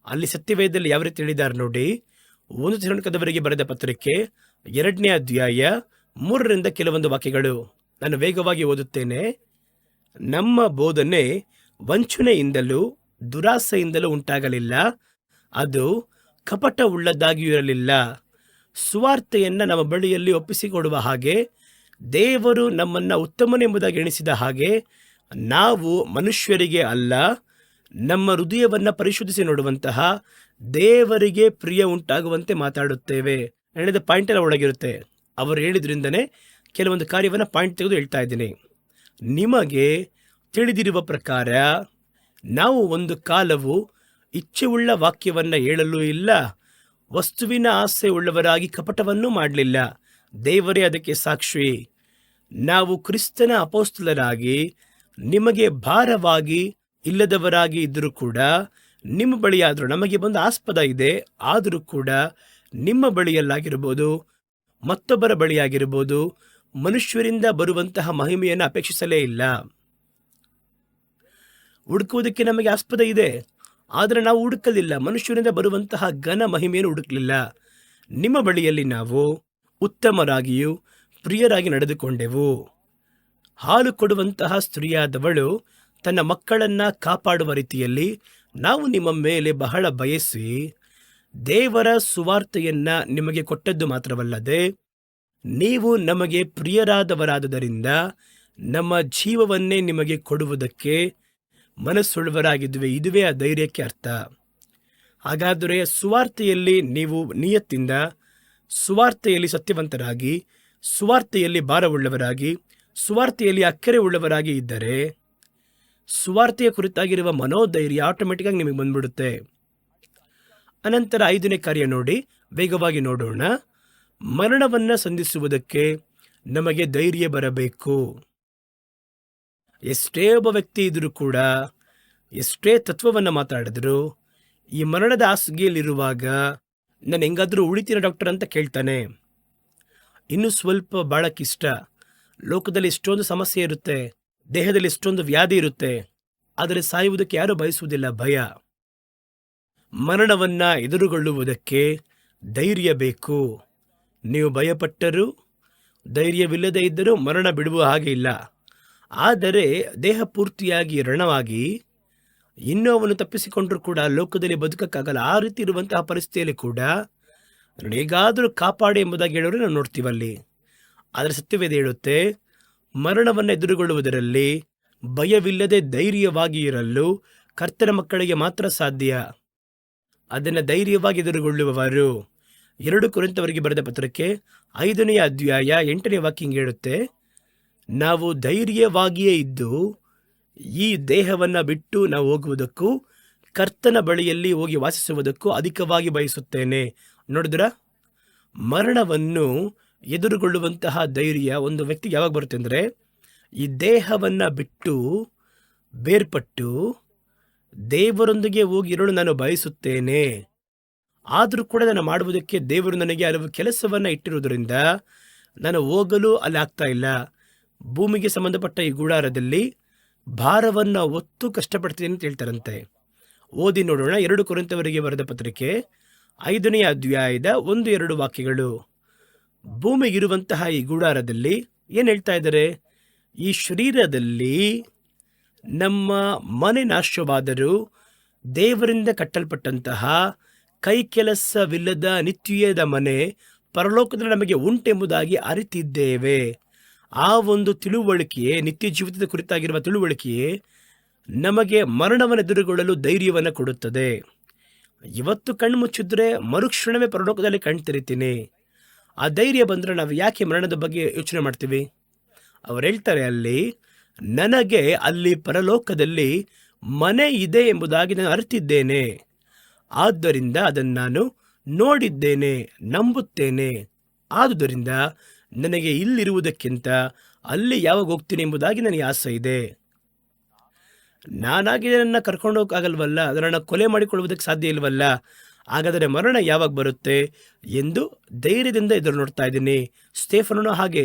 ಅಲ್ಲಿ ಸತ್ಯವೇದದಲ್ಲಿ ಯಾವ ರೀತಿ ಹೇಳಿದ್ದಾರೆ ನೋಡಿ. 1 ಥೆಸಲೋನಿಕದವರಿಗೆ ಬರೆದ ಪತ್ರಿಕೆ 2ನೇ ಅಧ್ಯಾಯ 3ರಿಂದ ಕೆಲವೊಂದು ವಾಕ್ಯಗಳು ನಾನು ವೇಗವಾಗಿ ಓದುತ್ತೇನೆ. ನಮ್ಮ ಬೋಧನೆ ವಂಚನೆಯಿಂದಲೂ ದುರಾಸೆಯಿಂದಲೂ ಉಂಟಾಗಲಿಲ್ಲ, ಅದು ಕಪಟ ಉಳ್ಳದ್ದಾಗಿಯೂ ಇರಲಿಲ್ಲ. ಸುವಾರ್ತೆಯನ್ನು ನಮ್ಮ ಬಳಿಯಲ್ಲಿ ಒಪ್ಪಿಸಿಕೊಡುವ ಹಾಗೆ ದೇವರು ನಮ್ಮನ್ನು ಉತ್ತಮನೆಂಬುದಾಗಿ ಎಣಿಸಿದ ಹಾಗೆ ನಾವು ಮನುಷ್ಯರಿಗೆ ಅಲ್ಲ, ನಮ್ಮ ಹೃದಯವನ್ನು ಪರಿಶೋಧಿಸಿ ನೋಡುವಂತಹ ದೇವರಿಗೆ ಪ್ರಿಯ ಉಂಟಾಗುವಂತೆ ಮಾತಾಡುತ್ತೇವೆ. ಹೇಳಿದ ಪಾಯಿಂಟ್ ಎಲ್ಲ ಒಳಗಿರುತ್ತೆ. ಅವರು ಹೇಳಿದ್ರಿಂದನೇ ಕೆಲವೊಂದು ಕಾರ್ಯವನ್ನು ಪಾಯಿಂಟ್ ತೆಗೆದು ಹೇಳ್ತಾ ಇದ್ದೀನಿ. ನಿಮಗೆ ತಿಳಿದಿರುವ ಪ್ರಕಾರ ನಾವು ಒಂದು ಕಾಲವು ಇಚ್ಛೆಯುಳ್ಳ ವಾಕ್ಯವನ್ನು ಹೇಳಲು ಇಲ್ಲ, ವಸ್ತುವಿನ ಆಸೆ ಉಳ್ಳವರಾಗಿ ಕಪಟವನ್ನೂ ಮಾಡಲಿಲ್ಲ. ದೇವರೇ ಅದಕ್ಕೆ ಸಾಕ್ಷಿ. ನಾವು ಕ್ರಿಸ್ತನ ಅಪೊಸ್ತಲರಾಗಿ ನಿಮಗೆ ಭಾರವಾಗಿ ಇಲ್ಲದವರಾಗಿ ಇದ್ದರೂ ಕೂಡ ನಿಮ್ಮ ಬಳಿಯಾದರೂ ನಮಗೆ ಬಂದ ಆಸ್ಪದ ಇದೆ. ಆದರೂ ಕೂಡ ನಿಮ್ಮ ಬಳಿಯಲ್ಲಾಗಿರ್ಬೋದು, ಮತ್ತೊಬ್ಬರ ಬಳಿಯಾಗಿರ್ಬೋದು, ಮನುಷ್ಯರಿಂದ ಬರುವಂತಹ ಮಹಿಮೆಯನ್ನು ಅಪೇಕ್ಷಿಸಲೇ ಇಲ್ಲ. ಹುಡುಕುವುದಕ್ಕೆ ನಮಗೆ ಆಸ್ಪದ ಇದೆ, ಆದರೆ ನಾವು ಹುಡುಕಲಿಲ್ಲ. ಮನುಷ್ಯರಿಂದ ಬರುವಂತಹ ಘನ ಮಹಿಮೆಯನ್ನು ಹುಡುಕಲಿಲ್ಲ. ನಿಮ್ಮ ಬಳಿಯಲ್ಲಿ ನಾವು ಉತ್ತಮರಾಗಿಯೂ ಪ್ರಿಯರಾಗಿ ನಡೆದುಕೊಂಡೆವು. ಹಾಲು ಕೊಡುವಂತಹ ಸ್ತ್ರೀಯಾದವಳು ತನ್ನ ಮಕ್ಕಳನ್ನ ಕಾಪಾಡುವ ರೀತಿಯಲ್ಲಿ ನಾವು ನಿಮ್ಮ ಮೇಲೆ ಬಹಳ ಬಯಸಿ ದೇವರ ಸುವಾರ್ತೆಯನ್ನ ನಿಮಗೆ ಕೊಟ್ಟದ್ದು ಮಾತ್ರವಲ್ಲದೆ, ನೀವು ನಮಗೆ ಪ್ರಿಯರಾದವರಾದುದರಿಂದ ನಮ್ಮ ಜೀವವನ್ನೇ ನಿಮಗೆ ಕೊಡುವುದಕ್ಕೆ ಮನಸ್ಸುಳ್ಳವರಾಗಿದ್ದುವೆ. ಇದುವೇ ಆ ಧೈರ್ಯಕ್ಕೆ ಅರ್ಥ. ಹಾಗಾದರೆ ಸುವಾರ್ತೆಯಲ್ಲಿ ನೀವು ನಿಯತ್ತಿಂದ, ಸುವಾರ್ತೆಯಲ್ಲಿ ಸತ್ಯವಂತರಾಗಿ, ಸುವಾರ್ತೆಯಲ್ಲಿ ಭಾರವುಳ್ಳವರಾಗಿ, ಸುವಾರ್ತೆಯಲ್ಲಿ ಅಕ್ಕರೆ ಉಳ್ಳವರಾಗಿ ಇದ್ದರೆ ಸುವಾರ್ತೆಯ ಕುರಿತಾಗಿರುವ ಮನೋಧೈರ್ಯ ಆಟೋಮೆಟಿಕ್ಕಾಗಿ ನಿಮಗೆ ಬಂದ್ಬಿಡುತ್ತೆ. ಅನಂತರ 5ನೇ ಕಾರ್ಯ ನೋಡಿ, ವೇಗವಾಗಿ ನೋಡೋಣ. ಮರಣವನ್ನು ಸಂಧಿಸುವುದಕ್ಕೆ ನಮಗೆ ಧೈರ್ಯ ಬರಬೇಕು. ಎಷ್ಟೇ ಒಬ್ಬ ವ್ಯಕ್ತಿ ಇದ್ರೂ ಕೂಡ, ಎಷ್ಟೇ ತತ್ವವನ್ನು ಮಾತಾಡಿದ್ರು, ಈ ಮರಣದ ಹಾಸಿಗೆಯಲ್ಲಿರುವಾಗ ನಾನು ಹೆಂಗಾದರೂ ಉಳಿತೀನ ಡಾಕ್ಟರ್ ಅಂತ ಕೇಳ್ತಾನೆ. ಇನ್ನೂ ಸ್ವಲ್ಪ ಬಾಳಕ್ಕಿಷ್ಟ. ಲೋಕದಲ್ಲಿ ಎಷ್ಟೊಂದು ಸಮಸ್ಯೆ ಇರುತ್ತೆ, ದೇಹದಲ್ಲಿ ಎಷ್ಟೊಂದು ವ್ಯಾಧಿ ಇರುತ್ತೆ, ಆದರೆ ಸಾಯುವುದಕ್ಕೆ ಯಾರೂ ಬಯಸುವುದಿಲ್ಲ. ಭಯ. ಮರಣವನ್ನ ಎದುರುಗೊಳ್ಳುವುದಕ್ಕೆ ಧೈರ್ಯ ಬೇಕು. ನೀವು ಭಯಪಟ್ಟರೂ, ಧೈರ್ಯವಿಲ್ಲದೆ ಇದ್ದರೂ ಮರಣ ಬಿಡುವ ಹಾಗೆ ಇಲ್ಲ. ಆದರೆ ದೇಹ ಪೂರ್ತಿಯಾಗಿ ರಣವಾಗಿ ಇನ್ನೂ ಅವನು ತಪ್ಪಿಸಿಕೊಂಡರೂ ಕೂಡ ಲೋಕದಲ್ಲಿ ಬದುಕಕ್ಕಾಗಲ್ಲ. ಆ ರೀತಿ ಇರುವಂತಹ ಪರಿಸ್ಥಿತಿಯಲ್ಲಿ ಕೂಡ ಹೇಗಾದರೂ ಕಾಪಾಡಿ ಎಂಬುದಾಗಿ ಹೇಳೋರು ನಾವು ನೋಡ್ತೀವಲ್ಲಿ. ಆದರೆ ಸತ್ಯವೇದ ಹೇಳುತ್ತೆ, ಮರಣವನ್ನು ಎದುರುಗೊಳ್ಳುವುದರಲ್ಲಿ ಭಯವಿಲ್ಲದೆ ಧೈರ್ಯವಾಗಿ ಇರಲು ಕರ್ತನ ಮಕ್ಕಳಿಗೆ ಮಾತ್ರ ಸಾಧ್ಯ. ಅದನ್ನು ಧೈರ್ಯವಾಗಿ ಎದುರುಗೊಳ್ಳುವವರು 2 ಕೊರಿಂಥದವರಿಗೆ ಬರೆದ ಪತ್ರಕ್ಕೆ 5ನೇ ಅಧ್ಯಾಯ 8ನೇ ವಾಕ್ಯ ಹೇಳುತ್ತೆ, ನಾವು ಧೈರ್ಯವಾಗಿಯೇ ಇದ್ದು ಈ ದೇಹವನ್ನು ಬಿಟ್ಟು ನಾವು ಹೋಗುವುದಕ್ಕೂ ಕರ್ತನ ಬಳಿಯಲ್ಲಿ ಹೋಗಿ ವಾಸಿಸುವುದಕ್ಕೂ ಅಧಿಕವಾಗಿ ಬಯಸುತ್ತೇನೆ. ನೋಡಿದ್ರ, ಮರಣವನ್ನು ಎದುರುಗೊಳ್ಳುವಂತಹ ಧೈರ್ಯ ಒಂದು ವ್ಯಕ್ತಿಗೆ ಯಾವಾಗ ಬರುತ್ತೆ ಅಂದರೆ, ಈ ದೇಹವನ್ನು ಬಿಟ್ಟು ಬೇರ್ಪಟ್ಟು ದೇವರೊಂದಿಗೆ ಹೋಗಿ ಇರಲು ನಾನು ಬಯಸುತ್ತೇನೆ. ಆದರೂ ಕೂಡ ನಾನು ಮಾಡುವುದಕ್ಕೆ ದೇವರು ನನಗೆ ಹಲವು ಕೆಲಸವನ್ನು ಇಟ್ಟಿರುವುದರಿಂದ ನಾನು ಹೋಗಲು ಅಲ್ಲಿ ಆಗ್ತಾ ಇಲ್ಲ. ಭೂಮಿಗೆ ಸಂಬಂಧಪಟ್ಟ ಈ ಗುಡಾರದಲ್ಲಿ ಭಾರವನ್ನು ಹೊತ್ತು ಕಷ್ಟಪಡ್ತೀನಿ ಅಂತ ಹೇಳ್ತಾರಂತೆ. ಓದಿ ನೋಡೋಣ. 2 ಕೊರಿಂಥದವರಿಗೆ ಬರೆದ ಪತ್ರಿಕೆ 5ನೇ ಅಧ್ಯಾಯದ 1-2 ವಾಕ್ಯಗಳು. ಭೂಮಿಗಿರುವಂತಹ ಈ ಗುಡಾರದಲ್ಲಿ ಏನು ಹೇಳ್ತಾ ಇದ್ದಾರೆ? ಈ ಶರೀರದಲ್ಲಿ ನಮ್ಮ ಮನೆ ನಾಶವಾದರೂ ದೇವರಿಂದ ಕಟ್ಟಲ್ಪಟ್ಟಂತಹ ಕೈ ಕೆಲಸವಿಲ್ಲದ ನಿತ್ಯದ ಮನೆ ಪರಲೋಕದಲ್ಲಿ ನಮಗೆ ಉಂಟೆಂಬುದಾಗಿ ಅರಿತಿದ್ದೇವೆ. ಆ ಒಂದು ತಿಳುವಳಿಕೆಯೇ, ನಿತ್ಯ ಜೀವಿತದ ಕುರಿತಾಗಿರುವ ತಿಳುವಳಿಕೆಯೇ ನಮಗೆ ಮರಣವನ್ನು ಎದುರುಗೊಳ್ಳಲು ಧೈರ್ಯವನ್ನು ಕೊಡುತ್ತದೆ. ಇವತ್ತು ಕಣ್ಣು ಮುಚ್ಚಿದ್ರೆ ಮರುಕ್ಷಣವೇ ಪರಲೋಕದಲ್ಲಿ ಕಣ್ ತೆರಿತೀನಿ. ಆ ಧೈರ್ಯ ಬಂದರೆ ನಾವು ಯಾಕೆ ಮರಣದ ಬಗ್ಗೆ ಯೋಚನೆ ಮಾಡ್ತೀವಿ? ಅವರು ಹೇಳ್ತಾರೆ, ಅಲ್ಲಿ ನನಗೆ ಅಲ್ಲಿ ಪರಲೋಕದಲ್ಲಿ ಮನೆ ಇದೆ ಎಂಬುದಾಗಿ ನಾನು ಅರಿತಿದ್ದೇನೆ. ಆದ್ದರಿಂದ ಅದನ್ನು ನಾನು ನೋಡಿದ್ದೇನೆ, ನಂಬುತ್ತೇನೆ. ಆದುದರಿಂದ ನನಗೆ ಇಲ್ಲಿರುವುದಕ್ಕಿಂತ ಅಲ್ಲಿ ಯಾವಾಗ ಹೋಗ್ತೀನಿ ಎಂಬುದಾಗಿ ನನಗೆ ಆಸೆ ಇದೆ. ನಾನಾಗಿ ನನ್ನ ಕರ್ಕೊಂಡು ಹೋಗೋಕ್ಕಾಗಲ್ವಲ್ಲ, ಅದನ್ನು ಕೊಲೆ ಮಾಡಿಕೊಳ್ಳುವುದಕ್ಕೆ ಸಾಧ್ಯ ಇಲ್ವಲ್ಲ. ಹಾಗಾದರೆ ಮರಣ ಯಾವಾಗ ಬರುತ್ತೆ ಎಂದು ಧೈರ್ಯದಿಂದ ಎದುರು ನೋಡ್ತಾ ಇದ್ದೀನಿ. ಸ್ಟೇಫನನು ಹಾಗೆ.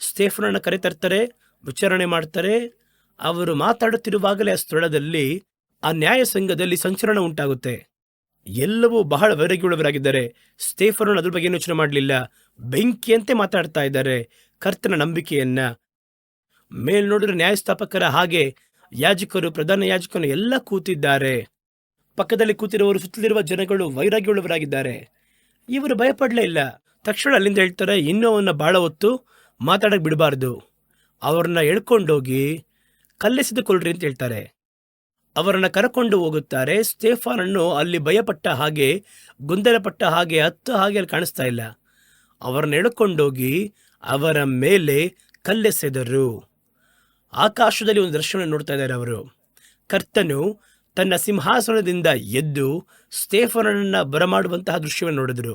ಸ್ಟೇಫನನ್ನು ಕರೆತರ್ತಾರೆ, ವಿಚಾರಣೆ ಮಾಡ್ತಾರೆ. ಅವರು ಮಾತಾಡುತ್ತಿರುವಾಗಲೇ ಆ ಸ್ಥಳದಲ್ಲಿ, ಆ ನ್ಯಾಯ ಸಂಘದಲ್ಲಿ ಸಂಚಲನ ಉಂಟಾಗುತ್ತೆ. ಎಲ್ಲವೂ ಬಹಳ ವೈರಾಗ್ಯವುಳ್ಳವರಾಗಿದ್ದಾರೆ. ಸ್ಟೇಫನನು ಅದ್ರ ಬಗ್ಗೆ ಏನು ಯೋಚನೆ ಮಾಡಲಿಲ್ಲ. ಬೆಂಕಿಯಂತೆ ಮಾತಾಡ್ತಾ ಇದ್ದಾರೆ ಕರ್ತನ ನಂಬಿಕೆಯನ್ನ. ಮೇಲ್ ನೋಡಿದ್ರೆ ನ್ಯಾಯಸ್ಥಾಪಕರ ಹಾಗೆ ಯಾಜಕರು, ಪ್ರಧಾನ ಯಾಜಕರು ಎಲ್ಲ ಕೂತಿದ್ದಾರೆ. ಪಕ್ಕದಲ್ಲಿ ಕೂತಿರುವವರು, ಸುತ್ತಲಿರುವ ಜನಗಳು ವೈರಾಗ್ಯವುಳ್ಳವರಾಗಿದ್ದಾರೆ. ಇವರು ಭಯಪಡಲೇ ಇಲ್ಲ. ತಕ್ಷಣ ಅಲ್ಲಿಂದ ಹೇಳ್ತಾರೆ, ಇನ್ನೂ ಅವನ್ನ ಭಾಳ ಹೊತ್ತು ಮಾತಾಡಕ್ಕೆ ಬಿಡಬಾರ್ದು, ಅವ್ರನ್ನ ಎಳ್ಕೊಂಡೋಗಿ ಕಲ್ಲೆಸೆದುಕೊಳ್ಳ್ರಿ ಅಂತ ಹೇಳ್ತಾರೆ. ಅವರನ್ನು ಕರ್ಕೊಂಡು ಹೋಗುತ್ತಾರೆ. ಸ್ಟೇಫನನ್ನು ಅಲ್ಲಿ ಭಯಪಟ್ಟ ಹಾಗೆ, ಗೊಂದಲಪಟ್ಟ ಹಾಗೆ, ಹಾಗೆ ಅಲ್ಲಿ ಕಾಣಿಸ್ತಾ ಇಲ್ಲ. ಅವರನ್ನು ಎಳ್ಕೊಂಡೋಗಿ ಅವರ ಮೇಲೆ ಕಲ್ಲೆಸೆದರು. ಆಕಾಶದಲ್ಲಿ ಒಂದು ದರ್ಶನ ನೋಡ್ತಾ ಇದ್ದಾರೆ ಅವರು. ಕರ್ತನು ತನ್ನ ಸಿಂಹಾಸನದಿಂದ ಎದ್ದು ಸ್ಟೇಫನನ್ನು ಬರಮಾಡುವಂತಹ ದೃಶ್ಯವನ್ನು ನೋಡಿದರು.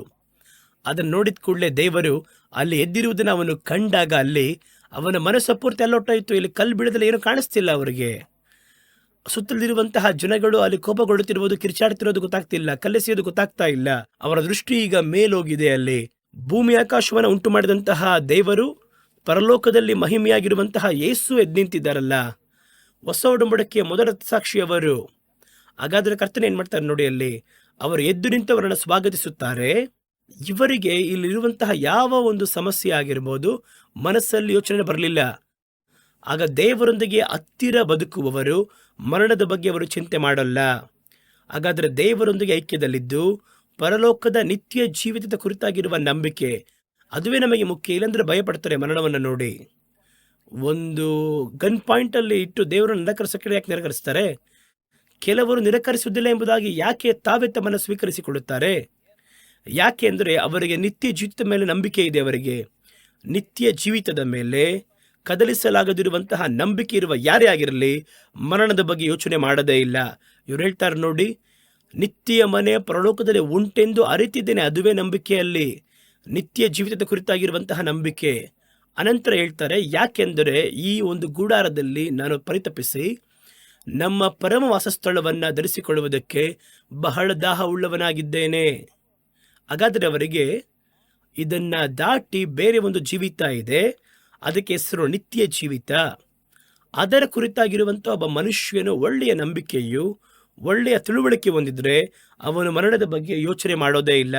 ಅದನ್ನು ನೋಡಿದ ಕೂಡಲೇ ದೇವರು ಅಲ್ಲಿ ಎದ್ದಿರುವುದನ್ನು ಅವನು ಕಂಡಾಗ ಅಲ್ಲಿ ಅವನ ಮನಸ್ಸು ಪೂರ್ತಿ ಅಲ್ಲೊಟ್ಟಾಯಿತು. ಇಲ್ಲಿ ಕಲ್ಲು ಬಿಡದಲ್ಲಿ ಏನೂ ಕಾಣಿಸ್ತಿಲ್ಲ ಅವರಿಗೆ. ಸುತ್ತಲಿರುವಂತಹ ಜನಗಳು ಅಲ್ಲಿ ಕೋಪಗೊಳ್ಳುತ್ತಿರುವುದು, ಕಿರ್ಚಾಡ್ತಿರೋದು ಗೊತ್ತಾಗ್ತಿಲ್ಲ, ಕಲ್ಲೆಸೆಯೋದು ಗೊತ್ತಾಗ್ತಾ ಇಲ್ಲ. ಅವರ ದೃಷ್ಟಿ ಈಗ ಮೇಲೋಗಿದೆ. ಅಲ್ಲಿ ಭೂಮಿ ಆಕಾಶವನ್ನು ಉಂಟು ಮಾಡಿದಂತಹ ದೇವರು, ಪರಲೋಕದಲ್ಲಿ ಮಹಿಮೆಯಾಗಿರುವಂತಹ ಯೇಸು ಎದ್ದು ನಿಂತಿದ್ದಾರಲ್ಲ, ಹೊಸ ಒಡಂಬಡಿಕೆಯ ಮೊದಲ ಸಾಕ್ಷಿಯವರು. ಹಾಗಾದರೆ ಕರ್ತನ ಏನು ಮಾಡ್ತಾರೆ ನೋಡಿ, ಅಲ್ಲಿ ಅವರು ಎದ್ದು ನಿಂತವರನ್ನು ಸ್ವಾಗತಿಸುತ್ತಾರೆ. ಇವರಿಗೆ ಇಲ್ಲಿರುವಂತಹ ಯಾವ ಒಂದು ಸಮಸ್ಯೆ ಆಗಿರ್ಬೋದು ಮನಸ್ಸಲ್ಲಿ ಯೋಚನೆ ಬರಲಿಲ್ಲ. ಆಗ ದೇವರೊಂದಿಗೆ ಹತ್ತಿರ ಬದುಕುವವರು ಮರಣದ ಬಗ್ಗೆ ಅವರು ಚಿಂತೆ ಮಾಡಲ್ಲ. ಹಾಗಾದರೆ ದೇವರೊಂದಿಗೆ ಐಕ್ಯದಲ್ಲಿದ್ದು ಪರಲೋಕದ ನಿತ್ಯ ಜೀವಿತದ ಕುರಿತಾಗಿರುವ ನಂಬಿಕೆ, ಅದುವೇ ನಮಗೆ ಮುಖ್ಯ. ಇಲ್ಲಾಂದರೆ ಭಯಪಡ್ತಾರೆ ಮರಣವನ್ನು ನೋಡಿ. ಒಂದು ಗನ್ ಪಾಯಿಂಟಲ್ಲಿ ಇಟ್ಟು ದೇವರನ್ನು ನಿರಾಕರಿಸೋಕೆ ಯಾಕೆ ನಿರಾಕರಿಸ್ತಾರೆ? ಕೆಲವರು ನಿರಾಕರಿಸುವುದಿಲ್ಲ ಎಂಬುದಾಗಿ ಯಾಕೆ ತಾವೇ ತಮ್ಮನ್ನು ಸ್ವೀಕರಿಸಿಕೊಳ್ಳುತ್ತಾರೆ? ಯಾಕೆ ಅಂದರೆ ಅವರಿಗೆ ನಿತ್ಯ ಜೀವಿತದ ಮೇಲೆ ನಂಬಿಕೆ ಇದೆ. ಅವರಿಗೆ ನಿತ್ಯ ಜೀವಿತದ ಮೇಲೆ ಕದಲಿಸಲಾಗದಿರುವಂತಹ ನಂಬಿಕೆ ಇರುವ ಯಾರೇ ಆಗಿರಲಿ ಮರಣದ ಬಗ್ಗೆ ಯೋಚನೆ ಮಾಡದೇ ಇಲ್ಲ. ಇವ್ರು ಹೇಳ್ತಾರೆ ನೋಡಿ, ನಿತ್ಯ ಮನೆ ಪರಲೋಕದಲ್ಲಿ ಉಂಟೆಂದು ಅರಿತಿದ್ದೇನೆ, ಅದುವೇ ನಂಬಿಕೆಯಲ್ಲಿ ನಿತ್ಯ ಜೀವಿತದ ಕುರಿತಾಗಿರುವಂತಹ ನಂಬಿಕೆ. ಅನಂತರ ಹೇಳ್ತಾರೆ, ಯಾಕೆಂದರೆ ಈ ಒಂದು ಗೂಡಾರದಲ್ಲಿ ನಾನು ಪರಿತಪಿಸಿ ನಮ್ಮ ಪರಮ ವಾಸಸ್ಥಳವನ್ನು ಧರಿಸಿಕೊಳ್ಳುವುದಕ್ಕೆ ಬಹಳ ದಾಹ ಉಳ್ಳವನಾಗಿದ್ದೇನೆ. ಹಾಗಾದರೆ ಅವರಿಗೆ ಇದನ್ನು ದಾಟಿ ಬೇರೆ ಒಂದು ಜೀವಿತ ಇದೆ, ಅದಕ್ಕೆ ಹೆಸರು ನಿತ್ಯ ಜೀವಿತ. ಅದರ ಕುರಿತಾಗಿರುವಂಥ ಒಬ್ಬ ಮನುಷ್ಯನು ಒಳ್ಳೆಯ ನಂಬಿಕೆಯು ಒಳ್ಳೆಯ ತಿಳುವಳಿಕೆ ಹೊಂದಿದ್ರೆ ಅವನು ಮರಣದ ಬಗ್ಗೆ ಯೋಚನೆ ಮಾಡೋದೇ ಇಲ್ಲ.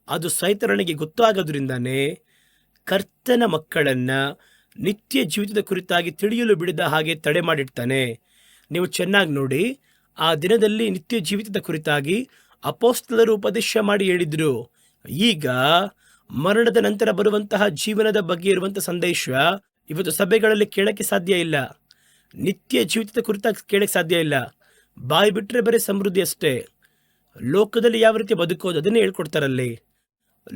ಅದು ಸೈತಾನನಿಗೆ ಗೊತ್ತಾಗೋದ್ರಿಂದಾನೇ ಕರ್ತನ ಮಕ್ಕಳನ್ನು ನಿತ್ಯ ಜೀವಿತದ ಕುರಿತಾಗಿ ತಿಳಿಯಲು ಬಿಡದ ಹಾಗೆ ತಡೆ ಮಾಡಿಡ್ತಾನೆ. ನೀವು ಚೆನ್ನಾಗಿ ನೋಡಿ, ಆ ದಿನದಲ್ಲಿ ನಿತ್ಯ ಜೀವಿತದ ಕುರಿತಾಗಿ ಅಪೊಸ್ತಲರು ಉಪದೇಶ ಮಾಡಿ ಹೇಳಿದ್ರು. ಈಗ ಮರಣದ ನಂತರ ಬರುವಂತಹ ಜೀವನದ ಬಗ್ಗೆ ಇರುವಂಥ ಸಂದೇಶ ಇವತ್ತು ಸಭೆಗಳಲ್ಲಿ ಕೇಳಕ್ಕೆ ಸಾಧ್ಯ ಇಲ್ಲ. ನಿತ್ಯ ಜೀವಿತದ ಕುರಿತಾಗಿ ಕೇಳಕ್ಕೆ ಸಾಧ್ಯ ಇಲ್ಲ. ಬಾಯಿ ಬಿಟ್ಟರೆ ಬರೀ ಸಮೃದ್ಧಿ ಅಷ್ಟೇ. ಲೋಕದಲ್ಲಿ ಯಾವ ರೀತಿ ಬದುಕೋದು ಅದನ್ನೇ ಹೇಳ್ಕೊಡ್ತಾರಲ್ಲಿ.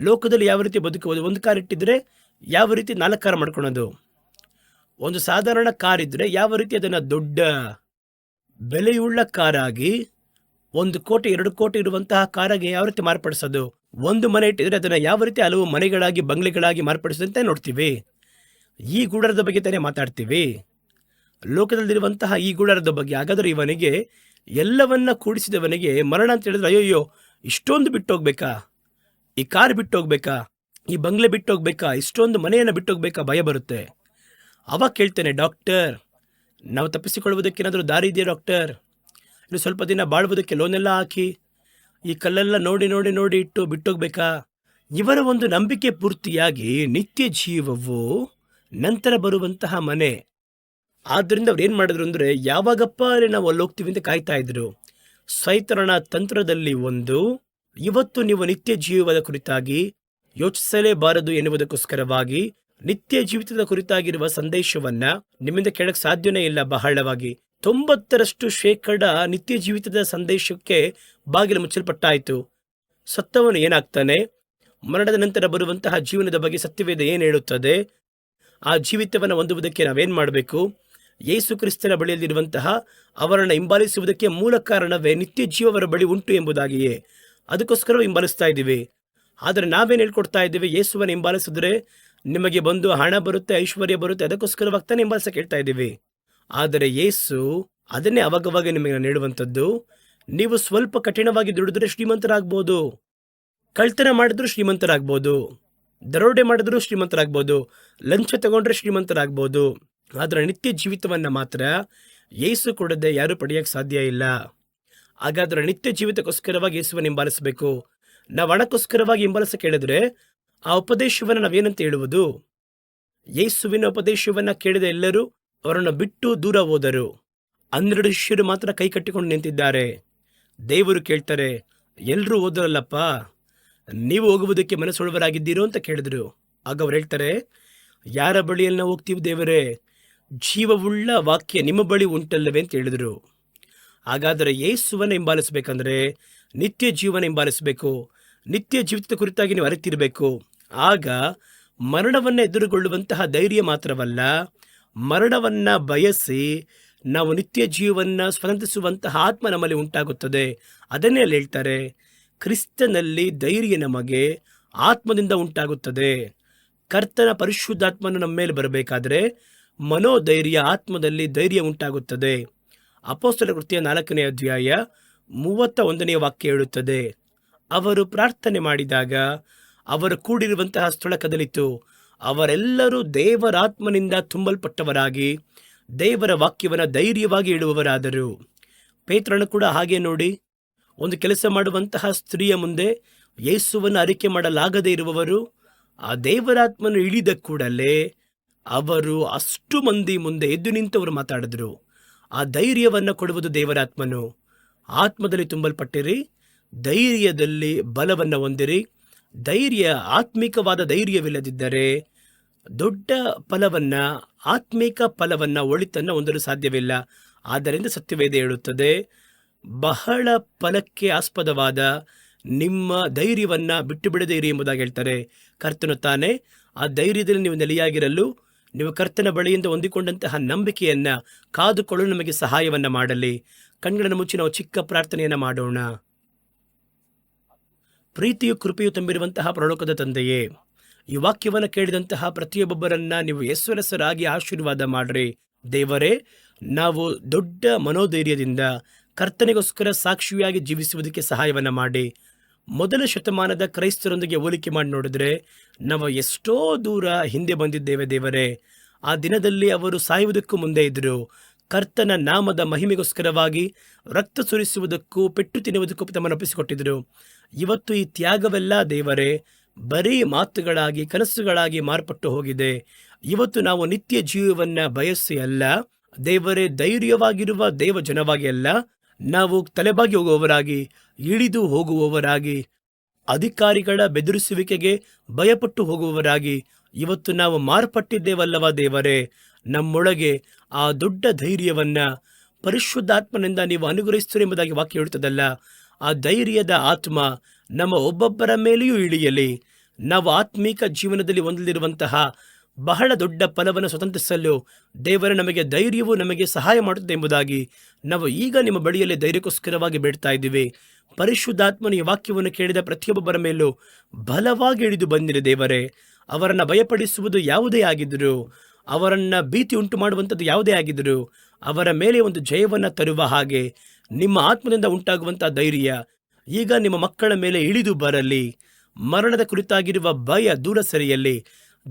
ಲೋಕದಲ್ಲಿ ಯಾವ ರೀತಿ ಬದುಕೋದು, ಒಂದು ಕಾರ್ ಇಟ್ಟಿದ್ರೆ ಯಾವ ರೀತಿ 4 ಕಾರ್ ಮಾಡ್ಕೊಳೋದು, ಒಂದು ಸಾಧಾರಣ ಕಾರ್ ಇದ್ದರೆ ಯಾವ ರೀತಿ ಅದನ್ನು ದೊಡ್ಡ ಬೆಲೆಯುಳ್ಳ ಕಾರಾಗಿ 1 ಕೋಟಿ 2 ಕೋಟಿ ಇರುವಂತಹ ಕಾರಾಗಿ ಯಾವ ರೀತಿ ಮಾರ್ಪಡಿಸೋದು, ಒಂದು ಮನೆ ಇಟ್ಟಿದ್ರೆ ಅದನ್ನು ಯಾವ ರೀತಿ ಹಲವು ಮನೆಗಳಾಗಿ ಬಂಗ್ಲೆಗಳಾಗಿ ಮಾರ್ಪಡಿಸೋದಂತೆ ನೋಡ್ತೀವಿ. ಈ ಗೂಡರದ ಬಗ್ಗೆ ತಾನೇ ಮಾತಾಡ್ತೀವಿ, ಲೋಕದಲ್ಲಿರುವಂತಹ ಈ ಗೂಡರದ ಬಗ್ಗೆ. ಹಾಗಾದರೆ ಇವನಿಗೆ ಎಲ್ಲವನ್ನ ಕೂಡಿಸಿದವನಿಗೆ ಮರಣ ಅಂತ ಹೇಳಿದ್ರೆ, ಅಯ್ಯೋ ಇಷ್ಟೊಂದು ಬಿಟ್ಟೋಗ್ಬೇಕಾ, ಈ ಕಾರ್ ಬಿಟ್ಟೋಗ್ಬೇಕಾ, ಈ ಬಂಗ್ಲೆ ಬಿಟ್ಟೋಗ್ಬೇಕಾ, ಇಷ್ಟೊಂದು ಮನೆಯನ್ನು ಬಿಟ್ಟೋಗ್ಬೇಕಾ, ಭಯ ಬರುತ್ತೆ. ಅವಾಗ ಕೇಳ್ತೇನೆ, ಡಾಕ್ಟರ್ ನಾವು ತಪ್ಪಿಸಿಕೊಳ್ಳುವುದಕ್ಕೆ ಏನಾದರೂ ದಾರಿ ಇದೆಯಾ ಡಾಕ್ಟರ್? ಇನ್ನು ಸ್ವಲ್ಪ ದಿನ ಬಾಳುವುದಕ್ಕೆ ಲೋನೆಲ್ಲ ಹಾಕಿ ಈ ಕಲ್ಲೆಲ್ಲ ನೋಡಿ ನೋಡಿ ನೋಡಿ ಇಟ್ಟು ಬಿಟ್ಟೋಗ್ಬೇಕಾ? ಇವರ ಒಂದು ನಂಬಿಕೆ ಪೂರ್ತಿಯಾಗಿ ನಿತ್ಯ ಜೀವವು ನಂತರ ಬರುವಂತಹ ಮನೆ. ಆದ್ದರಿಂದ ಅವ್ರು ಏನು ಮಾಡಿದ್ರು ಅಂದರೆ, ಯಾವಾಗಪ್ಪ ನಾವು ಅಲ್ಲಿ ಹೋಗ್ತೀವಿ ಅಂತ ಕಾಯ್ತಾ ಇದ್ರು. ಸೈತಾನನ ತಂತ್ರದಲ್ಲಿ ಒಂದು, ಇವತ್ತು ನೀವು ನಿತ್ಯ ಜೀವದ ಕುರಿತಾಗಿ ಯೋಚಿಸಲೇಬಾರದು ಎನ್ನುವುದಕ್ಕೋಸ್ಕರವಾಗಿ ನಿತ್ಯ ಜೀವಿತದ ಕುರಿತಾಗಿರುವ ಸಂದೇಶವನ್ನ ನಿಮ್ಮಿಂದ ಕೇಳಕ್ಕೆ ಸಾಧ್ಯನೇ ಇಲ್ಲ. ಬಹಳವಾಗಿ 90% ನಿತ್ಯ ಜೀವಿತದ ಸಂದೇಶಕ್ಕೆ ಬಾಗಿಲು ಮುಚ್ಚಲ್ಪಟ್ಟಾಯಿತು. ಸತ್ತವನು ಏನಾಗ್ತಾನೆ, ಮರಣದ ನಂತರ ಬರುವಂತಹ ಜೀವನದ ಬಗ್ಗೆ ಸತ್ಯವೇದ ಏನು ಹೇಳುತ್ತದೆ, ಆ ಜೀವಿತವನ್ನು ಹೊಂದುವುದಕ್ಕೆ ನಾವೇನು ಮಾಡಬೇಕು, ಯೇಸು ಕ್ರಿಸ್ತನ ಬಳಿಯಲ್ಲಿರುವಂತಹ ಅವರನ್ನು ಹಿಂಬಾಲಿಸುವುದಕ್ಕೆ ಮೂಲ ಕಾರಣವೇ ನಿತ್ಯ ಜೀವವರ ಬಳಿ ಉಂಟು ಎಂಬುದಾಗಿಯೇ. ಅದಕ್ಕೋಸ್ಕರ ಹಿಂಬಾಲಿಸ್ತಾ ಇದ್ದೀವಿ. ಆದರೆ ನಾವೇನು ಹೇಳ್ಕೊಡ್ತಾ ಇದ್ದೀವಿ, ಯೇಸುವನ್ನು ಹಿಂಬಾಲಿಸಿದ್ರೆ ನಿಮಗೆ ಬಂದು ಹಣ ಬರುತ್ತೆ, ಐಶ್ವರ್ಯ ಬರುತ್ತೆ, ಅದಕ್ಕೋಸ್ಕರವಾಗಿ ತಾನೇ ಹಿಂಬಾಲಿಸಕ್ಕೆ ಹೇಳ್ತಾ ಇದ್ದೀವಿ. ಆದರೆ ಯೇಸು ಅದನ್ನೇ ಅವಾಗವಾಗ ನಿಮಗೆ ನೀಡುವಂಥದ್ದು. ನೀವು ಸ್ವಲ್ಪ ಕಠಿಣವಾಗಿ ದುಡಿದ್ರೆ ಶ್ರೀಮಂತರಾಗ್ಬೋದು, ಕಳ್ತನ ಮಾಡಿದ್ರು ಶ್ರೀಮಂತರಾಗ್ಬೋದು, ದರೋಡೆ ಮಾಡಿದ್ರು ಶ್ರೀಮಂತರಾಗ್ಬೋದು, ಲಂಚ ತಗೊಂಡ್ರೆ ಶ್ರೀಮಂತರಾಗ್ಬೋದು. ಆದರೆ ನಿತ್ಯ ಜೀವಿತವನ್ನು ಮಾತ್ರ ಯೇಸು ಕೊಡದೆ ಯಾರೂ ಪಡೆಯೋಕ್ಕೆ ಸಾಧ್ಯ ಇಲ್ಲ. ಹಾಗಾದ್ರೆ ನಿತ್ಯ ಜೀವಿತಕ್ಕೋಸ್ಕರವಾಗಿ ಯೇಸುವನ್ನು ಹಿಂಬಾಲಿಸಬೇಕು. ನಾವು ಹಣಕ್ಕೋಸ್ಕರವಾಗಿ ಹಿಂಬಾಲಿಸಕ್ಕೆ ಹೇಳಿದ್ರೆ ಆ ಉಪದೇಶವನ್ನು ನಾವೇನಂತ ಹೇಳುವುದು? ಯೇಸುವಿನ ಉಪದೇಶವನ್ನು ಕೇಳಿದ ಎಲ್ಲರೂ ಅವರನ್ನು ಬಿಟ್ಟು ದೂರ ಹೋದರು. 12 ಶಿಷ್ಯರು ಮಾತ್ರ ಕೈ ಕಟ್ಟಿಕೊಂಡು ನಿಂತಿದ್ದಾರೆ. ದೇವರು ಕೇಳ್ತಾರೆ, ಎಲ್ಲರೂ ಹೋದರಲ್ಲಪ್ಪ, ನೀವು ಹೋಗುವುದಕ್ಕೆ ಮನಸ್ಸುಳ್ಳವರಾಗಿದ್ದೀರೋ ಅಂತ ಕೇಳಿದ್ರು. ಆಗ ಅವ್ರು ಹೇಳ್ತಾರೆ, ಯಾರ ಬಳಿಯಲ್ಲಿ ನಾವು ಹೋಗ್ತೀವಿ ದೇವರೇ? ಜೀವವುಳ್ಳ ವಾಕ್ಯ ನಿಮ್ಮ ಬಳಿ ಉಂಟಲ್ಲವೇ ಅಂತ ಹೇಳಿದರು. ಹಾಗಾದರೆ ಯೇಸುವನ್ನು ಹಿಂಬಾಲಿಸಬೇಕಂದ್ರೆ ನಿತ್ಯ ಜೀವನ ಹಿಂಬಾಲಿಸಬೇಕು. ನಿತ್ಯ ಜೀವಿತದ ಕುರಿತಾಗಿ ನೀವು ಅರಿತಿರಬೇಕು. ಆಗ ಮರಣವನ್ನು ಎದುರುಗೊಳ್ಳುವಂತಹ ಧೈರ್ಯ ಮಾತ್ರವಲ್ಲ, ಮರಣವನ್ನು ಬಯಸಿ ನಾವು ನಿತ್ಯ ಜೀವವನ್ನು ಸ್ವತಂತ್ರಿಸುವಂತಹ ಆತ್ಮ ನಮ್ಮಲ್ಲಿ ಉಂಟಾಗುತ್ತದೆ. ಅದನ್ನೇ ಅಲ್ಲಿ ಹೇಳ್ತಾರೆ, ಕ್ರಿಸ್ತನಲ್ಲಿ ಧೈರ್ಯ ನಮಗೆ ಆತ್ಮದಿಂದ ಉಂಟಾಗುತ್ತದೆ. ಕರ್ತನ ಪರಿಶುದ್ಧಾತ್ಮನು ನಮ್ಮ ಮೇಲೆ ಬರಬೇಕಾದ್ರೆ ಮನೋಧೈರ್ಯ, ಆತ್ಮದಲ್ಲಿ ಧೈರ್ಯ ಉಂಟಾಗುತ್ತದೆ. ಅಪೊಸ್ತಲರ ಕೃತ್ಯ 4ನೇ ಅಧ್ಯಾಯ 31ನೇ ವಾಕ್ಯ ಹೇಳುತ್ತದೆ, ಅವರು ಪ್ರಾರ್ಥನೆ ಮಾಡಿದಾಗ ಅವರು ಕೂಡಿರುವಂತಹ ಸ್ಥಳ ಕದಲಿತು. ಅವರೆಲ್ಲರೂ ದೇವರಾತ್ಮನಿಂದ ತುಂಬಲ್ಪಟ್ಟವರಾಗಿ ದೇವರ ವಾಕ್ಯವನ್ನು ಧೈರ್ಯವಾಗಿ ಹೇಳುವವರಾದರು. ಪೇತ್ರನು ಕೂಡ ಹಾಗೆ ನೋಡಿ, ಒಂದು ಕೆಲಸ ಮಾಡುವಂತಹ ಸ್ತ್ರೀಯ ಮುಂದೆ ಯೇಸುವನ್ನು ಅರಿಕೆ ಮಾಡಲಾಗದೇ ಇರುವವರು, ಆ ದೇವರಾತ್ಮನು ಇಳಿದ ಕೂಡಲೇ ಅವರು ಅಷ್ಟು ಮಂದಿ ಮುಂದೆ ಎದ್ದು ನಿಂತವರು ಮಾತಾಡಿದ್ರು. ಆ ಧೈರ್ಯವನ್ನು ಕೊಡುವುದು ದೇವರ ಆತ್ಮನು. ಆತ್ಮದಲ್ಲಿ ತುಂಬಲ್ಪಟ್ಟಿರಿ, ಧೈರ್ಯದಲ್ಲಿ ಬಲವನ್ನು ಹೊಂದಿರಿ. ಧೈರ್ಯ, ಆತ್ಮಿಕವಾದ ಧೈರ್ಯವಿಲ್ಲದಿದ್ದರೆ ದೊಡ್ಡ ಫಲವನ್ನ, ಆತ್ಮಿಕ ಫಲವನ್ನ, ಒಳಿತನ್ನ ಹೊಂದಲು ಸಾಧ್ಯವಿಲ್ಲ. ಆದ್ದರಿಂದ ಸತ್ಯವೇದ ಹೇಳುತ್ತದೆ, ಬಹಳ ಫಲಕ್ಕೆ ಆಸ್ಪದವಾದ ನಿಮ್ಮ ಧೈರ್ಯವನ್ನ ಬಿಟ್ಟು ಬಿಡದೇ ಇರಿ ಎಂಬುದಾಗಿ ಹೇಳ್ತಾರೆ. ಕರ್ತನು ತಾನೇ ಆ ಧೈರ್ಯದಲ್ಲಿ ನೀವು ನೆಲೆಯಾಗಿರಲು, ನೀವು ಕರ್ತನ ಬಳಿಯಿಂದ ಹೊಂದಿಕೊಂಡಂತಹ ನಂಬಿಕೆಯನ್ನ ಕಾದುಕೊಳ್ಳಲು ನಮಗೆ ಸಹಾಯವನ್ನ ಮಾಡಲಿ. ಕಣ್ಗಳನ್ನು ಮುಚ್ಚಿ ನಾವು ಚಿಕ್ಕ ಪ್ರಾರ್ಥನೆಯನ್ನ ಮಾಡೋಣ. ಪ್ರೀತಿಯು ಕೃಪೆಯು ತುಂಬಿರುವಂತಹ ಪರಲೋಕದ ತಂದೆಯೇ, ಈ ವಾಕ್ಯವನ್ನು ಕೇಳಿದಂತಹ ಪ್ರತಿಯೊಬ್ಬೊಬ್ಬರನ್ನ ನೀವು ಯೇಸುರಸರಾಗಿ ಆಶೀರ್ವಾದ ಮಾಡ್ರಿ. ದೇವರೇ, ನಾವು ದೊಡ್ಡ ಮನೋಧೈರ್ಯದಿಂದ ಕರ್ತನಿಗೋಸ್ಕರ ಸಾಕ್ಷಿಯಾಗಿ ಜೀವಿಸುವುದಕ್ಕೆ ಸಹಾಯವನ್ನ ಮಾಡಿ. ಮೊದಲ ಶತಮಾನದ ಕ್ರೈಸ್ತರೊಂದಿಗೆ ಹೋಲಿಕೆ ಮಾಡಿ ನೋಡಿದ್ರೆ ನಾವು ಎಷ್ಟೋ ದೂರ ಹಿಂದೆ ಬಂದಿದ್ದೇವೆ. ದೇವರೇ, ಆ ದಿನದಲ್ಲಿ ಅವರು ಸಾಯುವುದಕ್ಕೂ ಮುಂದೆ ಇದ್ದರು. ಕರ್ತನ ನಾಮದ ಮಹಿಮೆಗೋಸ್ಕರವಾಗಿ ರಕ್ತ ಸುರಿಸುವುದಕ್ಕೂ ಪೆಟ್ಟು ತಿನ್ನುವುದಕ್ಕೂ ತಮ್ಮನ್ನು ಒಪ್ಪಿಸಿಕೊಟ್ಟಿದ್ರು. ಇವತ್ತು ಈ ತ್ಯಾಗವೆಲ್ಲ ದೇವರೇ ಬರೀ ಮಾತುಗಳಾಗಿ, ಕನಸುಗಳಾಗಿ ಮಾರ್ಪಟ್ಟು ಹೋಗಿದೆ. ಇವತ್ತು ನಾವು ನಿತ್ಯ ಜೀವವನ್ನ ಬಯಸಿ ಅಲ್ಲ ದೇವರೇ, ಧೈರ್ಯವಾಗಿರುವ ದೇವ ಜನವಾಗಿ ಅಲ್ಲ, ನಾವು ತಲೆಬಾಗಿ ಹೋಗುವವರಾಗಿ, ಇಳಿದು ಹೋಗುವವರಾಗಿ, ಅಧಿಕಾರಿಗಳ ಬೆದರಿಸುವಿಕೆಗೆ ಭಯಪಟ್ಟು ಹೋಗುವವರಾಗಿ ಇವತ್ತು ನಾವು ಮಾರ್ಪಟ್ಟಿದ್ದೇವಲ್ಲವ ದೇವರೇ. ನಮ್ಮೊಳಗೆ ಆ ದೊಡ್ಡ ಧೈರ್ಯವನ್ನ ಪರಿಶುದ್ಧಾತ್ಮನಿಂದ ನೀವು ಅನುಗ್ರಹಿಸುತ್ತೀರಿ ಎಂಬುದಾಗಿ ವಾಕ್ಯ ಹೇಳುತ್ತದಲ್ಲ. ಆ ಧೈರ್ಯದ ಆತ್ಮ ನಮ್ಮ ಒಬ್ಬೊಬ್ಬರ ಮೇಲೆಯೂ ಇಳಿಯಲಿ. ನಾವು ಆತ್ಮೀಕ ಜೀವನದಲ್ಲಿ ಹೊಂದಲಿರುವಂತಹ ಬಹಳ ದೊಡ್ಡ ಫಲವನ್ನು ಸ್ವತಂತ್ರಿಸಲು ದೇವರ ನಮಗೆ ಧೈರ್ಯವು ನಮಗೆ ಸಹಾಯ ಮಾಡುತ್ತದೆ ಎಂಬುದಾಗಿ ನಾವು ಈಗ ನಿಮ್ಮ ಬಳಿಯಲ್ಲಿ ಧೈರ್ಯಕ್ಕೋಸ್ಕರವಾಗಿ ಬೇಡ್ತಾ ಇದ್ದೀವಿ. ಪರಿಶುದ್ಧಾತ್ಮನ ಈ ವಾಕ್ಯವನ್ನು ಕೇಳಿದ ಪ್ರತಿಯೊಬ್ಬರ ಮೇಲೂ ಬಲವಾಗಿ ಇಳಿದು ಬಂದಿದೆ ದೇವರೇ. ಅವರನ್ನು ಭಯಪಡಿಸುವುದು ಯಾವುದೇ ಆಗಿದ್ದರು, ಅವರನ್ನು ಭೀತಿ ಉಂಟು ಮಾಡುವಂಥದ್ದು ಯಾವುದೇ ಆಗಿದ್ದರು, ಅವರ ಮೇಲೆ ಒಂದು ಜಯವನ್ನು ತರುವ ಹಾಗೆ ನಿಮ್ಮ ಆತ್ಮದಿಂದ ಉಂಟಾಗುವಂಥ ಧೈರ್ಯ ಈಗ ನಿಮ್ಮ ಮಕ್ಕಳ ಮೇಲೆ ಇಳಿದು ಬರಲಿ. ಮರಣದ ಕುರಿತಾಗಿರುವ ಭಯ ದೂರ ಸರಿಯಲಿ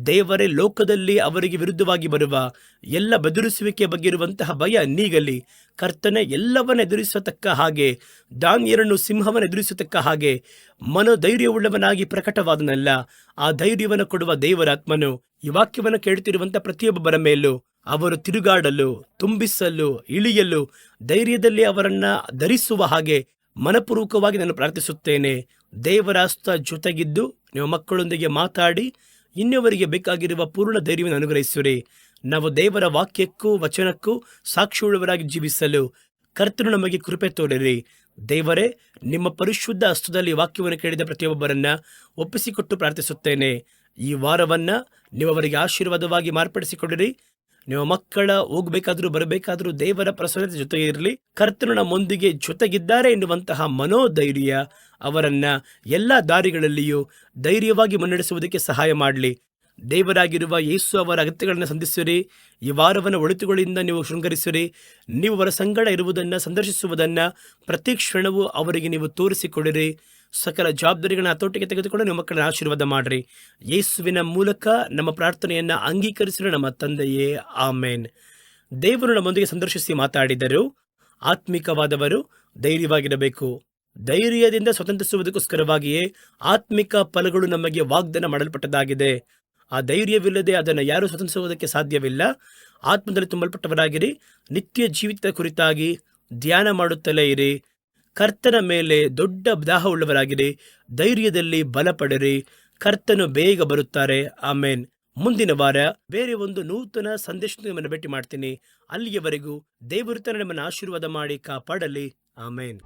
ದೇವರೇ. ಲೋಕದಲ್ಲಿ ಅವರಿಗೆ ವಿರುದ್ಧವಾಗಿ ಬರುವ ಎಲ್ಲ ಬೆದರಿಸುವಿಕೆ ಬಗ್ಗೆ ಇರುವಂತಹ ಭಯ ನೀಗಲಿ. ಕರ್ತನೆ, ಎಲ್ಲವನ್ನ ಎದುರಿಸತಕ್ಕ ಹಾಗೆ, ದಾನಿಯೇಲನನ್ನು ಸಿಂಹವನ್ನು ಎದುರಿಸತಕ್ಕ ಹಾಗೆ ಮನೋಧೈರ್ಯವುಳ್ಳವನಾಗಿ ಪ್ರಕಟವಾದನಲ್ಲ. ಆ ಧೈರ್ಯವನ್ನು ಕೊಡುವ ದೇವರಾತ್ಮನು ಈ ವಾಕ್ಯವನ್ನು ಕೇಳುತ್ತಿರುವಂತಹ ಪ್ರತಿಯೊಬ್ಬರ ಮೇಲೂ ಅವರು ತಿರುಗಾಡಲು, ತುಂಬಿಸಲು, ಇಳಿಯಲು ಧೈರ್ಯದಲ್ಲಿ ಅವರನ್ನ ಧರಿಸುವ ಹಾಗೆ ಮನಪೂರ್ವಕವಾಗಿ ನಾನು ಪ್ರಾರ್ಥಿಸುತ್ತೇನೆ. ದೇವರ ಹಸ್ತ ಜೊತೆಗಿದ್ದು ನಿಮ್ಮ ಮಕ್ಕಳೊಂದಿಗೆ ಮಾತಾಡಿ ಇನ್ನೊವರಿಗೆ ಬೇಕಾಗಿರುವ ಪೂರ್ಣ ಧೈರ್ಯವನ್ನು ಅನುಗ್ರಹಿಸಿರಿ. ನಾವು ದೇವರ ವಾಕ್ಯಕ್ಕೂ ವಚನಕ್ಕೂ ಸಾಕ್ಷಿಯುಳ್ಳವರಾಗಿ ಜೀವಿಸಲು ಕರ್ತನು ನಮಗೆ ಕೃಪೆ ತೋರಿರಿ. ದೇವರೇ, ನಿಮ್ಮ ಪರಿಶುದ್ಧ ಹಸ್ತದಲ್ಲಿ ವಾಕ್ಯವನ್ನು ಕೇಳಿದ ಪ್ರತಿಯೊಬ್ಬರನ್ನ ಒಪ್ಪಿಸಿಕೊಟ್ಟು ಪ್ರಾರ್ಥಿಸುತ್ತೇನೆ. ಈ ವಾರವನ್ನ ನೀವು ಅವರಿಗೆ ಆಶೀರ್ವಾದವಾಗಿ ಮಾರ್ಪಡಿಸಿಕೊಡಿರಿ. ನಿಮ್ಮ ಮಕ್ಕಳ ಹೋಗಬೇಕಾದ್ರೂ ಬರಬೇಕಾದ್ರೂ ದೇವರ ಪ್ರಸನ್ನತೆ ಜೊತೆಗೆ ಇರಲಿ. ಕರ್ತನು ನಮ್ಮೊಂದಿಗೆ ಜೊತೆಗಿದ್ದಾರೆ ಎನ್ನುವಂತಹ ಮನೋಧೈರ್ಯ ಅವರನ್ನ ಎಲ್ಲ ದಾರಿಗಳಲ್ಲಿಯೂ ಧೈರ್ಯವಾಗಿ ಮುನ್ನಡೆಸುವುದಕ್ಕೆ ಸಹಾಯ ಮಾಡಲಿ. ದೇವರಾಗಿರುವ ಯೇಸು ಅವರ ಅಗತ್ಯಗಳನ್ನು ಸಂಧಿಸಿರಿ. ಈ ವಾರವನ್ನು ಒಳಿತುಗಳಿಂದ ನೀವು ಶೃಂಗರಿಸಿರಿ. ನೀವು ಅವರ ಸಂಗಡ ಇರುವುದನ್ನು, ಸಂದರ್ಶಿಸುವುದನ್ನು ಪ್ರತಿ ಕ್ಷಣವೂ ಅವರಿಗೆ ನೀವು ತೋರಿಸಿಕೊಡಿರಿ. ಸಕಲ ಜವಾಬ್ದಾರಿಗಳನ್ನ ಹತೋಟಿಗೆ ತೆಗೆದುಕೊಂಡು ನಿಮ್ಮ ಮಕ್ಕಳನ್ನ ಆಶೀರ್ವಾದ ಮಾಡ್ರಿ. ಯೇಸುವಿನ ಮೂಲಕ ನಮ್ಮ ಪ್ರಾರ್ಥನೆಯನ್ನ ಅಂಗೀಕರಿಸಿರೋ ನಮ್ಮ ತಂದೆಯೇ, ಆಮೇನ್. ದೇವರು ನಮ್ಮೊಂದಿಗೆ ಸಂದರ್ಶಿಸಿ ಮಾತಾಡಿದರು. ಆತ್ಮಿಕವಾದವರು ಧೈರ್ಯವಾಗಿರಬೇಕು. ಧೈರ್ಯದಿಂದ ಸ್ವತಂತ್ರಿಸುವುದಕ್ಕೋಸ್ಕರವಾಗಿಯೇ ಆತ್ಮಿಕ ಫಲಗಳು ನಮಗೆ ವಾಗ್ದಾನ ಮಾಡಲ್ಪಟ್ಟದಾಗಿದೆ. ಆ ಧೈರ್ಯವಿಲ್ಲದೆ ಅದನ್ನು ಯಾರೂ ಸ್ವತಂತ್ರಿಸುವುದಕ್ಕೆ ಸಾಧ್ಯವಿಲ್ಲ. ಆತ್ಮದಲ್ಲಿ ತುಂಬಲ್ಪಟ್ಟವರಾಗಿರಿ. ನಿತ್ಯ ಜೀವಿತದ ಕುರಿತಾಗಿ ಧ್ಯಾನ ಮಾಡುತ್ತಲೇ ಇರಿ. ಕರ್ತನ ಮೇಲೆ ದೊಡ್ಡ ದಾಹವುಳ್ಳವರಾಗಿರಿ. ಧೈರ್ಯದಲ್ಲಿ ಬಲಪಡಿರಿ. ಕರ್ತನು ಬೇಗ ಬರುತ್ತಾರೆ. ಆಮೇನ್. ಮುಂದಿನ ವಾರ ಬೇರೆ ಒಂದು ನೂತನ ಸಂದೇಶದಿಂದ ನಿಮ್ಮನ್ನು ಭೇಟಿ ಮಾಡ್ತೀನಿ. ಅಲ್ಲಿಯವರೆಗೂ ದೇವರು ತನ್ನ ನಿಮ್ಮನ್ನು ಆಶೀರ್ವಾದ ಮಾಡಿ ಕಾಪಾಡಲಿ. ಆಮೇನ್.